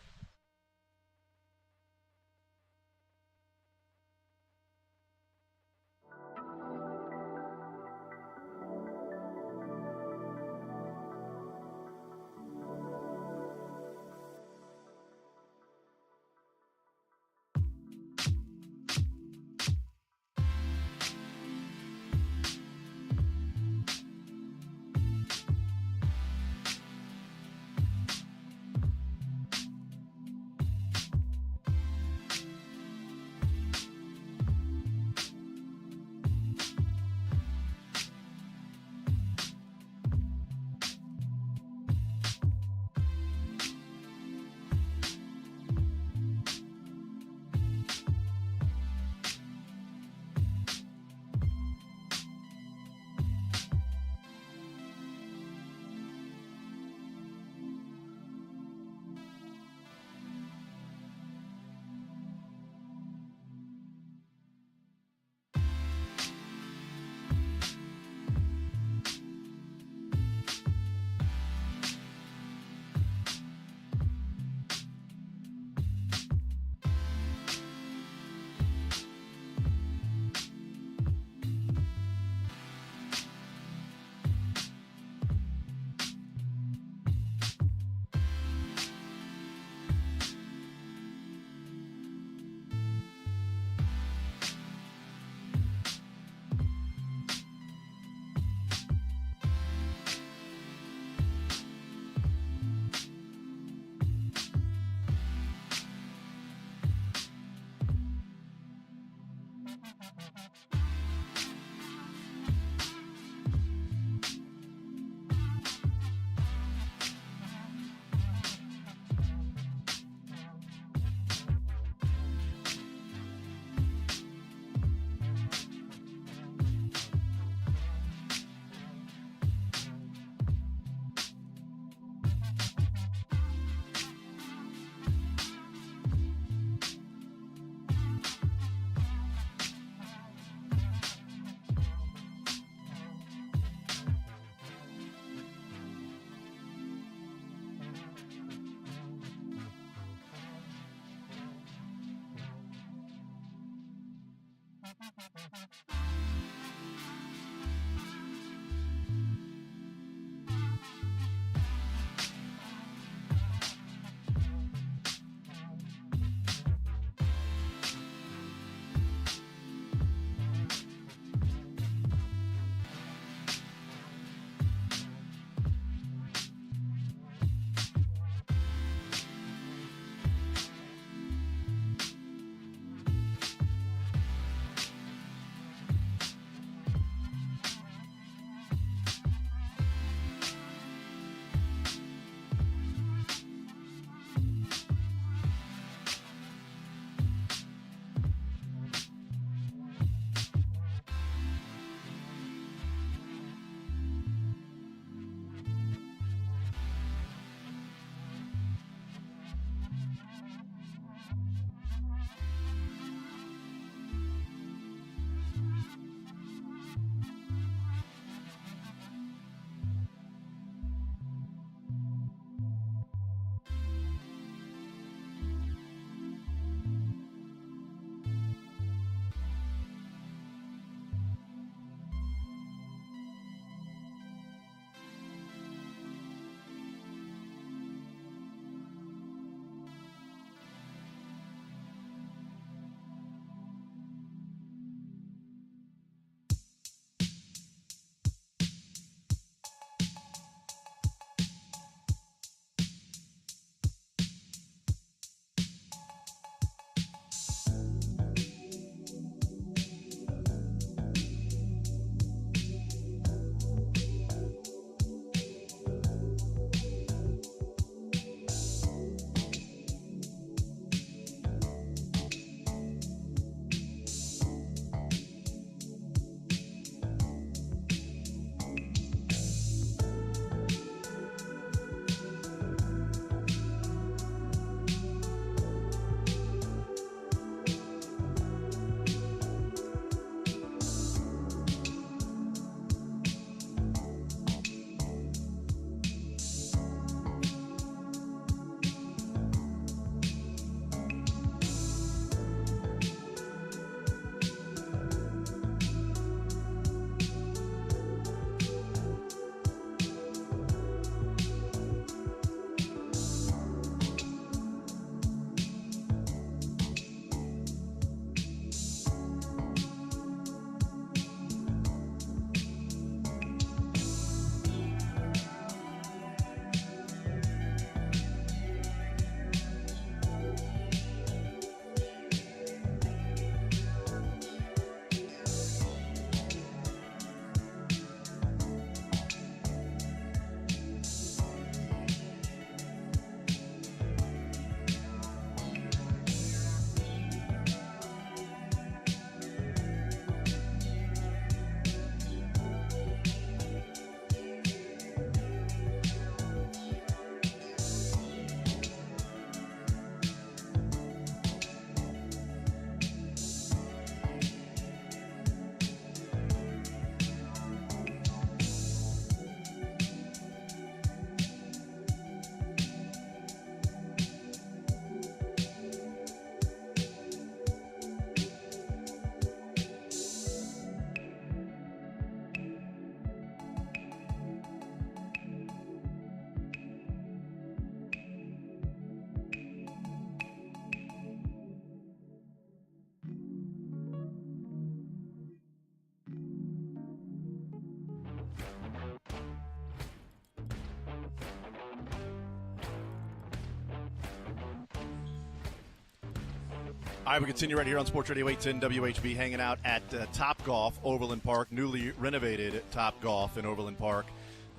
All right, we continue right here on Sports Radio 810 WHB, hanging out at Top Golf, Overland Park, newly renovated Top Golf in Overland Park.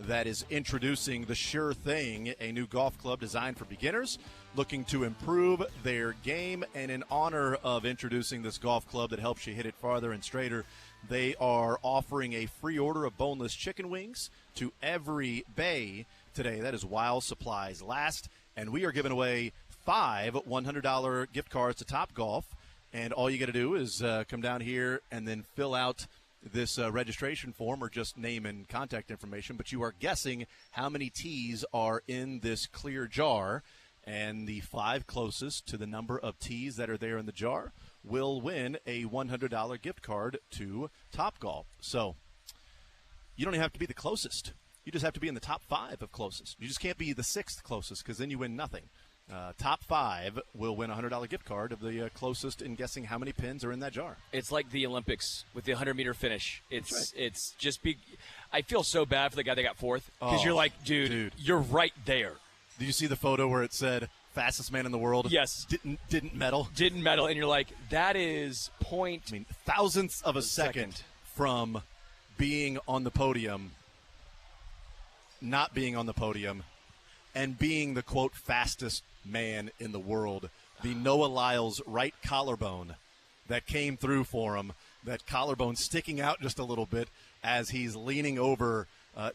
That is introducing the Sure Thing, a new golf club designed for beginners looking to improve their game. And in honor of introducing this golf club that helps you hit it farther and straighter, they are offering a free order of boneless chicken wings to every bay today. That is while supplies last. And we are giving away 5 $100 gift cards to Top Golf. And all you got to do is come down here and then fill out this registration form, or just name and contact information, but you are guessing how many tees are in this clear jar, and the 5 closest to the number of tees that are there in the jar will win a $100 gift card to Topgolf. So you don't even have to be the closest. You just have to be in the top 5 of closest. You just can't be the 6th closest, because then you win nothing. Top 5 will win a $100 gift card of the closest in guessing how many pins are in that jar. It's like the Olympics with the 100-meter finish. Right. It's just big. I feel so bad for the guy that got 4th, because you're like, dude, you're right there. Did you see the photo where it said fastest man in the world? Yes. Didn't medal. Didn't medal, and you're like, that is point. I mean, thousandths of a second from being on the podium, not being on the podium, and being the, quote, fastest man in the world. The Noah Lyles right collarbone that came through for him, that collarbone sticking out just a little bit as he's leaning over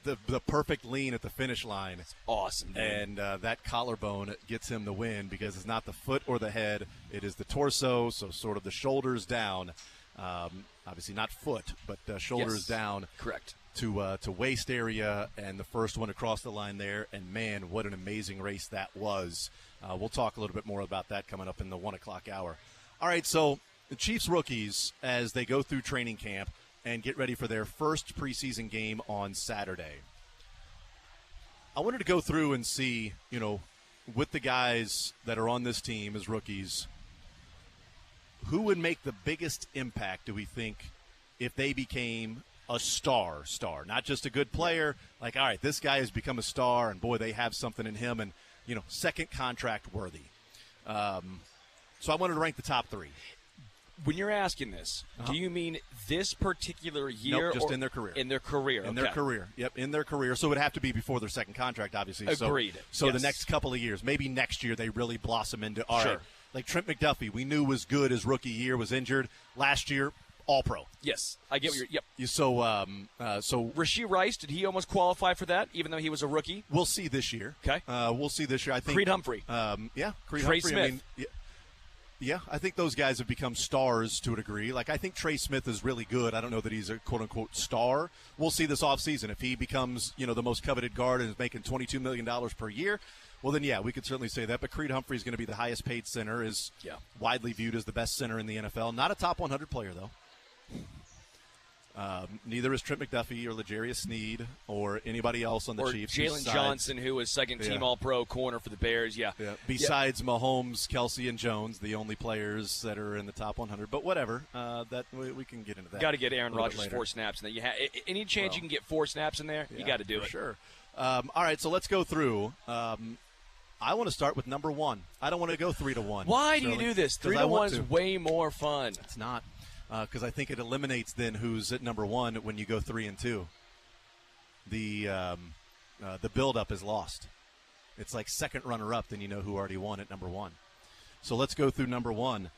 the perfect lean at the finish line. It's awesome, man. And that collarbone gets him the win, because it's not the foot or the head, it is the torso, so sort of the shoulders down. Obviously not foot, but shoulders down. Correct. To waist area, and the first one across the line there. And, man, what an amazing race that was. We'll talk a little bit more about that coming up in the 1 o'clock hour. All right, so the Chiefs rookies, as they go through training camp and get ready for their first preseason game on Saturday, I wanted to go through and see, with the guys that are on this team as rookies, who would make the biggest impact, do we think, if they became a star, not just a good player. Like, all right, this guy has become a star, and boy, they have something in him, and second contract worthy. So I wanted to rank the top 3. When you're asking this, do you mean this particular year? Nope, just in their career. In their career. In their career. Yep, in their career. So it would have to be before their second contract, obviously. Agreed. So the next couple of years, maybe next year, they really blossom into all right. Like Trent McDuffie, we knew was good his rookie year, was injured last year. All-pro. Yes, I get what you're. Yep. So Rashee Rice, did he almost qualify for that, even though he was a rookie? We'll see this year. Okay. We'll see this year. I think Creed Humphrey. Creed Trey Humphrey. Smith. I mean, yeah, I think those guys have become stars to a degree. Like, I think Trey Smith is really good. I don't know that he's a quote-unquote star. We'll see this offseason. If he becomes, the most coveted guard and is making $22 million per year, well, then, yeah, we could certainly say that. But Creed Humphrey is going to be the highest-paid center, is widely viewed as the best center in the NFL. Not a top 100 player, though. Neither is Trent McDuffie or L'Jarius Sneed or anybody else on the Chiefs. Jalen Johnson, who was second-team All-Pro corner for the Bears. Yeah. Besides Mahomes, Kelsey, and Jones, the only players that are in the top 100. But whatever, that we can get into that. Got to get Aaron Rodgers 4 snaps in there. Any chance you can get 4 snaps in there, you got to do it. Sure. All right, so let's go through. I want to start with number 1. I don't want to go 3 to 1. Why do you do this? 3 to 1 is way more fun. It's not. Because I think it eliminates then who's at number 1 when you go 3 and 2. The build-up is lost. It's like second runner-up, then you know who already won at number 1. So let's go through number 1.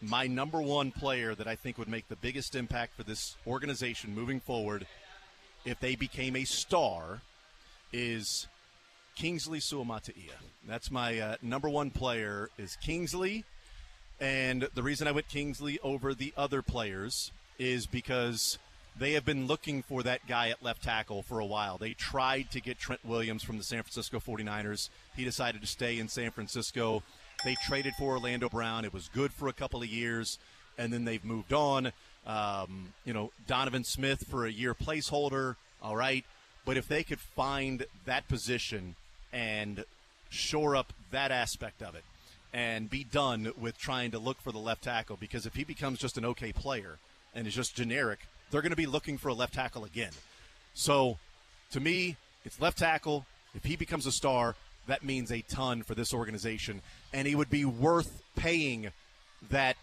My number 1 player that I think would make the biggest impact for this organization moving forward, if they became a star, is Kingsley Suamataia. That's my number 1 player, is Kingsley. And the reason I went Kingsley over the other players is because they have been looking for that guy at left tackle for a while. They tried to get Trent Williams from the San Francisco 49ers. He decided to stay in San Francisco. They traded for Orlando Brown. It was good for a couple of years, and then they've moved on. Donovan Smith for a year placeholder, all right. But if they could find that position and shore up that aspect of it, and be done with trying to look for the left tackle, because if he becomes just an okay player and is just generic, they're going to be looking for a left tackle again. So, to me, it's left tackle. If he becomes a star, that means a ton for this organization, and he would be worth paying that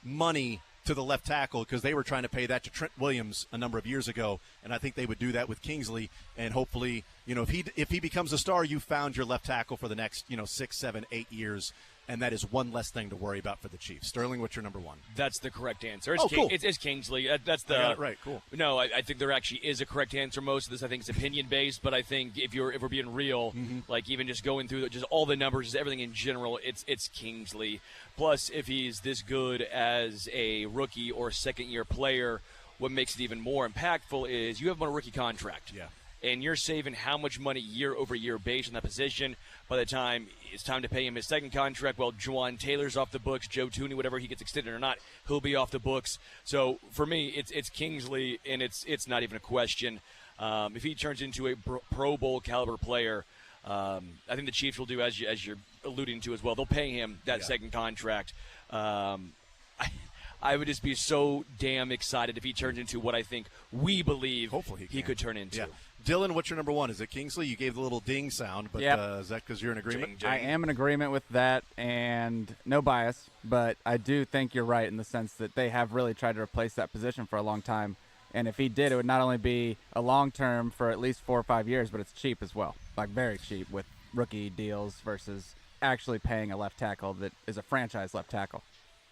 money to the left tackle because they were trying to pay that to Trent Williams a number of years ago, and I think they would do that with Kingsley. And hopefully, if he becomes a star, you found your left tackle for the next 6, 7, 8 years, and that is one less thing to worry about for the Chiefs. Sterling, what's your number one? That's the correct answer. Cool. It's Kingsley. That's the I got it right. Cool. No, I think there actually is a correct answer. Most of this, I think, is opinion based. But I think if we're being real, like even just going through just all the numbers, just everything in general, it's Kingsley. Plus, if he's this good as a rookie or second-year player, what makes it even more impactful is you have him on a rookie contract. Yeah. And you're saving how much money year over year based on that position. By the time it's time to pay him his second contract, well, Juwan Taylor's off the books, Joe Tooney, whatever he gets extended or not, he'll be off the books. So for me, it's Kingsley, and it's not even a question. If he turns into a Pro Bowl caliber player, I think the Chiefs will do as you're alluding to as well. They'll pay him that second contract. I would just be so damn excited if he turns into what I think we believe hopefully he could turn into. Yeah. Dylan, what's your number one? Is it Kingsley? You gave the little ding sound, but is that because you're in agreement? I am in agreement with that, and no bias, but I do think you're right in the sense that they have really tried to replace that position for a long time. And if he did, it would not only be a long term for at least 4 or 5 years, but it's cheap as well, like very cheap with rookie deals versus actually paying a left tackle that is a franchise left tackle.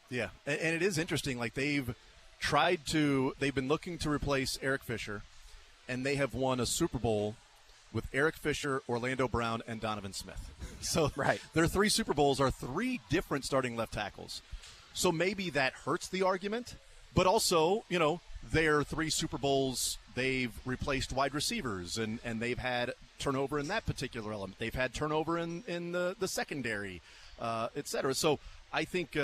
Yeah, and it is interesting. Like they've been looking to replace Eric Fisher, and they have won a Super Bowl with Eric Fisher, Orlando Brown, and Donovan Smith. So their 3 Super Bowls are 3 different starting left tackles. So maybe that hurts the argument, but also, their 3 Super Bowls, they've replaced wide receivers, and they've had turnover in that particular element. They've had turnover in the secondary, et cetera. So I think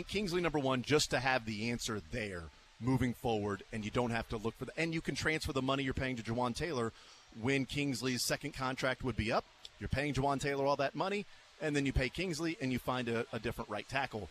Kingsley number one, just to have the answer there moving forward, and you don't have to look for and you can transfer the money you're paying to Juwan Taylor when Kingsley's second contract would be up. You're paying Juwan Taylor all that money, and then you pay Kingsley, and you find a different right tackle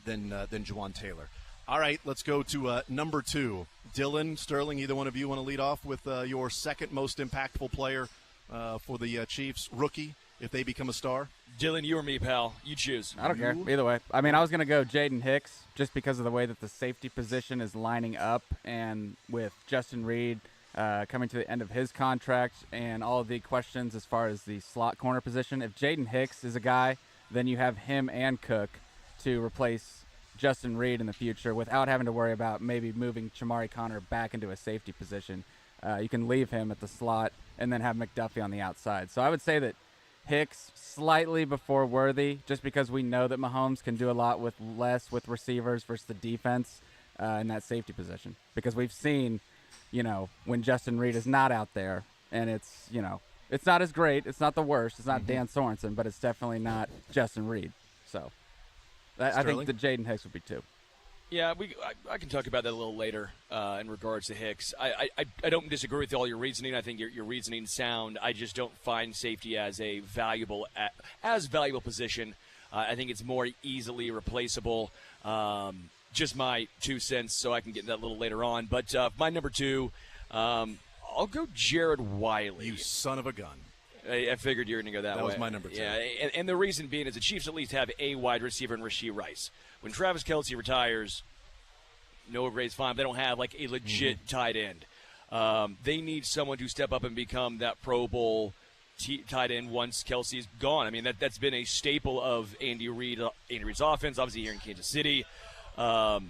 than Juwan Taylor. All right, let's go to number 2. Dylan, Sterling, either one of you want to lead off with your second most impactful player for the Chiefs, rookie, if they become a star? Dylan, you or me, pal? You choose. I don't care. Either way. I mean, I was going to go Jaden Hicks just because of the way that the safety position is lining up, and with Justin Reed coming to the end of his contract and all of the questions as far as the slot corner position. If Jaden Hicks is a guy, then you have him and Cook to replace Justin Reed in the future without having to worry about maybe moving Chamari Connor back into a safety position. You can leave him at the slot and then have McDuffie on the outside. So I would say that Hicks slightly before Worthy, just because we know that Mahomes can do a lot with less with receivers versus the defense in that safety position. Because we've seen, when Justin Reed is not out there, and it's not as great. It's not the worst. It's not Dan Sorensen, but it's definitely not Justin Reed. So I think the Jaden Hicks would be 2. Yeah, I can talk about that a little later in regards to Hicks. I don't disagree with all your reasoning. I think your reasoning's sound. I just don't find safety as a valuable position. I think it's more easily replaceable. Just my 2 cents, so I can get that a little later on. But my number 2, I'll go Jared Wiley. You son of a gun. I figured you were going to go that way. That was my number 2. Yeah, and the reason being is the Chiefs at least have a wide receiver in Rashee Rice. When Travis Kelce retires, Noah Gray's fine. They don't have like a legit tight end. They need someone to step up and become that Pro Bowl tight end once Kelce's gone. I mean, that's been a staple of Andy Reid's offense, obviously here in Kansas City. Mahomes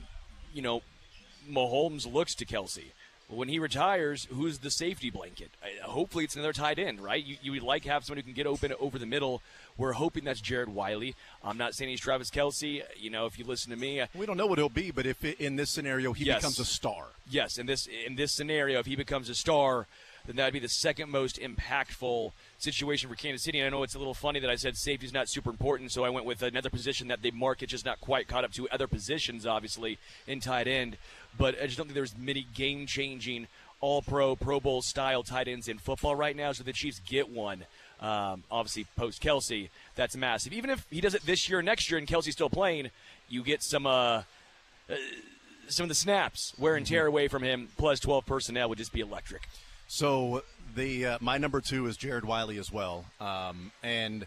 looks to Kelce. When he retires, who's the safety blanket? Hopefully it's another tight end, right? You would like to have someone who can get open over the middle. We're hoping that's Jared Wiley. I'm not saying he's Travis Kelce. If you listen to me. We don't know what he'll be, but if in this scenario he becomes a star. Yes, in this scenario, if he becomes a star, then that would be the second most impactful situation for Kansas City. And I know it's a little funny that I said safety's not super important, so I went with another position that the market just not quite caught up to other positions, obviously, in tight end. But I just don't think there's many game-changing, all-pro, Pro Bowl-style tight ends in football right now, so the Chiefs get one. Obviously, post-Kelce, that's massive. Even if he does it this year or next year and Kelce's still playing, you get some of the snaps, wear and tear away from him, plus 12 personnel would just be electric. So my number 2 is Jared Wiley as well, and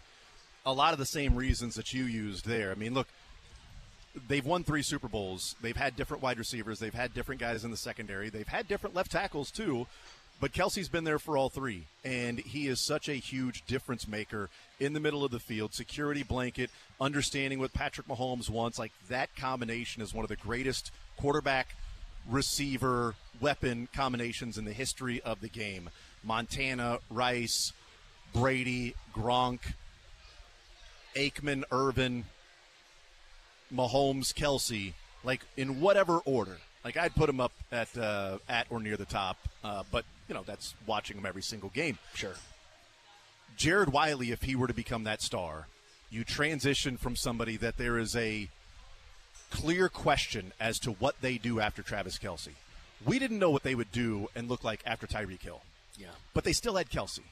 a lot of the same reasons that you used there. I mean, look, they've won 3 Super Bowls. They've had different wide receivers. They've had different guys in the secondary. They've had different left tackles too. But Kelsey's been there for all 3, and he is such a huge difference maker in the middle of the field, security blanket, understanding what Patrick Mahomes wants. Like, that combination is one of the greatest quarterback, receiver, weapon combinations in the history of the game. Montana, Rice, Brady, Gronk, Aikman, Irvin, Mahomes, Kelsey, like in whatever order. Like, I'd put him up at or near the top, but, that's watching him every single game. Sure. Jared Wiley, if he were to become that star, you transition from somebody that there is a clear question as to what they do after Travis Kelsey. We didn't know what they would do and look like after Tyreek Hill. Yeah. But they still had Kelsey.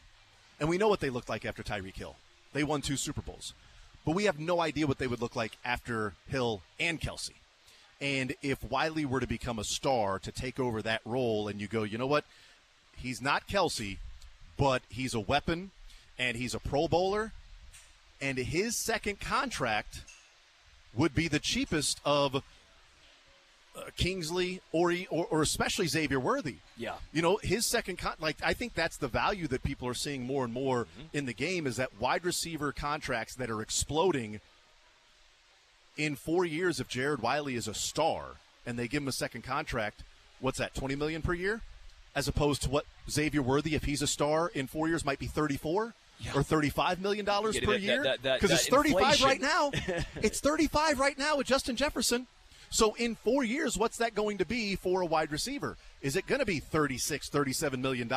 And we know what they looked like after Tyreek Hill. They won 2 Super Bowls. But we have no idea what they would look like after Hill and Kelsey. And if Wiley were to become a star to take over that role, and you go, you know what? He's not Kelsey, but he's a weapon, and he's a Pro Bowler, and his second contract would be the cheapest of Kingsley or especially Xavier Worthy. Yeah. His second I think that's the value that people are seeing more and more in the game, is that wide receiver contracts that are exploding. In 4 years, if Jared Wiley is a star and they give him a second contract, what's that, $20 million per year? As opposed to what Xavier Worthy, if he's a star in 4 years, might be 34 or $35 million per year. Because it's 35 inflation. right now. It's 35 right now with Justin Jefferson. So in 4 years, what's that going to be for a wide receiver? Is it going to be $36, $37 million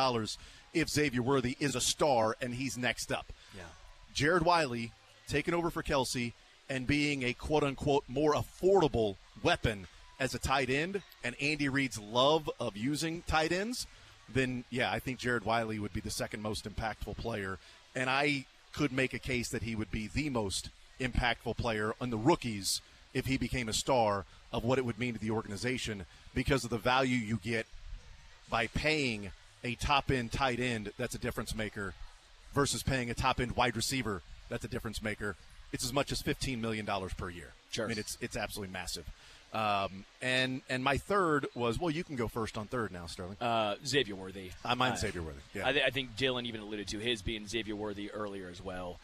if Xavier Worthy is a star and he's next up? Yeah. Jared Wiley taking over for Kelsey and being a quote-unquote more affordable weapon as a tight end, and Andy Reid's love of using tight ends, then, yeah, I think Jared Wiley would be the second most impactful player. And I could make a case that he would be the most impactful player on the rookies if he became a star, of what it would mean to the organization because of the value you get by paying a top-end tight end that's a difference maker versus paying a top-end wide receiver that's a difference maker. It's as much as $15 million per year. Sure. I mean, it's absolutely massive. And my third was, well, you can go first on third now, Sterling. Xavier Worthy. Mine's Xavier Worthy. Yeah. I think Dylan even alluded to his being Xavier Worthy earlier as well.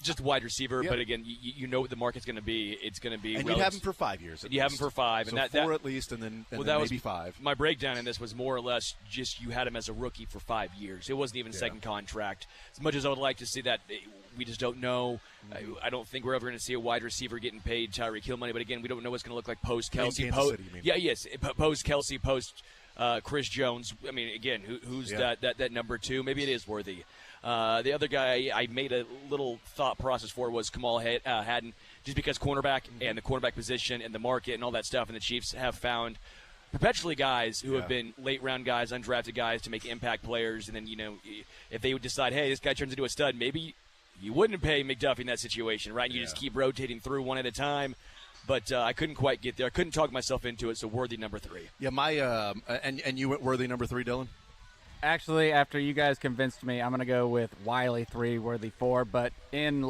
Just wide receiver, Yep. but again, you know what the market's going to be. It's going to be, And you have him for 5 years. You have him for 5, so and four at least, and then that maybe was 5. My breakdown in this was more or less just you had him as a rookie for 5 years. It wasn't even second contract. As much as I would like to see that, we just don't know. I don't think we're ever going to see a wide receiver getting paid Tyreek Hill money. But again, we don't know what's going to look like post Kelsey. Post Kelsey, post Chris Jones. I mean, again, who's that number 2? Maybe it is Worthy. The other guy I made a little thought process for was Kamal Haddon, just because cornerback and the cornerback position and the market and all that stuff, and the Chiefs have found perpetually guys who have been late-round guys, undrafted guys to make impact players, and then, if they would decide, hey, this guy turns into a stud, maybe you wouldn't pay McDuffie in that situation, right? You just keep rotating through one at a time. But I couldn't quite get there. I couldn't talk myself into it, so Worthy number 3. Yeah, and you went Worthy number 3, Dylan? Actually, after you guys convinced me, I'm going to go with Wiley 3, Worthy 4. But in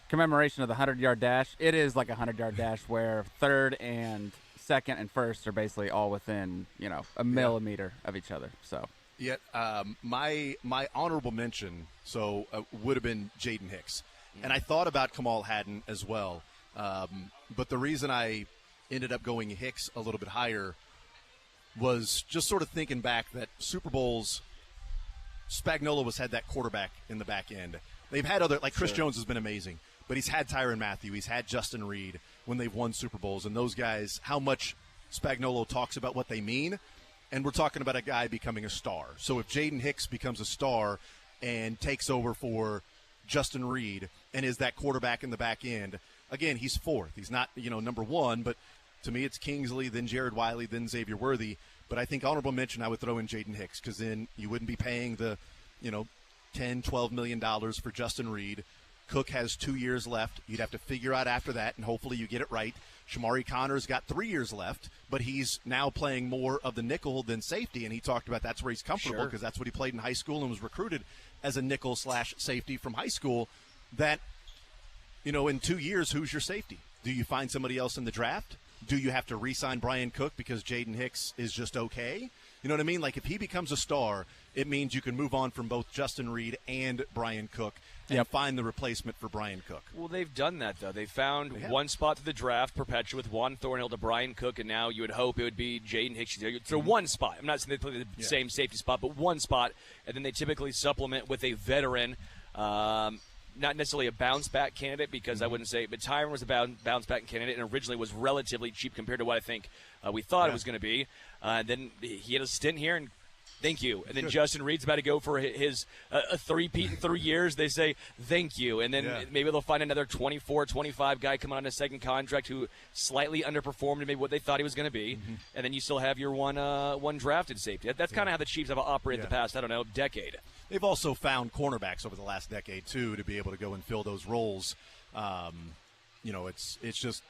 commemoration of the 100-yard dash, it is like a 100-yard dash where third and second and first are basically all within, a millimeter of each other. So. Yet my honorable mention would have been Jaden Hicks. And I thought about Kamal Haddon as well. But the reason I ended up going Hicks a little bit higher was just sort of thinking back that Super Bowls, Spagnuolo has had that quarterback in the back end. They've had other, like Chris Jones has been amazing, but he's had Tyrann Mathieu, he's had Justin Reed when they've won Super Bowls. And those guys, how much Spagnuolo talks about what they mean. And we're talking about a guy becoming a star. So if Jaden Hicks becomes a star and takes over for Justin Reed and is that quarterback in the back end, again, he's 4th. He's not, number 1, but to me it's Kingsley, then Jared Wiley, then Xavier Worthy. But I think honorable mention I would throw in Jaden Hicks, because then you wouldn't be paying the, $10, $12 million for Justin Reed. Cook has 2 years left. You'd have to figure out after that, and hopefully you get it right. Shamari Connor's got 3 years left, but he's now playing more of the nickel than safety, and he talked about that's where he's comfortable because that's what he played in high school and was recruited as a nickel/safety from high school. That in 2 years, who's your safety? Do you find somebody else in the draft? Do you have to re-sign Brian Cook because Jaden Hicks is just okay? You know what I mean? Like, if he becomes a star, it means you can move on from both Justin Reed and Brian Cook and find the replacement for Brian Cook. Well, they've done that, though. They found one spot to the draft, Perpetua, with Juan Thornhill to Brian Cook, and now you would hope it would be Jaden Hicks. So one spot. I'm not saying they play the same safety spot, but one spot, and then they typically supplement with a veteran, not necessarily a bounce-back candidate, because I wouldn't say, but Tyron was a bounce-back candidate and originally was relatively cheap compared to what I think we thought it was going to be. Then he had a stint here, and thank you. And then Justin Reed's about to go for his a three-peat in 3 years. They say thank you. And then maybe they'll find another 24, 25 guy coming on a second contract who slightly underperformed maybe what they thought he was going to be. And then you still have your one drafted safety. That's kind of how the Chiefs have operated the past, I don't know, decade. They've also found cornerbacks over the last decade, too, to be able to go and fill those roles. It's just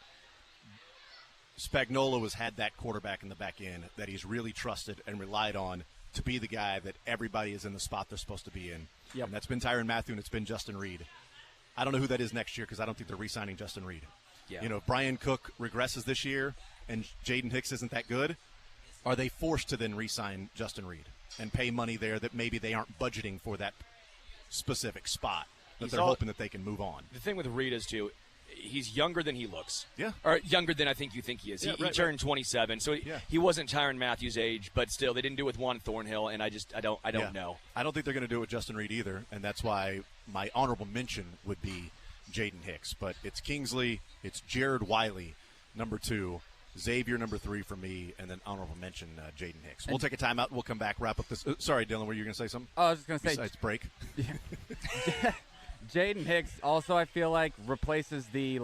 Spagnuolo has had that quarterback in the back end that he's really trusted and relied on to be the guy that everybody is in the spot they're supposed to be in. And that's been Tyrann Mathieu, and it's been Justin Reed. I don't know who that is next year because I don't think they're re-signing Justin Reed. If Brian Cook regresses this year and Jaden Hicks isn't that good, are they forced to then re-sign Justin Reed and pay money there that maybe they aren't budgeting for that specific spot that they're hoping that they can move on? The thing with Reed is, too, he's younger than he looks. Yeah. Or younger than I think you think he is. He turned 27, so he wasn't Tyrann Mathieu's age, but still, they didn't do it with Juan Thornhill, and I don't know. I don't think they're going to do it with Justin Reed either, and that's why my honorable mention would be Jaden Hicks. But it's Kingsley, it's Jared Wiley, number 2, Xavier, number 3 for me, and then honorable mention Jaden Hicks. We'll take a timeout. We'll come back, wrap up this. Sorry, Dylan, were you going to say something? Oh, I was just going to say. Besides break. Jaden Hicks also, I feel like, replaces the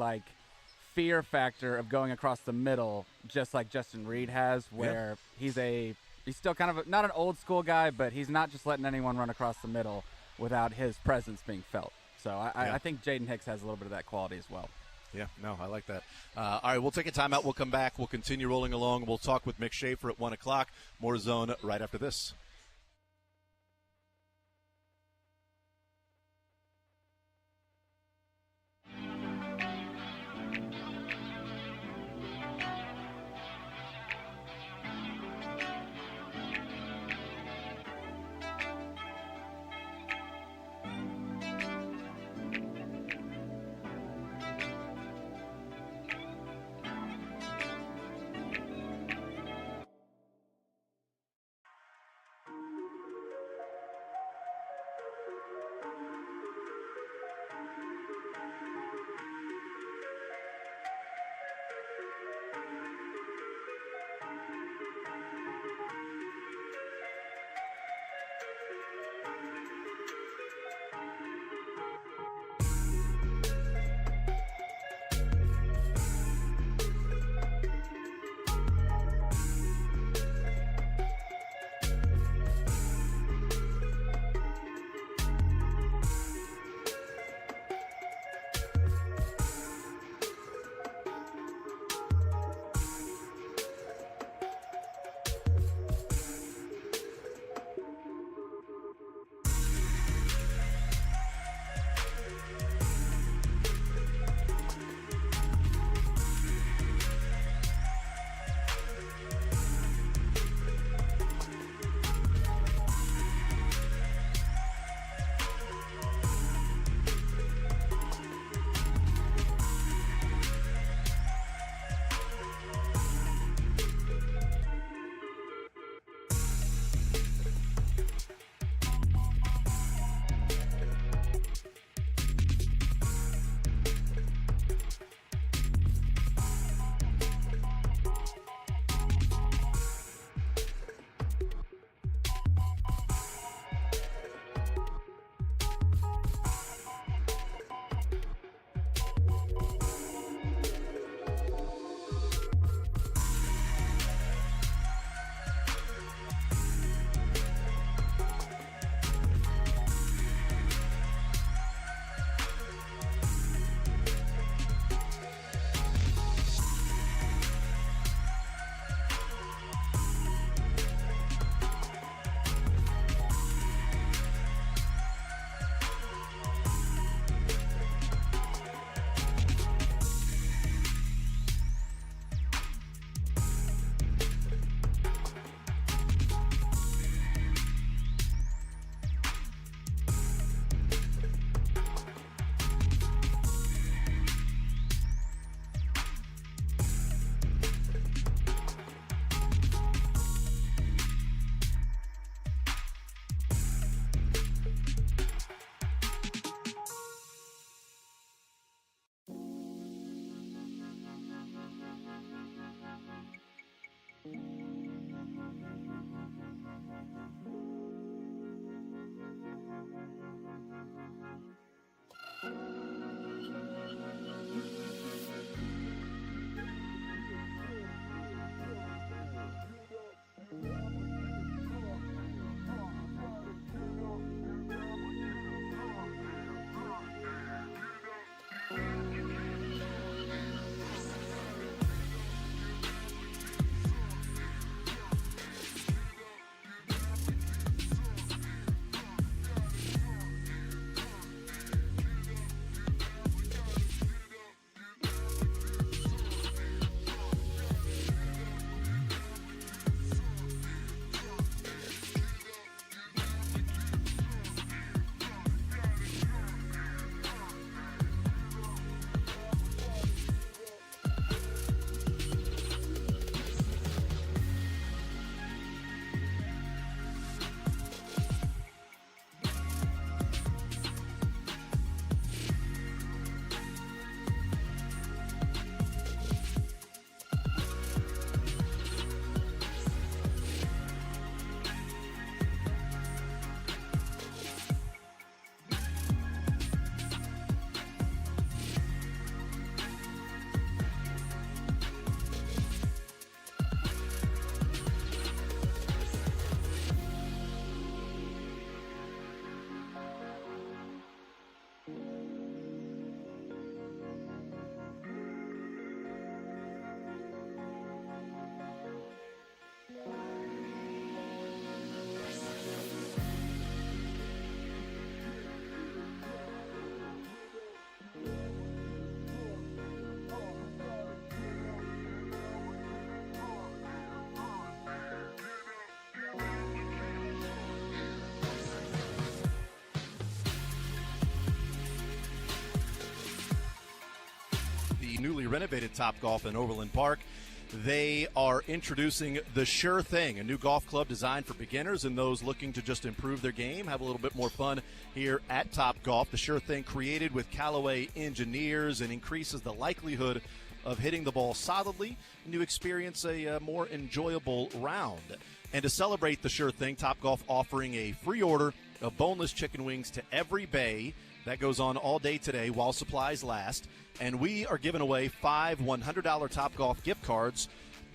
fear factor of going across the middle, just like Justin Reed has, where he's still kind of not an old school guy, but he's not just letting anyone run across the middle without his presence being felt. So I think Jaden Hicks has a little bit of that quality as well. Yeah, no, I like that. All right, we'll take a timeout. We'll come back. We'll continue rolling along. We'll talk with Mick Schaefer at 1 o'clock. More Zone right after this. newly renovated Topgolf in Overland Park. They are introducing the Sure Thing, a new golf club designed for beginners and those looking to just improve their game, have a little bit more fun here at Topgolf. The Sure Thing, created with Callaway engineers, and increases the likelihood of hitting the ball solidly and to experience a more enjoyable round. And to celebrate the Sure Thing, Topgolf offering a free order of boneless chicken wings to every bay. That goes on all day today while supplies last. And we are giving away 5 $100 Topgolf gift cards.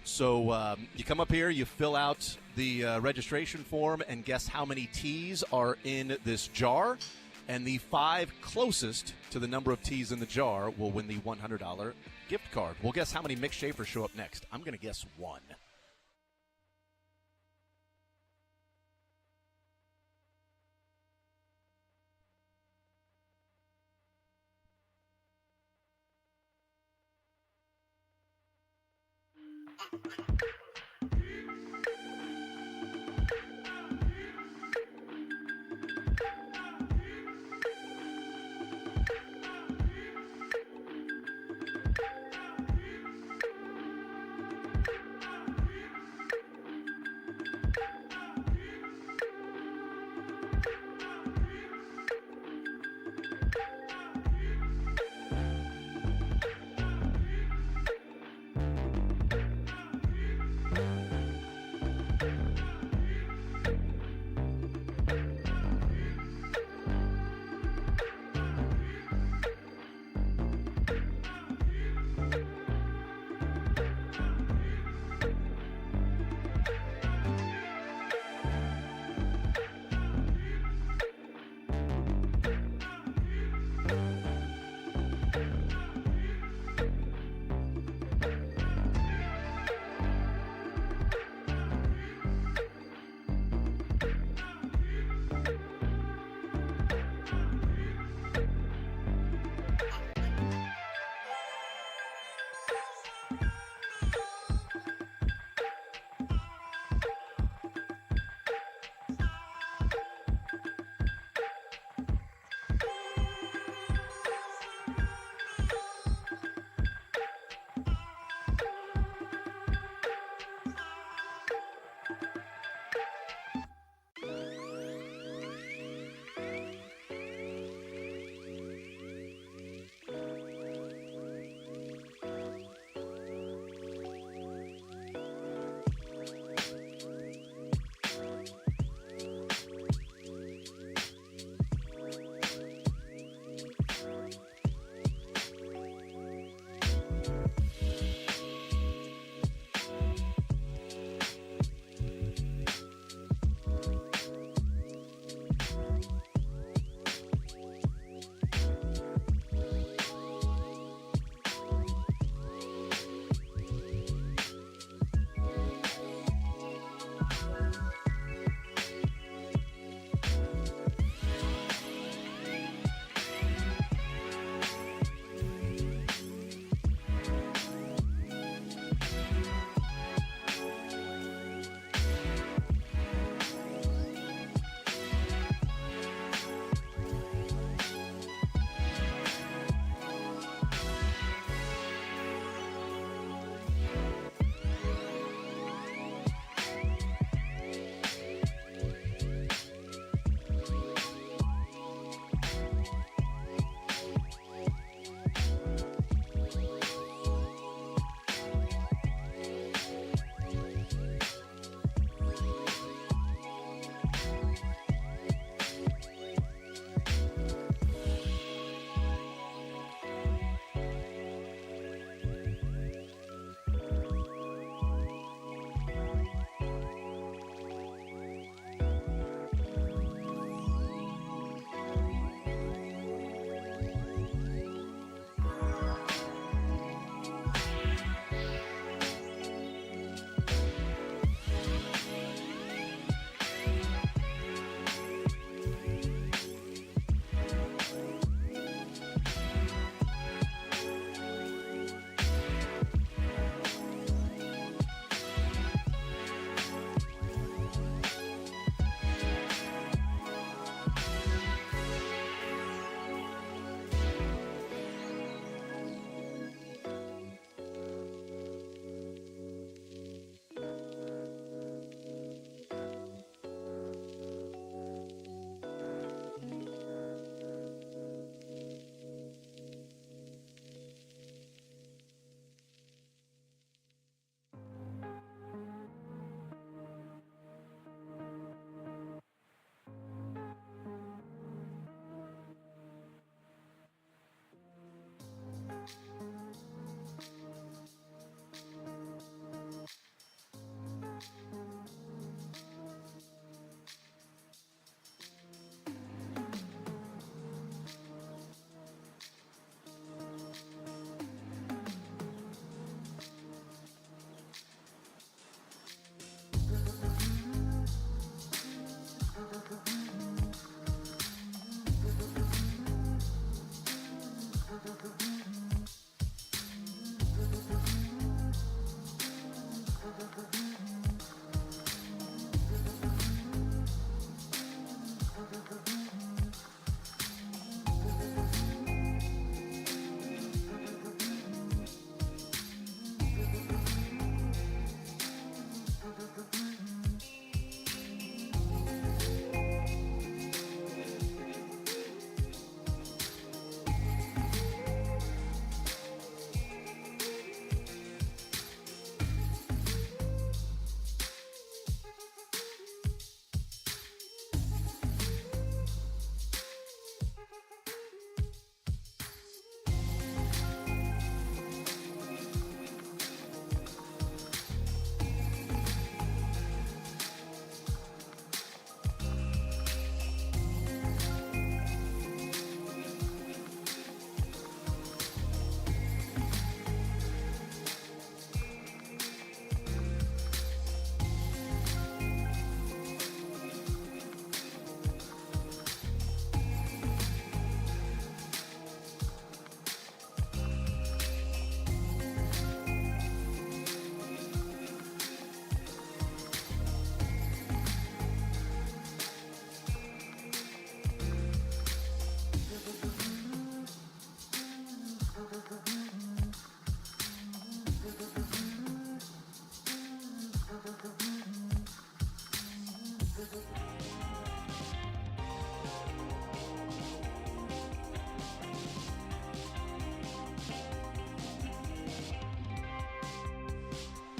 So you come up here, you fill out the registration form, and guess how many teas are in this jar. And the 5 closest to the number of teas in the jar will win the $100 gift card. We'll guess how many Mick Schaefer show up next. I'm going to guess 1.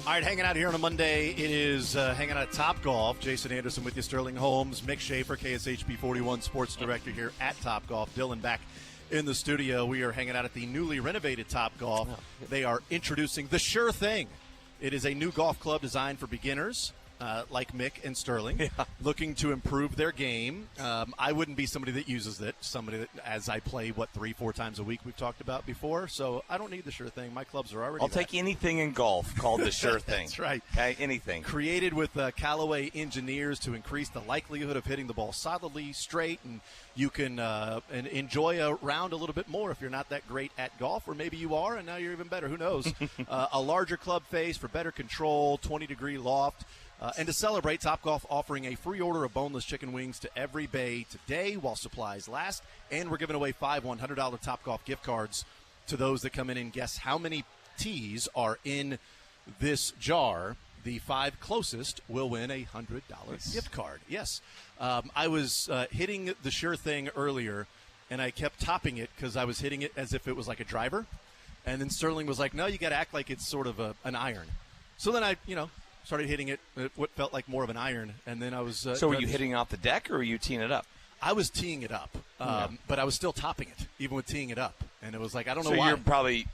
All right, hanging out here on a Monday. It is hanging out at Top Golf. Jason Anderson with you, Sterling Holmes, Mick Schaefer, KSHP 41 Sports Director here at Top Golf. Dylan back in the studio. We are hanging out at the newly renovated Top Golf. They are introducing the Sure Thing. It is a new golf club designed for beginners. Like Mick and Sterling, looking to improve their game. I wouldn't be somebody that uses it. Somebody that, as I play, 3-4 times a week we've talked about before. So I don't need the Sure Thing. My clubs are already I'll take anything in golf called the Sure Thing. That's right. Okay, anything. Created with Callaway engineers to increase the likelihood of hitting the ball solidly straight, and you can and enjoy a round a little bit more if you're not that great at golf, or maybe you are, and now you're even better. Who knows? A larger club face for better control, 20-degree loft. And to celebrate, Topgolf offering a free order of boneless chicken wings to every bay today while supplies last. And we're giving away 5 $100 Topgolf gift cards to those that come in and guess how many teas are in this jar. The 5 closest will win a $100 gift card. Yes. I was hitting the Sure Thing earlier, and I kept topping it because I was hitting it as if it was like a driver. And then Sterling was like, no, you got to act like it's sort of an iron. So then I, started hitting it at what felt like more of an iron, and then I was. So were you hitting off the deck, or were you teeing it up? I was teeing it up, but I was still topping it, even with teeing it up, and it was like I don't know why. So you're probably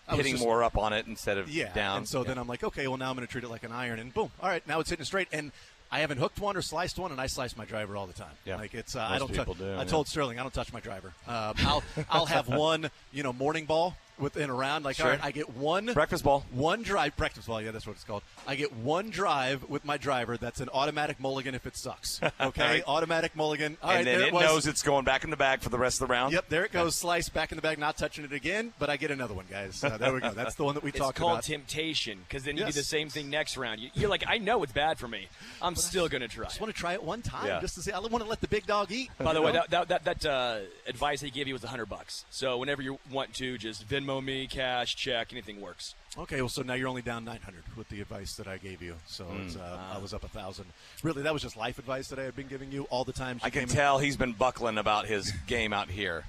hitting more up on it instead of down. And so then I'm like, okay, well now I'm going to treat it like an iron, and boom, all right, now it's hitting straight, and I haven't hooked one or sliced one, and I slice my driver all the time. Yeah, like it's I told Sterling I don't touch my driver. I'll have one morning ball within a round. Like, all right, I get one breakfast ball, one drive, breakfast ball. Yeah, that's what it's called. I get one drive with my driver. That's an automatic mulligan if it sucks. Okay, right. Automatic mulligan. All and right, then there it knows it's going back in the bag for the rest of the round. Yep, there it goes. Slice back in the bag. Not touching it again, but I get another one, guys. There we go. That's the one that we talked about. It's called temptation, because then you do the same thing next round. You're like, I know it's bad for me. I'm still going to try. I just want to try it one time just to see. I want to let the big dog eat. By the way, that advice he gave you was $100. So whenever you want to, just Venmo me, cash, check, anything works. Okay, well, so now you're only down 900 with the advice that I gave you. So I was up 1,000. Really, that was just life advice that I had been giving you all the time. I can tell he's been buckling about his game out here.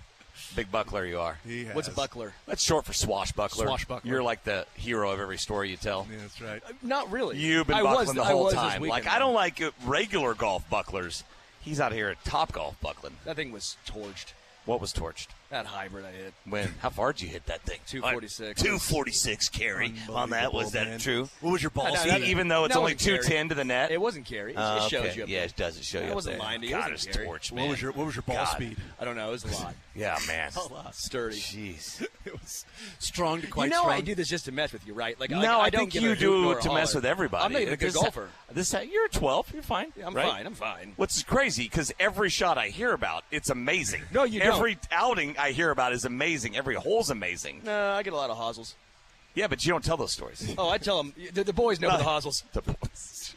Big buckler you are. He has. What's a buckler? That's short for swashbuckler. Swashbuckler. You're like the hero of every story you tell. Yeah, that's right. Not really. You've been buckling the whole time. Like, I don't like regular golf bucklers. He's out here at Top Golf buckling. That thing was torched. What was torched? That hybrid I hit. When? How far did you hit that thing? 246. 246 carry on that. Was that man. true? What was your ball speed? Even though it's only 210 to the net? It wasn't carry. It shows you up Yeah, there. it does. It shows you I up wasn't there. lying to you. God, It it's wasn't carry. torch, man. What was your ball speed? I don't know. It was a lot. Yeah, man. A lot. Sturdy. Jeez. It was strong to quite You know strong. I do this just to mess with you, right? Like, No, I I don't think give you a hoot do nor it a to mess holler. with everybody. I'm not even a good golfer. You're a 12. You're fine. Yeah, I'm right? fine. I'm fine. What's crazy, because every shot I hear about, it's amazing. No, you don't. Every outing I hear about is amazing. Every hole's amazing. No, I get a lot of hosels. Yeah, but you don't tell those stories. Oh, I tell them. The boys know about the hosels.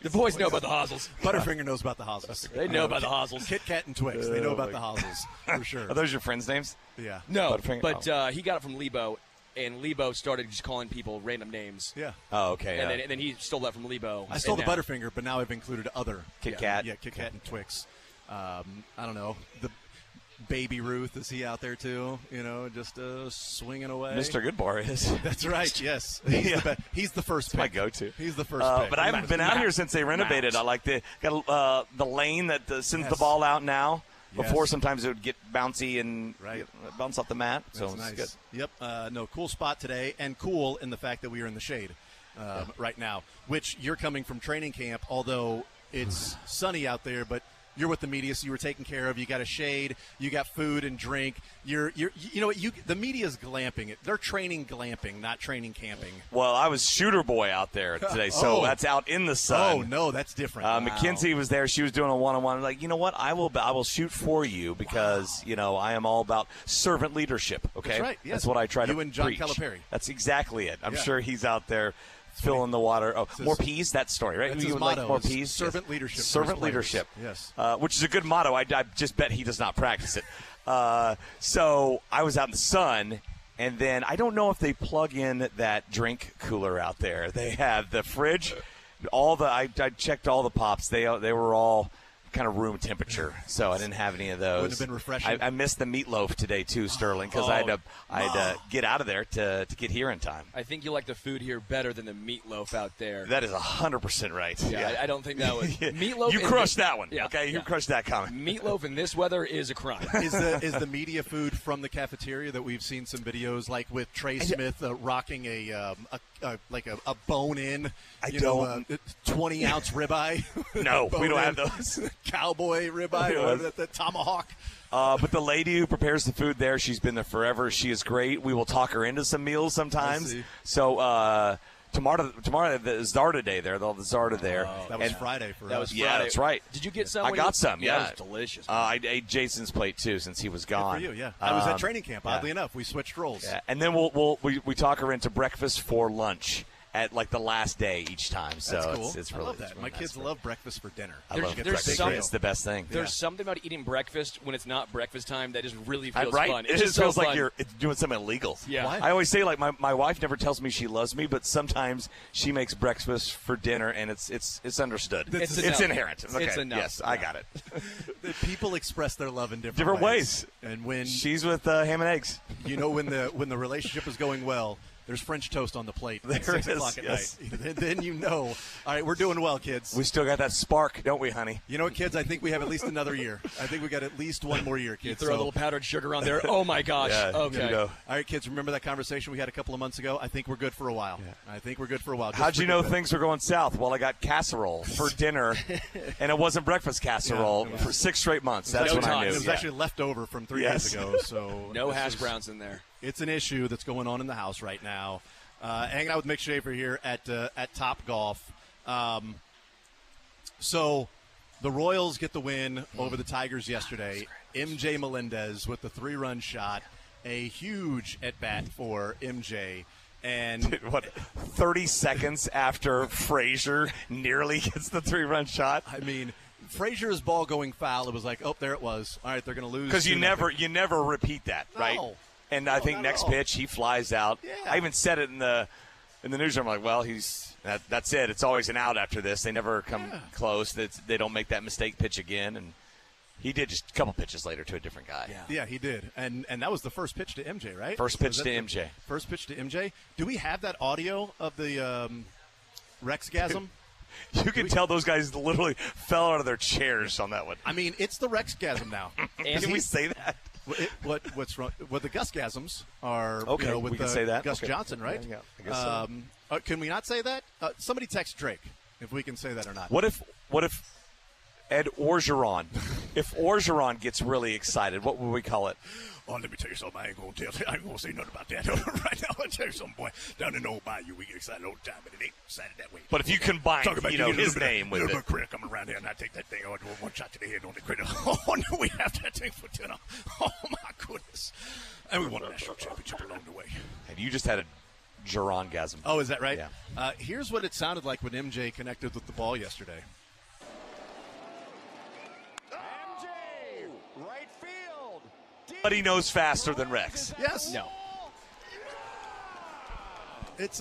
The boys know about the hosels. Butterfinger knows about the hosels. They know about the hosels. Kit Kat and Twix. They know about the hosels for sure. Are those your friends' names? Yeah. No, Butterfinger? but he got it from Lebo, and Lebo started just calling people random names. Yeah. Oh, okay. And then he stole that from Lebo. I stole the now- Butterfinger, but now I've included other Kit Kat. Yeah, Kit Kat and Twix. I don't know. The Baby Ruth, is he out there too? Just swinging away. Mr. Goodbar is. That's right. Yes, he's the first. That's my pick. go-to. He's the first. Pick. But I haven't been out here since they renovated. I like got the lane that sends the ball out now. Before, sometimes it would get bouncy and bounce off the mat. So That's it's nice. good. Yep. Cool spot today, and cool in the fact that we are in the shade right now. Which you're coming from training camp, although it's sunny out there, but. You're with the media, so you were taken care of. You got a shade. You got food and drink. The media's glamping. They're training glamping, not training camping. Well, I was shooter boy out there today, so that's out in the sun. Oh no, that's different. Mackenzie was there. She was doing a one-on-one. Like, you know what? I will shoot for you because I am all about servant leadership. Okay, that's right. Yes. That's what I try to You and John preach. Calipari. That's exactly it. I'm sure he's out there. Filling the water. Oh, more peas? That story, right? That's You his would motto, like more is peas? servant leadership. Servant leadership. Yes. Which is a good motto. I just bet he does not practice it. So I was out in the sun, and then I don't know if they plug in that drink cooler out there. They have the fridge. I checked all the pops. They were all kind of room temperature, so I didn't have any of those. Would have been refreshing. I missed the meatloaf today too, Sterling, because I had to get out of there to get here in time. I think you like the food here better than the meatloaf out there. That is 100% right. Yeah, I don't think that was meatloaf. You crushed that one. Yeah, okay, you crushed that comment. Meatloaf in this weather is a crime. Is the media food from the cafeteria that we've seen some videos like with Trey Smith rocking a bone in 20-ounce ribeye? No, we don't have those. Cowboy ribeye or the tomahawk. But the lady who prepares the food there, she's been there forever. She is great. We will talk her into some meals sometimes. So tomorrow the Zarda Day there. They'll have the Zarda there. That was Friday for us. That was Friday. Yeah, that's right. Did you get some? I got some. Yeah, it was delicious. I ate Jason's plate too since he was gone. Good for you, yeah. I was at training camp. Oddly enough, we switched roles. Yeah. And then we talk her into breakfast for lunch at like the last day each time. So that's cool. It's I really love that. really My nice kids love breakfast for dinner. I love breakfast. It's the best thing. There's something about eating breakfast when it's not breakfast time that just really feels right? fun. It It's just so feels like fun. you're doing something illegal. Yeah. What? I always say, like, my wife never tells me she loves me, but sometimes she makes breakfast for dinner, and it's understood. It's inherent. Okay. It's enough. Yes, I got it. People express their love in different ways. And when she's with ham and eggs, when the relationship is going well, there's French toast on the plate at 6 o'clock at night. Then you know, all right, we're doing well, kids. We still got that spark, don't we, honey? You know what, kids? I think we have at least another year. I think we got at least one more year, kids. You throw a little powdered sugar on there. Oh, my gosh. Yeah, okay. All right, kids, remember that conversation we had a couple of months ago? I think we're good for a while. Yeah. I think we're good for a while. How'd you know things were going south? Well, I got casserole for dinner, and it wasn't breakfast casserole for 6 straight months. That's when I knew. It was actually left over from 3 days ago. So no hash browns in there. It's an issue that's going on in the house right now. Hanging out with Mick Schaefer here at Top Golf. So the Royals get the win over the Tigers yesterday. MJ Melendez with the 3-run shot. A huge at-bat for MJ. And 30 seconds after Frazier nearly gets the 3-run shot? I mean, Frazier's ball going foul, it was like, oh, there it was. All right, they're going to lose. Because you never repeat that, right? No. And I think next pitch he flies out. Yeah. I even said it in the newsroom. I'm like, well, that's it. It's always an out after this. They never come close. They don't make that mistake pitch again. And he did just a couple pitches later to a different guy. Yeah, he did. And that was the first pitch to MJ, right? First pitch to MJ. First pitch to MJ. Do we have that audio of the Rexgasm? You can tell those guys literally fell out of their chairs on that one. I mean, it's the Rexgasm now. Can we say that? What's wrong? Well, the Gusgasms are okay. With we can say that. Gus okay. Johnson, right? Yeah, I guess so. Can we not say that? Somebody text Drake if we can say that or not. What if Ed Orgeron, if Orgeron gets really excited, what would we call it? Oh, let me tell you something. I ain't gonna say nothing about that right now. I'll tell you something, boy. Down in Old Bayou, we get excited all the time, but it ain't excited that way. But if you combine, his name with a little it. bit of critter coming around here, and I take that thing, I do one shot to the head on the critter. Oh, no, we have that thing for dinner. Oh, my goodness. And we won a national championship along the way. And you just had a Gerongasm. Oh, is that right? Yeah. Here's what it sounded like when MJ connected with the ball yesterday. Nobody knows faster than Rex. Yes. No. That's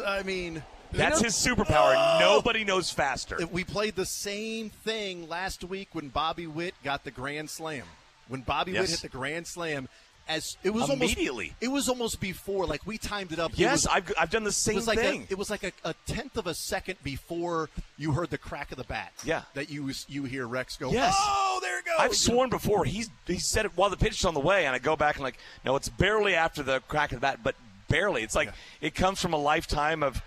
his superpower. Nobody knows faster. We played the same thing last week when Bobby Witt got the grand slam. When Bobby Witt hit the grand slam, it was immediately. It was almost before, like we timed it up. Yes, I've done the same thing. It was like a tenth of a second before you heard the crack of the bat. Yeah. That you hear Rex go, yes. Oh, there it goes. I've sworn before he said it while the pitch is on the way, and I go back and like, no, it's barely after the crack of the bat, but barely. It's like it comes from a lifetime of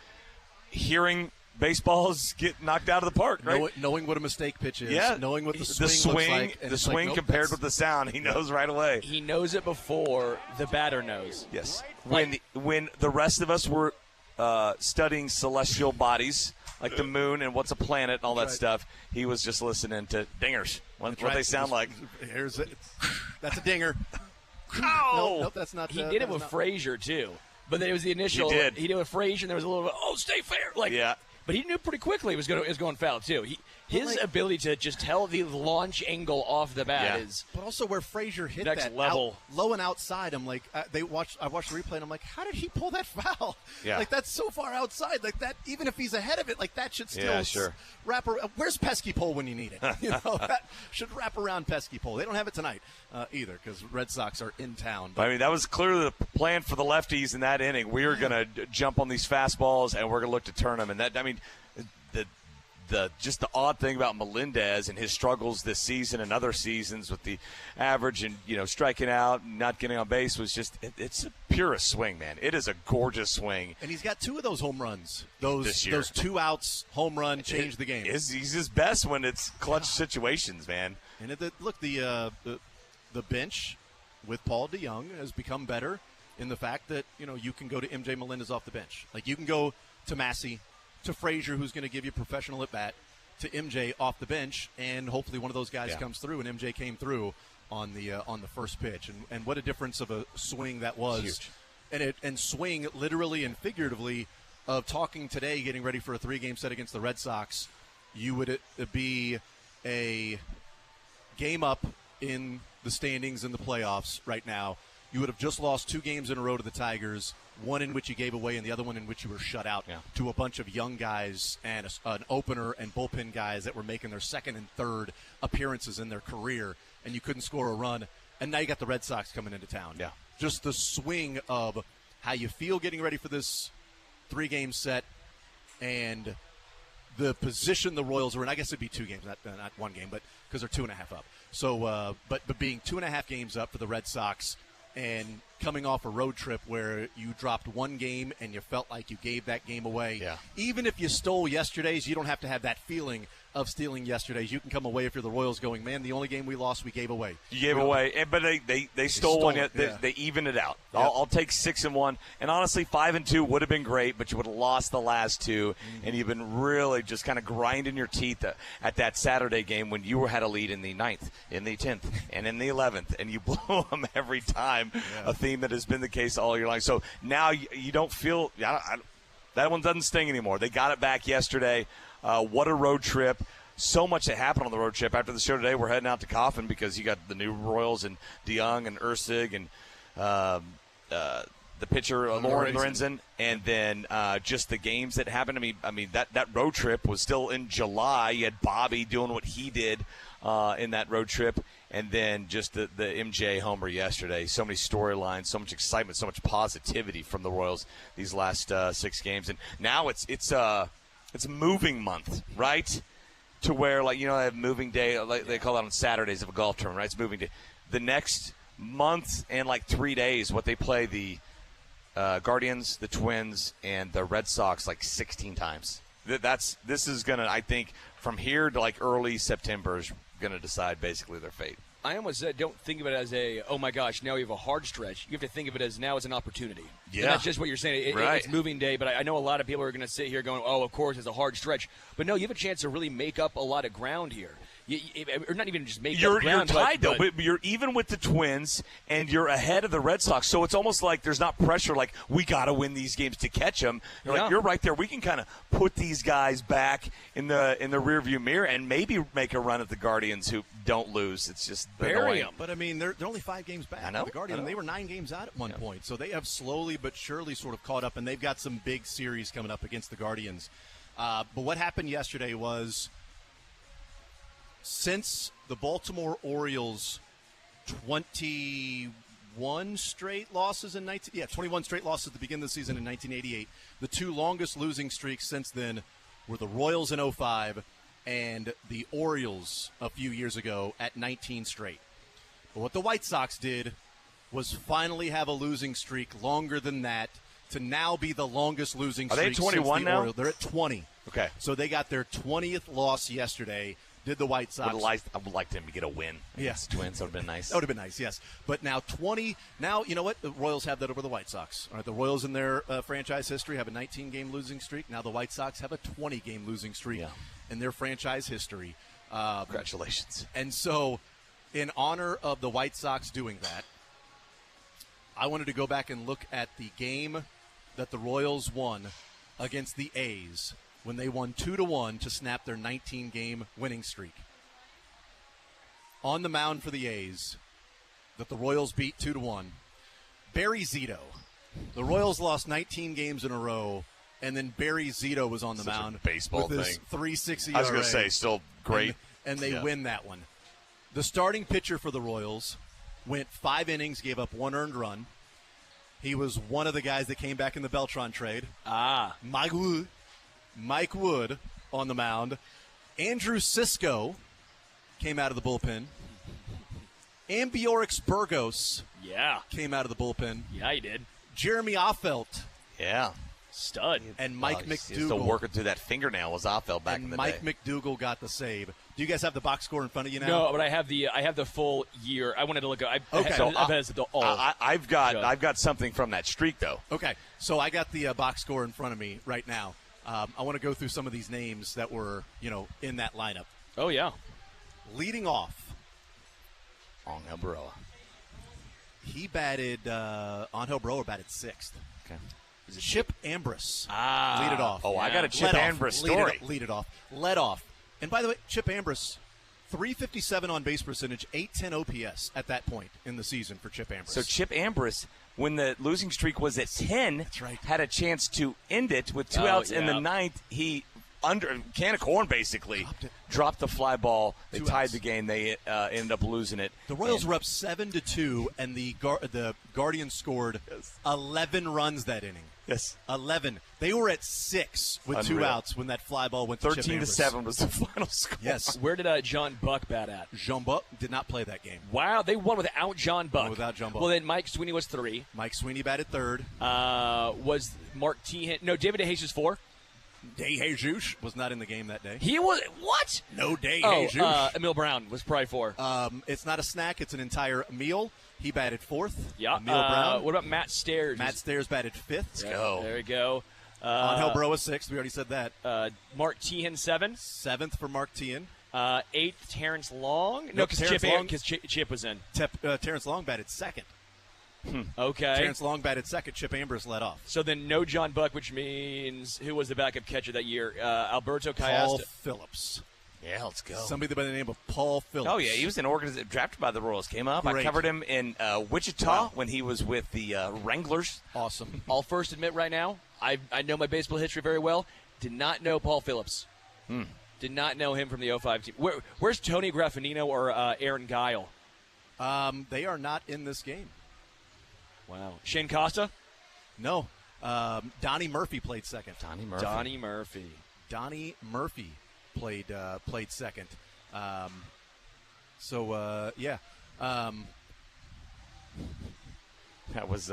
hearing baseballs get knocked out of the park, right? Knowing what a mistake pitch is, knowing what the swing looks like. And the swing nope, compared with the sound, he knows right away. He knows it before the batter knows. Yes. When the rest of us were studying celestial bodies, like the moon and what's a planet and all that stuff, he was just listening to dingers, what they sound like. That's a dinger. Oh! Nope, that's not. He did it with Frazier, too. But then it was the initial. He did it with Frazier, and there was a little bit, stay fair. Like, But he knew pretty quickly it was going foul too. His ability to just tell the launch angle off the bat is. But also where Frazier hit next that level, low and outside. I'm like, I watched the replay and I'm like, how did he pull that foul? Yeah. Like that's so far outside. Like that, even if he's ahead of it, like that should still wrap around. Where's pesky pole when you need it? That should wrap around pesky pole. They don't have it tonight either because Red Sox are in town. But I mean, that was clearly the plan for the lefties in that inning. We were going to jump on these fastballs and we're going to look to turn them. And that, I mean, just the odd thing about Melendez and his struggles this season and other seasons with the average and striking out and not getting on base was just it's a purest swing, man. It is a gorgeous swing. And he's got 2 of those home runs. Those 2 outs home run changed the game. He's his best when it's clutch situations, man. And the bench with Paul DeJong has become better in the fact that you can go to MJ Melendez off the bench. Like you can go to Massey, to Frazier, who's going to give you professional at bat, to MJ off the bench, and hopefully one of those guys comes through. And MJ came through on the first pitch, and what a difference of a swing that was. Huge. And swing literally and figuratively of talking today, getting ready for a 3-game set against the Red Sox. You would be a game up in the standings in the playoffs right now. You would have just lost 2 games in a row to the Tigers, one in which you gave away and the other one in which you were shut out to a bunch of young guys and an opener and bullpen guys that were making their second and third appearances in their career, and you couldn't score a run. And now you got the Red Sox coming into town. Yeah. Just the swing of how you feel getting ready for this 3-game set and the position the Royals are in. I guess it'd be 2 games, not 1 game, but because they're 2.5 up. So, but being 2.5 games up for the Red Sox, and coming off a road trip where you dropped 1 game and you felt like you gave that game away. Yeah. Even if you stole yesterday's, you don't have to have that feeling of stealing yesterday's. You can come away if you're the Royals going, man, the only game we lost, we gave away. You gave away, but they stole one. They evened it out. Yep. I'll take 6-1, and honestly, 5-2 would have been great, but you would have lost the last 2, and you've been really just kind of grinding your teeth at that Saturday game when you had a lead in the 9th, in the 10th, and in the 11th, and you blow them every time. A theme that has been the case all your life. So now you don't feel that one doesn't sting anymore. They got it back yesterday. What a road trip. So much that happened on the road trip. After the show today, we're heading out to Coffin because you got the new Royals and DeJong and Ursig and the pitcher Lorenzen, and then just the games that happened. I mean that road trip was still in July. You had Bobby doing what he did in that road trip, and then just the MJ homer yesterday. So many storylines, so much excitement, so much positivity from the Royals these last 6 games, and now it's a moving month, right? To where, like, I have moving day, like they call it on Saturdays of a golf tournament, right? It's moving day. The next month and 3 days, what they play the Guardians, the Twins, and the Red Sox 16 times. This is gonna, I think, from here to early September is gonna decide basically their fate. I almost said don't think of it as oh my gosh, now we have a hard stretch. You have to think of it as now as an opportunity. Yeah. And that's just what you're saying. It's moving day, but I know a lot of people are going to sit here going, oh, of course, it's a hard stretch. But no, you have a chance to really make up a lot of ground here. Or not even just make up ground. You're tied, though. But you're even with the Twins, and you're ahead of the Red Sox. So it's almost like there's not pressure, we got to win these games to catch them. You're right there. We can kind of put these guys back in the rearview mirror and maybe make a run at the Guardians who don't lose. It's just bury them. But, I mean, they're only 5 games back. I know. The Guardians, they were 9 games out at one point. So they have slowly but surely sort of caught up, and they've got some big series coming up against the Guardians. But what happened yesterday was, since the Baltimore Orioles 21 straight losses in 21 straight losses at the beginning of the season in 1988, the 2 longest losing streaks since then were the Royals in 2005 and the Orioles a few years ago at 19 straight. But what the White Sox did was finally have a losing streak longer than that to now be the longest losing streak. Are they at 21 since the now? Orioles. They're at 20. Okay. So they got their 20th loss yesterday. Did the White Sox. I would like them to get a win. Yes. Twins. That would have been nice. That would have been nice, yes. But now 20. Now, you know what? The Royals have that over the White Sox. All right, the Royals in their franchise history have a 19-game losing streak. Now the White Sox have a 20-game losing streak in their franchise history. Congratulations. And so, in honor of the White Sox doing that, I wanted to go back and look at the game that the Royals won against the A's when they won 2-1 to snap their 19-game winning streak. On the mound for the A's, that the Royals beat 2-1, Barry Zito. The Royals lost 19 games in a row, and then Barry Zito was on the Such a mound baseball with his thing. 3.6 ERA. I was going to say, still great. And they Yeah. win that one. The starting pitcher for the Royals went 5 innings, gave up 1 earned run. He was one of the guys that came back in the Beltran trade. Mike Wood on the mound. Andrew Sisko came out of the bullpen. Ambiorix Burgos came out of the bullpen. Yeah, he did. Jeremy Offelt. Yeah. Stud. And Mike He's McDougal. still working through that fingernail was Offel back in the Mike day. McDougal got the save. Do you guys have the box score in front of you now? No, but I have the full year. I wanted to look at. I've got something from that streak though. Okay, so I got the box score in front of me right now. I want to go through some of these names that were in that lineup. Oh yeah, leading off, Angel Baroa. He batted. Angel Baroa batted 6th. Okay. Chip Ambrose. Ah. Lead it off. Oh, I got a Chip Ambrose story. Lead it off. Led off. And by the way, Chip Ambrose, 357 on base percentage, 810 OPS at that point in the season for Chip Ambrose. So Chip Ambrose, when the losing streak was at 10, had a chance to end it with 2 outs in the 9th. He can of corn basically dropped the fly ball. They tied the game. They ended up losing it. The Royals were up 7-2, and the Guardians scored 11 runs that inning. Yes, 11. They were at 6 with 2 outs when that fly ball went to Chip Ambrose. 13-7 was the final score. Yes. Where did John Buck bat at? John Buck did not play that game. Wow, they won without John Buck. Without John Buck. Well, then Mike Sweeney was 3. Mike Sweeney batted 3rd. Was Mark Tehan? No, David DeJesus 4. DeJesus was not in the game that day. He was what? No DeJesus. Emil Brown was probably 4. It's not a snack; it's an entire meal. He batted 4th. Yeah. Emil Brown. What about Matt Stairs? Matt Stairs batted 5th. Let's go. There we go. Angel Baroa 6th. We already said that. Mark Tehan 7. 7th for Mark Tehan. 8th Terrence Long. No, because Chip was in. Terrence Long batted 2nd. Okay. Terrence Long batted 2nd. Chip Ambrose led off. So then no John Buck, which means who was the backup catcher that year? Alberto Paul Callasta. Phillips. Yeah, let's go. Somebody by the name of Paul Phillips. Oh, yeah, he was drafted by the Royals. Came up. Great. I covered him in Wichita when he was with the Wranglers. Awesome. I'll first admit right now, I know my baseball history very well. Did not know Paul Phillips. Did not know him from the 05 team. Where's Tony Graffinino or Aaron Guile? They are not in this game. Wow. Shane Costa? No. Donnie Murphy played 2nd. Donnie Murphy. Donnie Murphy played 2nd. Yeah. That was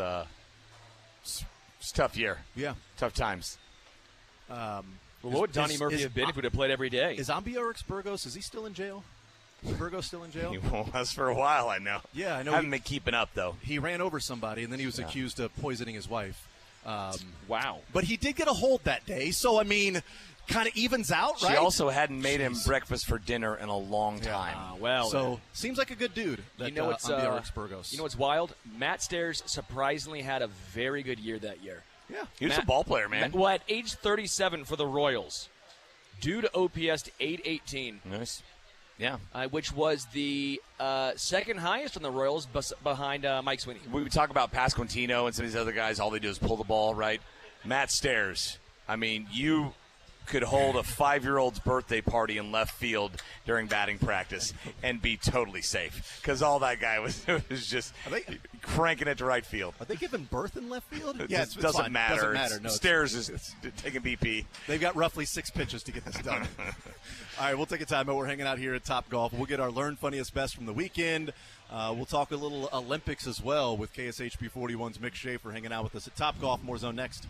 it's a tough year. Yeah. Tough times. Well, what would Donnie Murphy have been if he would have played every day? Is Ambiorix Burgos, is he still in jail? Is Burgos still in jail? He was for a while, I know. Yeah, I know. Haven't been keeping up, though. He ran over somebody, and then he was accused of poisoning his wife. Wow. But he did get a hold that day, so, I mean, kind of evens out, right? She also hadn't made him breakfast for dinner in a long time. Seems like a good dude, that you know what's Ambiorix Burgos. You know what's wild? Matt Stairs surprisingly had a very good year that year. Yeah. He was a ball player, man. Well, at age 37 for the Royals, due to OPS to 818. Nice. Yeah. Which was the second highest on the Royals behind Mike Sweeney. We would talk about Pasquantino and some of these other guys. All they do is pull the ball, right? Matt Stairs. I mean, you could hold a 5-year-old's birthday party in left field during batting practice and be totally safe because all that guy was just cranking it to right field. Are they giving birth in left field? It Yeah, just it's doesn't fine. matter. Doesn't matter. No, Stairs is taking BP. They've got roughly 6 pitches to get this done. All right, we'll take a time out. We're hanging out here at Top Golf. We'll get our Learn Funniest Best from the weekend. We'll talk a little Olympics as well with KSHP 41's Mick Schaefer hanging out with us at Top Golf. More Zone next.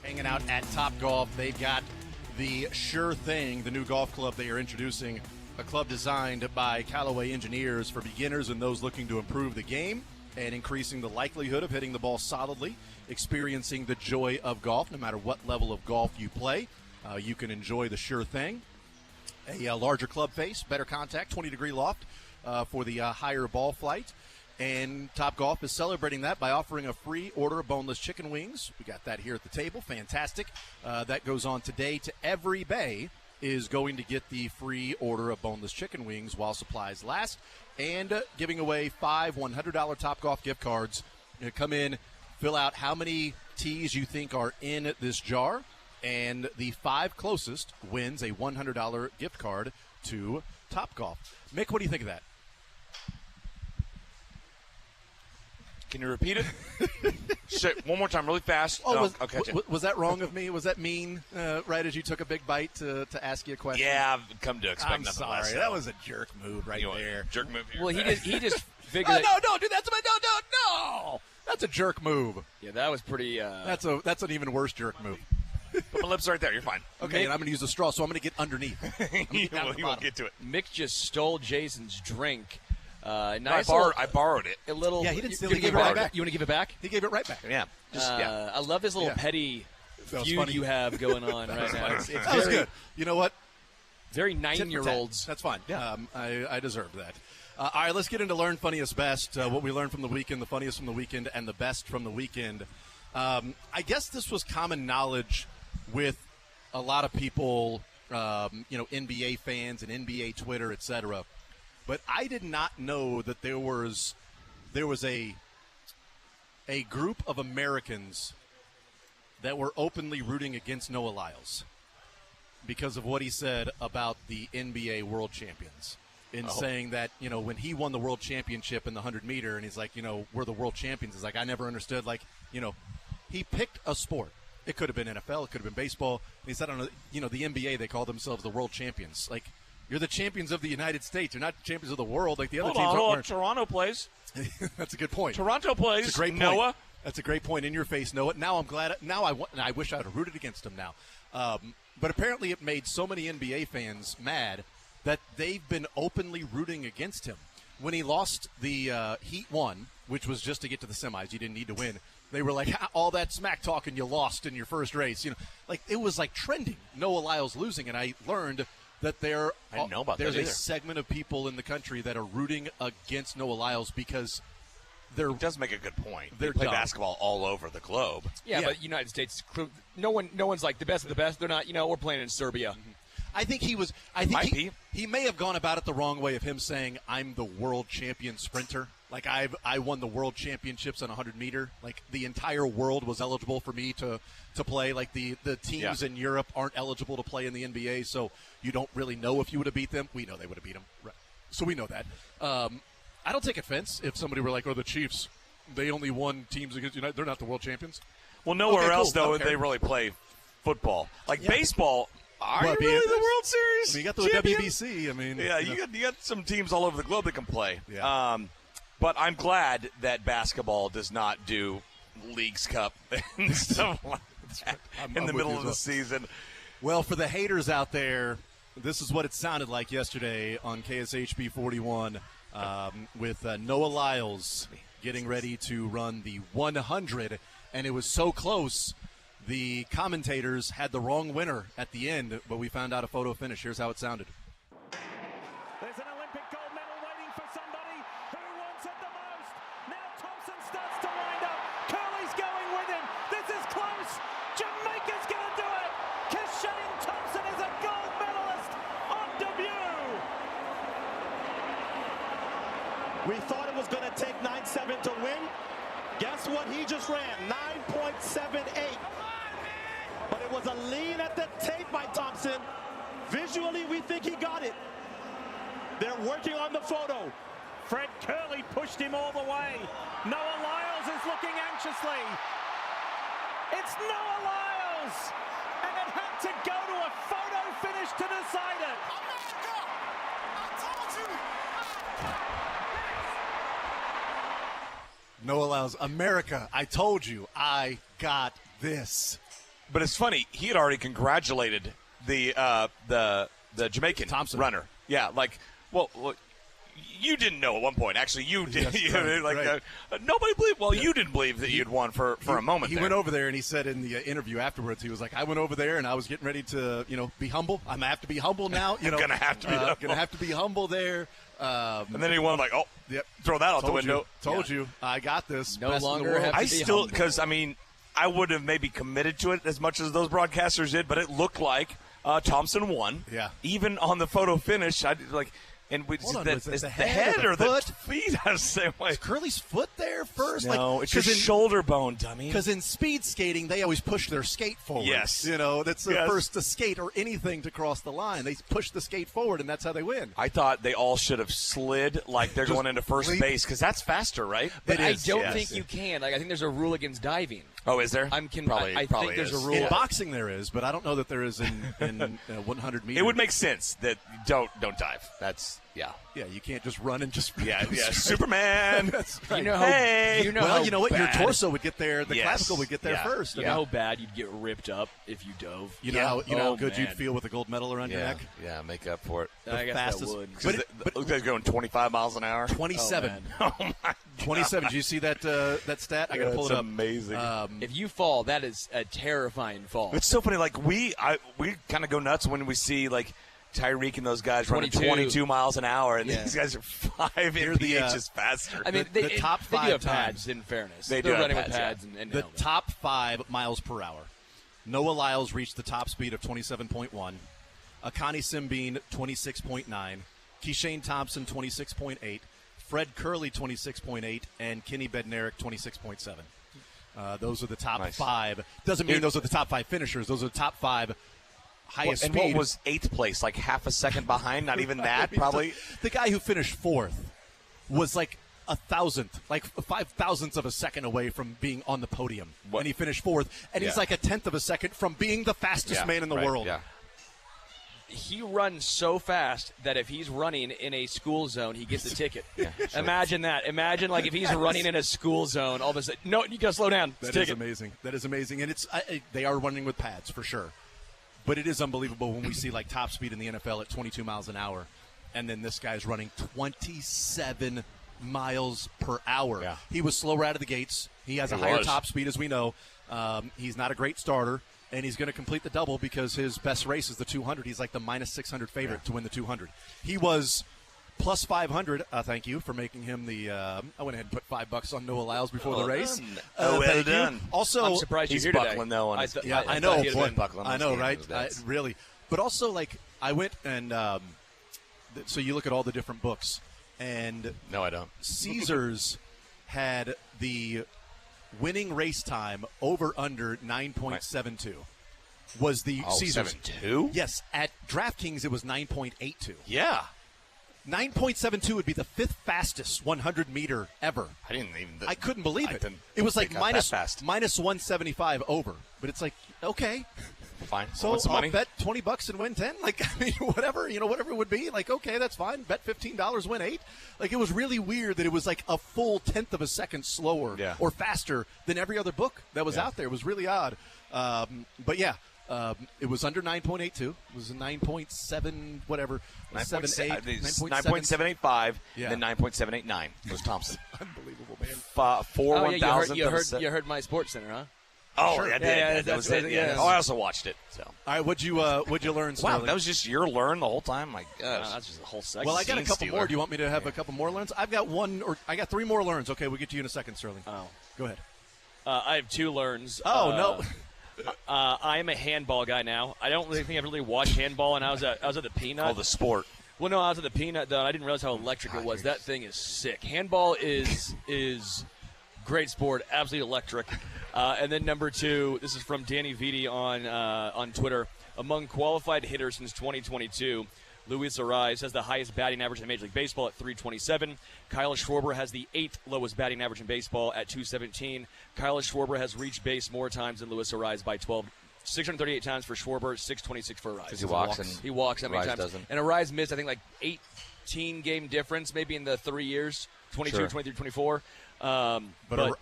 Hanging out at Top Golf. They've got the Sure Thing, the new golf club they are introducing, a club designed by Callaway engineers for beginners and those looking to improve the game and increasing the likelihood of hitting the ball solidly, experiencing the joy of golf. No matter what level of golf you play, you can enjoy the Sure Thing. A larger club face, better contact, 20-degree loft for the higher ball flight. And Top Golf is celebrating that by offering a free order of boneless chicken wings. We got that here at the table. Fantastic. That goes on today to every bay is going to get the free order of boneless chicken wings while supplies last. And giving away 5 $100 Top Golf gift cards. Come in, fill out how many teas you think are in this jar, and the 5 closest wins a $100 gift card to Top Golf. Mick, what do you think of that? Can you repeat it? Say it one more time, really fast. Oh, I'll catch it. Was that wrong of me? Was that mean? Right as you took a big bite to ask you a question. Yeah, I've come to expect I'm nothing sorry. less. That was a jerk move right there. Jerk move here. Well, he just figured. No, dude, that's no. That's a jerk move. Yeah, that was pretty. That's an even worse jerk move. Put my lips right there. You're fine. Okay, Mick, and I'm going to use a straw, so I'm going to get underneath. You won't get to it. Mick just stole Jason's drink. I Nice. borrowed it. A little. Yeah, he didn't steal You it. He give gave it right it back. You want to give it back? He gave it right back. Yeah. I love this little petty That was feud funny. you have going on That right was now. funny. It's That was very, good. You know what? very Tit for tat. 9-year-olds. That's fine. Yeah, I deserve that. All right, let's get into Learn Funniest Best, what we learned from the weekend, the funniest from the weekend, and the best from the weekend. I guess this was common knowledge with a lot of people, NBA fans and NBA Twitter, etc. But I did not know that there was a group of Americans that were openly rooting against Noah Lyles. because of what he said about the NBA World Champions. In Oh. saying that, when he won the world championship in the 100-meter, and he's like, we're the world champions. It's like, I never understood, he picked a sport. It could have been NFL. It could have been baseball. And he said, I don't know, the NBA, they call themselves the world champions. Like, you're the champions of the United States. You're not champions of the world like the other teams. Hold on. Toronto plays. That's a good point. Toronto plays. That's a great point. Noah. That's a great point. In your face, Noah. Now I'm glad. Now I wish I would have rooted against him now. But apparently it made so many NBA fans mad that they've been openly rooting against him. When he lost the Heat 1, which was just to get to the semis, you didn't need to win. They were like, all that smack talking you lost in your first race. It was like trending. Noah Lyles losing, and I learned that there's a segment of people in the country that are rooting against Noah Lyles because He does make a good point. They They're play dumb. basketball all over the globe. Yeah, but United States, no one's like the best of the best. They're not. We're playing in Serbia. I think he was. I think he may have gone about it the wrong way of him saying, "I'm the world champion sprinter." Like I won the world championships on 100-meter. Like the entire world was eligible for me to play. Like the teams in Europe aren't eligible to play in the NBA, so you don't really know if you would have beat them. We know they would have beat them, right. So we know that. I don't take offense if somebody were like, "Oh, the Chiefs, they only won teams against United. They're not the world champions." Well, nowhere Okay, else cool. though Okay. they really play football. Like baseball. Are What, you really BFS? the World Series? I mean, you got the champion? WBC. I mean, Yeah, you got some teams all over the globe that can play. Yeah. But I'm glad that basketball does not do Leagues Cup and stuff like that in the with middle you of as the well. season. Well, for the haters out there, this is what it sounded like yesterday on KSHB 41 with Noah Lyles getting ready to run the 100, and it was so close. The commentators had the wrong winner at the end, but we found out a photo finish. Here's how it sounded. There's an Olympic gold medal waiting for somebody who wants it the most. Now Thompson starts to wind up. Curley's going with him. This is close. Jamaica's going to do it. Kashane Thompson is a gold medalist on debut. We thought it was going to take 9.7 to win. Guess what he just ran? 9.78. But it was a lean at the tape by Thompson. Visually, we think he got it. They're working on the photo. Fred Curley pushed him all the way. Noah Lyles is looking anxiously. It's Noah Lyles! And it had to go to a photo finish to decide it. America! I told you! Noah Lyles, America, I told you, I got this. But it's funny, he had already congratulated the Jamaican Thompson runner. Yeah, like, well, you didn't know at one point. Actually, you did. Yes, right. Nobody believed. Well, you didn't believe that you'd won for a moment. He went over there and he said in the interview afterwards, he was like, "I went over there and I was getting ready to, be humble. I'm gonna have to be humble now. Gonna have to be humble. Gonna have to be humble there." And then he went like, "Oh, yep. Throw that out the window." Told you, I got this. No Best in the longer world. have to I be still, humble. because I would have maybe committed to it as much as those broadcasters did, but it looked like Thompson won. Yeah. Even on the photo finish, I did like. And we Hold on, that, was it is the the head head or or the the foot? feet? I was the same way. Is Curly's foot there first? No, it's your shoulder bone, dummy. Because in speed skating, they always push their skate forward. Yes. That's the Yes. first to skate or anything to cross the line. They push the skate forward, and that's how they win. I thought they all should have slid like they're Just going into first leap. base because that's faster, right? But I don't Yes. think you can. Like, I think there's a rule against diving. Oh, is there? I Probably think there's a is. rule. In boxing, there is, but I don't know that there is in 100 meters. It would make sense that don't dive. That's Yeah, you can't just run and just yeah. Superman. That's right. You know how, Hey! you know Well, how you know what? Your bad- torso would get there. The Yes. classical would get there Yeah. first. You know how bad you'd get ripped up if you dove. You know how Oh, good man. you'd feel with a gold medal around your neck. Yeah, make up for it. I guess fastest- that would. Because it looks like they're going 25 miles an hour. 27. Oh my God. 27. Did you see that that stat? I got to pull it That's up. amazing. If you fall, that is a terrifying fall. It's so funny. Like we kind of go nuts when we see like Tyreek and those guys running 22 miles an hour, and Yeah. these guys are 5 They're the, mph faster. I mean, the top they do have 5 times. pads, in fairness. They do They're have running pads, with yeah. pads and The helmets. top 5 miles per hour. Noah Lyles reached the top speed of 27.1. Akani Simbine, 26.9. Keshane Thompson, 26.8. Fred Curley, 26.8. And Kenny Bednarik, 26.7. Those are the top Nice. 5. Doesn't mean those are the top 5 finishers. Those are the top 5 highest and speed. what was 8th place? Like half a second behind? Not even that, probably. The guy who finished 4th was like 1,000th, like 5,000ths of a second away from being on the podium. And he finished 4th. And he's like 1/10 of a second from being the fastest man in the world. Yeah. He runs so fast that if he's running in a school zone, he gets a ticket. Imagine that. Imagine like if he's running in a school zone, all of a sudden, no, you gotta slow down. That is amazing. That is amazing. And they are running with pads for sure. But it is unbelievable when we see like top speed in the NFL at 22 miles an hour. And then this guy's running 27 miles per hour. Yeah. He was slower out of the gates. He has a higher top speed, as we know. He's not a great starter. And he's going to complete the double because his best race is the 200. He's like the minus 600 favorite to win the 200. He was plus 500. Thank you for making him the. I went ahead and put $5 on Noah Lyles before the race. Well done. Also, I'm surprised he's you're buckling today. though. On I know. I know, right? Really. But also, like, I went and so you look at all the different books, and no, I don't. Caesars had the winning race time over under 9.72 was the Caesars. 7.2? Yes, at DraftKings it was 9.82. Yeah. 9.72 would be the 5th fastest 100-meter ever. I couldn't believe it. It was like minus 175 over. But it's like, okay. Fine. So what's the money? I'll bet $20 and win 10. Like, I mean, whatever it would be. Like, okay, that's fine. Bet $15, win 8. Like, it was really weird that it was like a full 1/10 of a second slower or faster than every other book that was out there. It was really odd. But yeah, it was under 9.82. It was a 9.7 whatever. 9.785. Yeah. And then 9.789 was Thompson. Unbelievable, man. 1,000. You heard my Sports Center, huh? Oh, Sure. I did. That was it. Yeah. Oh, I also watched it. So. All right, what'd you learn, Sterling? Wow, that was just your learn the whole time? My gosh. That's just a whole section. Well, I got a couple more. Do you want me to have a couple more learns? I got 3 more learns. Okay, we'll get to you in a second, Sterling. Oh. Go ahead. I have 2 learns. Oh, no. I am a handball guy now. I don't really think I've really watched handball, and I was at the Peanut. Oh, the sport. Well, no, I was at the Peanut, though, and I didn't realize how electric it was. That thing is sick. Handball is great sport, absolutely electric. And then number 2, this is from Danny Vitti on Twitter. Among qualified hitters since 2022, Luis Arraez has the highest batting average in Major League Baseball at 327. Kyle Schwarber has the 8th lowest batting average in baseball at 217. Kyle Schwarber has reached base more times than Luis Arraez by 12. 638 times for Schwarber, 626 for Arraez. Because he walks. He walks that many Arraez times. doesn't. And Arraez missed, I think, like 18 game difference maybe in the 3 years, 22, 23, 24. But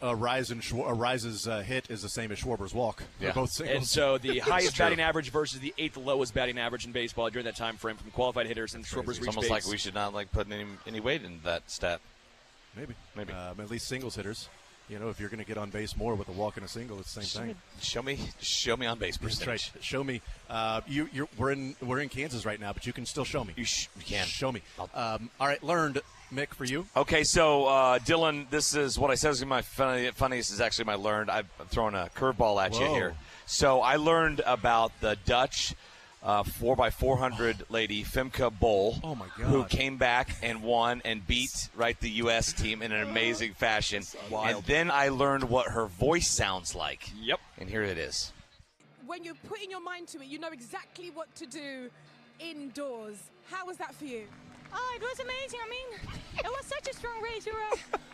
Arraez's hit is the same as Schwarber's walk. They're both singles. And so the highest batting average versus the 8th lowest batting average in baseball during that time frame from qualified hitters, and Schwarber's It's reached almost base. like we should not put any weight in that stat. Maybe. At least singles hitters. You know, if you're going to get on base more with a walk and a single, it's the same thing. Show me on base percentage. Right. Show me. We're in Kansas right now, but you can still show me. You can. Show me. All right, learned, Mick, for you. Okay, so Dylan, this is what I said was my funniest is actually my learned. I'm throwing a curveball at you here. So I learned about the Dutch 4x400 lady Femke Bol, who came back and won and beat the U.S. team in an amazing fashion. And then I learned what her voice sounds like. Yep. And here it is. When you're putting your mind to it, you know exactly what to do indoors. How was that for you? Oh, it was amazing. I mean, it was such a strong race. We were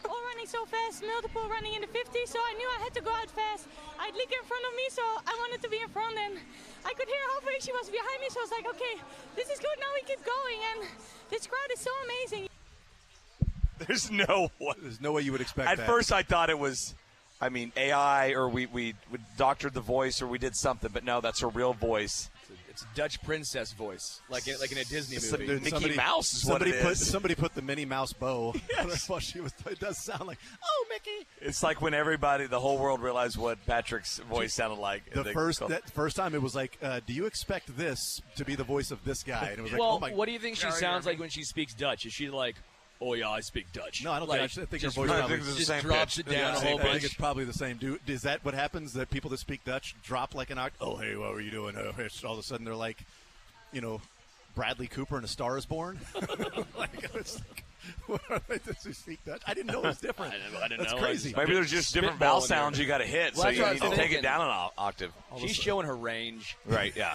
all running so fast, multiple running in the 50, so I knew I had to go out fast. I had Lieke in front of me, so I wanted to be in front, and I could hear halfway she was behind me, so I was like, okay, this is good, now we keep going, and this crowd is so amazing. There's no way you would expect that. At first I thought it was, AI, or we doctored the voice, or we did something, but no, that's her real voice. It's a Dutch princess voice, like in a Disney movie. Mickey Mouse is what it is. Somebody put the Minnie Mouse bow. While she was. It does sound like, oh, Mickey. It's like when the whole world realized what Patrick's voice sounded like. The first time it was like, do you expect this to be the voice of this guy? And it was like, oh my. What do you think she sounds like when she speaks Dutch? Is she like, oh yeah, I speak Dutch? No, I don't think. I think her voice probably just drops it down a whole I bunch. think it's probably the same. Is that what happens? That people that speak Dutch drop like an octave? Oh, hey, what were you doing? All of a sudden they're like, Bradley Cooper in A Star Is Born. What are they? Does he speak Dutch? I didn't know it was different. I didn't That's know. crazy. Maybe there's just different vowel sounds you got to hit, so you need to take it down an octave. She's showing her range. Right, yeah.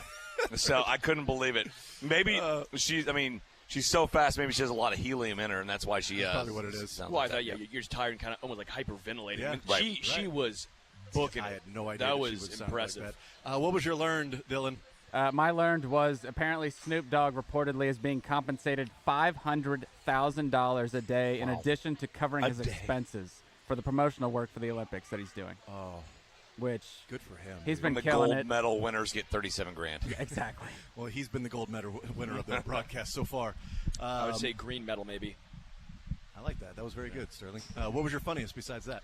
So I couldn't believe it. Maybe she's so fast. Maybe she has a lot of helium in her, and that's why she. That's probably what it is. Well, I thought, you're just tired and kind of almost like hyperventilating. Yeah. I mean, she was booking. I had no idea that she was would sound impressive. like that. What was your learned, Dylan? My learned was apparently Snoop Dogg reportedly is being compensated $500,000 a day in addition to covering his expenses for the promotional work for the Olympics that he's doing. Oh, which good for him. He's been the killing gold it. medal winners get $37,000. Yeah, exactly. Well, he's been the gold medal winner of the broadcast so far. I would say green medal, maybe. I like that. That was very good, Sterling. What was your funniest besides that?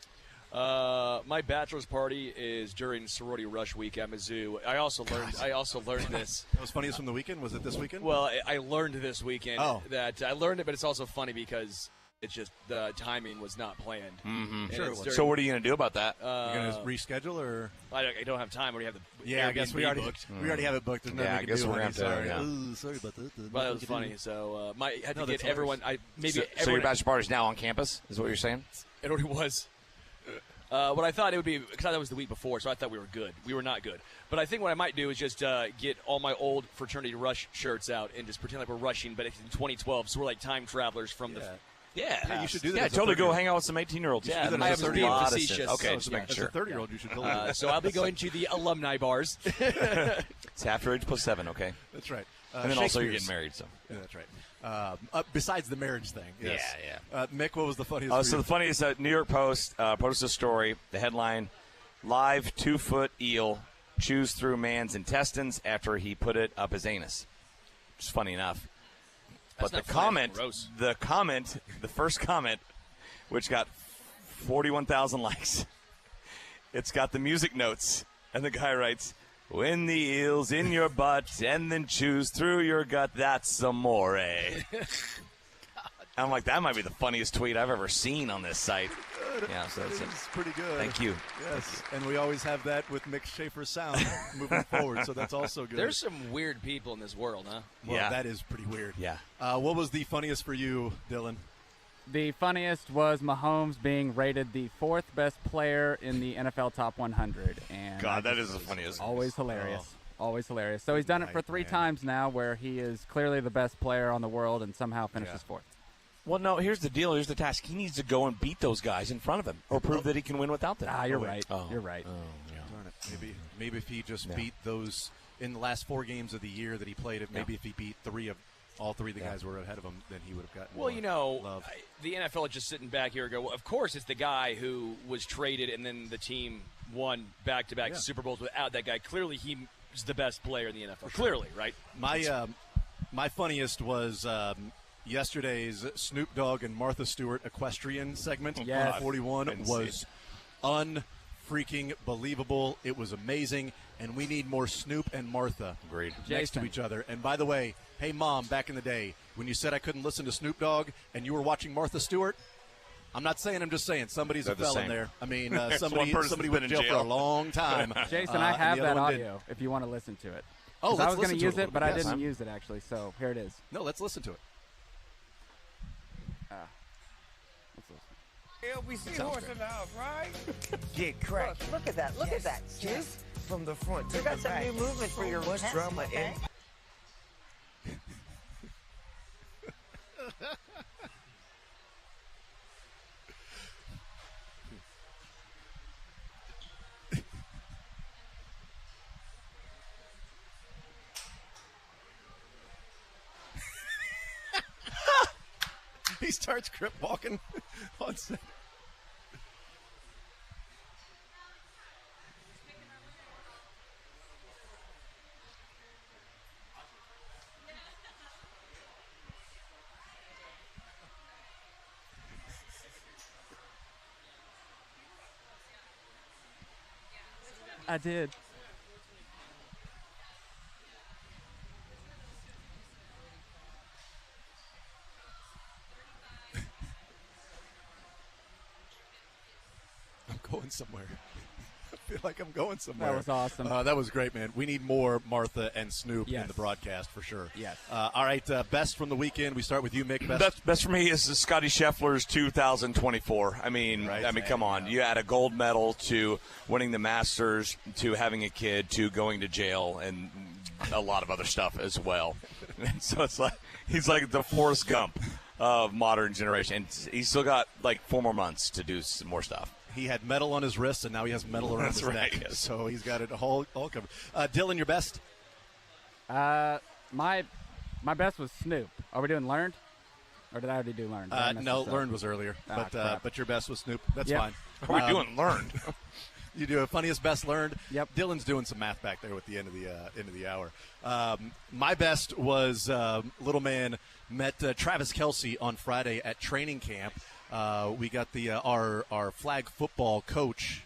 My bachelor's party is during sorority rush week at Mizzou. I also learned this. That was funniest from the weekend. Was it this weekend? Well, I learned this weekend that I learned it, but it's also funny because it's just the timing was not planned. Mm-hmm. Sure. So what are you going to do about that? You're going to reschedule, or I don't have time. We already have the I guess we already booked. we already have it booked. There's nothing we can guess do. we're gonna Honey. have to, Sorry. yeah. Ooh, sorry about that. Well, that was funny. So I had to that's get everyone. So everyone. your bachelor party's now on campus, is what you're saying? It already was. What I thought it would be, because I thought it was the week before, so I thought we were good. We were not good. But I think what I might do is just get all my old fraternity rush shirts out and just pretend like we're rushing, but it's in 2012, so we're like time travelers from the. Yeah, you should do that. Yeah, as a totally go 30-year-old. hang out with some 18-year-olds. Yeah, I was being facetious. Okay, Oh, just so making as sure. a 30-year-old, you should totally do that. So I'll be going to the alumni bars. It's half your age plus 7, okay? That's right. And then also you're Shakespeare's. getting married, so. Yeah, that's right. Besides the marriage thing, yes. Yeah. Mick, what was the funniest? for So you? the funniest, New York Post posted a story. The headline: Live 2-foot eel chews through man's intestines after he put it up his anus. Which is funny enough. That's But not funny, the first comment, which got 41,000 likes, it's got the music notes, and the guy writes, "When the eel's in your butt and then chews through your gut, that's amore." I'm like, that might be the funniest tweet I've ever seen on this site. Yeah, so that's it. It's pretty good. Thank you. Yes, and we always have that with Mick Schaefer's sound moving forward, so that's also good. There's some weird people in this world, huh? Well, that is pretty weird. Yeah. What was the funniest for you, Dylan? The funniest was Mahomes being rated the 4th best player in the NFL Top 100. And God, that is the funniest. Always hilarious. Always hilarious. So he's done it for 3 times now where he is clearly the best player on the world and somehow finishes 4th. Well, no, here's the deal. Here's the task. He needs to go and beat those guys in front of him or prove that he can win without them. You're right. You're right. Oh, yeah. Darn it. Maybe if he just beat those in the last 4 games of the year that he played, maybe if he beat all three of the guys were ahead of him, then he would have gotten more love. The NFL is just sitting back here and go, well, of course it's the guy who was traded and then the team won back-to-back Super Bowls without that guy. Clearly he's the best player in the NFL. Clearly, right? My funniest was yesterday's Snoop Dogg and Martha Stewart equestrian segment on 41 was unfreaking believable. It was amazing, and we need more Snoop and Martha next to each other. And by the way, hey, Mom, back in the day, when you said I couldn't listen to Snoop Dogg and you were watching Martha Stewart, I'm not saying, I'm just saying somebody's a felon there. I mean, somebody went in jail for a long time. Jason, I have that audio if you want to listen to it. Oh, I was going to use it, but I didn't use it, actually, so here it is. No, let's listen to it. LBC horse in the house, right? Get cracked. Look at that. Look at that. Just from the front to the back. You got some new movement for your much drama and. He starts crip walking on set. I did. I'm going somewhere. I feel like I'm going somewhere. That was awesome. That was great, man. We need more Martha and Snoop in the broadcast for sure. Yes. All right, best from the weekend. We start with you, Mick. Best for me is Scotty Scheffler's 2024. I mean, come on. You add a gold medal to winning the Masters, to having a kid, to going to jail and a lot of other stuff as well. And so it's like he's like the Forrest Gump of modern generation. And he's still got like 4 more months to do some more stuff. He had metal on his wrists, and now he has metal around That's his right, neck. yes. So he's got it all covered. Dylan, your best? My best was Snoop. Are we doing learned? Or did I already do learned? Did I mess No, this up? learned was earlier, crap. but your best was Snoop. That's Yep. fine. What are we doing learned? You do a funniest best learned. Yep. Dylan's doing some math back there with the end of the hour. My best was little man met Travis Kelce on Friday at training camp. We got our flag football coach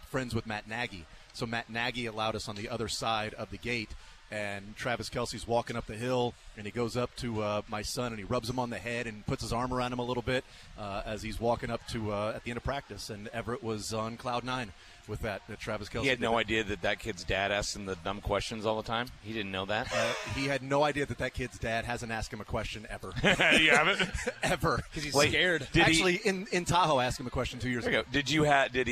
friends with Matt Nagy, so Matt Nagy allowed us on the other side of the gate. And Travis Kelce's walking up the hill, and he goes up to my son, and he rubs him on the head and puts his arm around him a little bit as he's walking up to at the end of practice. And Everett was on cloud 9 with that Travis Kelce. He had no idea that kid's dad asked him the dumb questions all the time? He didn't know that? He had no idea that kid's dad hasn't asked him a question ever. You haven't? Ever. Because he's scared. Actually, in Tahoe, asked him a question 2 years ago. Did he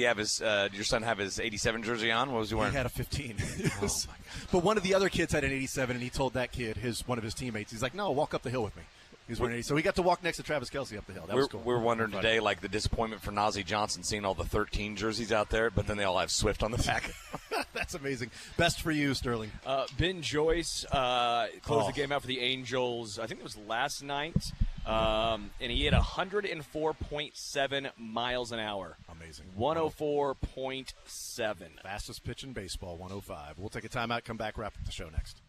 have his? Did your son have his 87 jersey on? What was he wearing? He had a 15. But one of the other kids had an 87, and he told that kid, one of his teammates, he's like, "No, walk up the hill with me." He's wearing 80. So he got to walk next to Travis Kelce up the hill. That was cool. We're wondering today, like the disappointment for Najee Johnson seeing all the 13 jerseys out there, but then they all have Swift on the back. That's amazing. Best for you, Sterling. Ben Joyce closed the game out for the Angels. I think it was last night, and he hit 104.7 miles an hour. Amazing. 104.7. Fastest pitch in baseball, 105. We'll take a timeout, come back, wrap up the show next.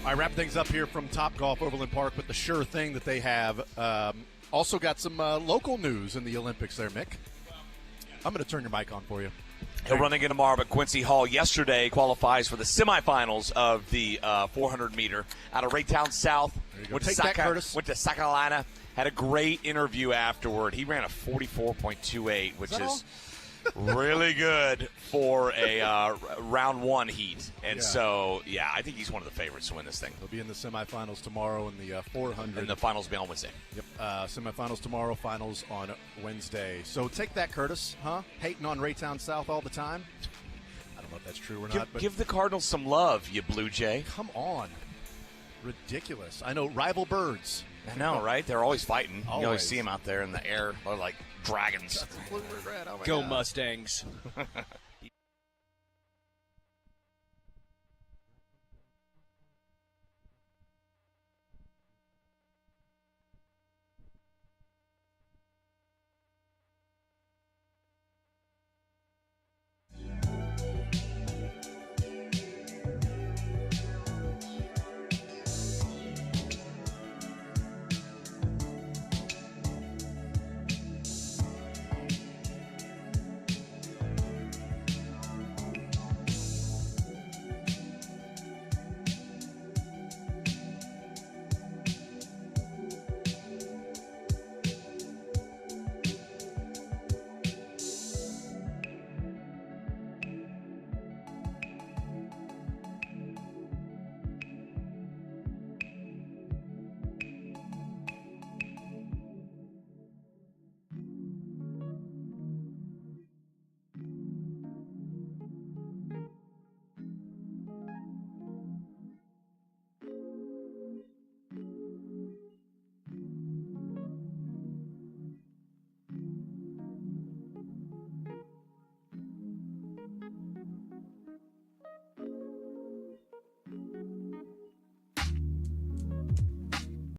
I wrap things up here from Topgolf Overland Park with the sure thing that they have. Also got some local news in the Olympics there, Mick. I'm going to turn your mic on for you. He'll run again tomorrow, but Quincy Hall yesterday qualifies for the semifinals of the 400-meter out of Raytown South. Went to South Carolina. Had a great interview afterward. He ran a 44.28, which is really good for a round one heat. And I think he's one of the favorites to win this thing. He'll be in the semifinals tomorrow in the 400. And the finals will be on Wednesday. Yep. Semifinals tomorrow, finals on Wednesday. So take that, Curtis, huh? Hating on Raytown South all the time? I don't know if that's true or not. But give the Cardinals some love, you Blue Jay. Come on. Ridiculous. I know, rival birds. I know, right? They're always fighting. Always. You always see them out there in the air. They're like dragons. That's the blue we're at. Oh my Go God. Mustangs.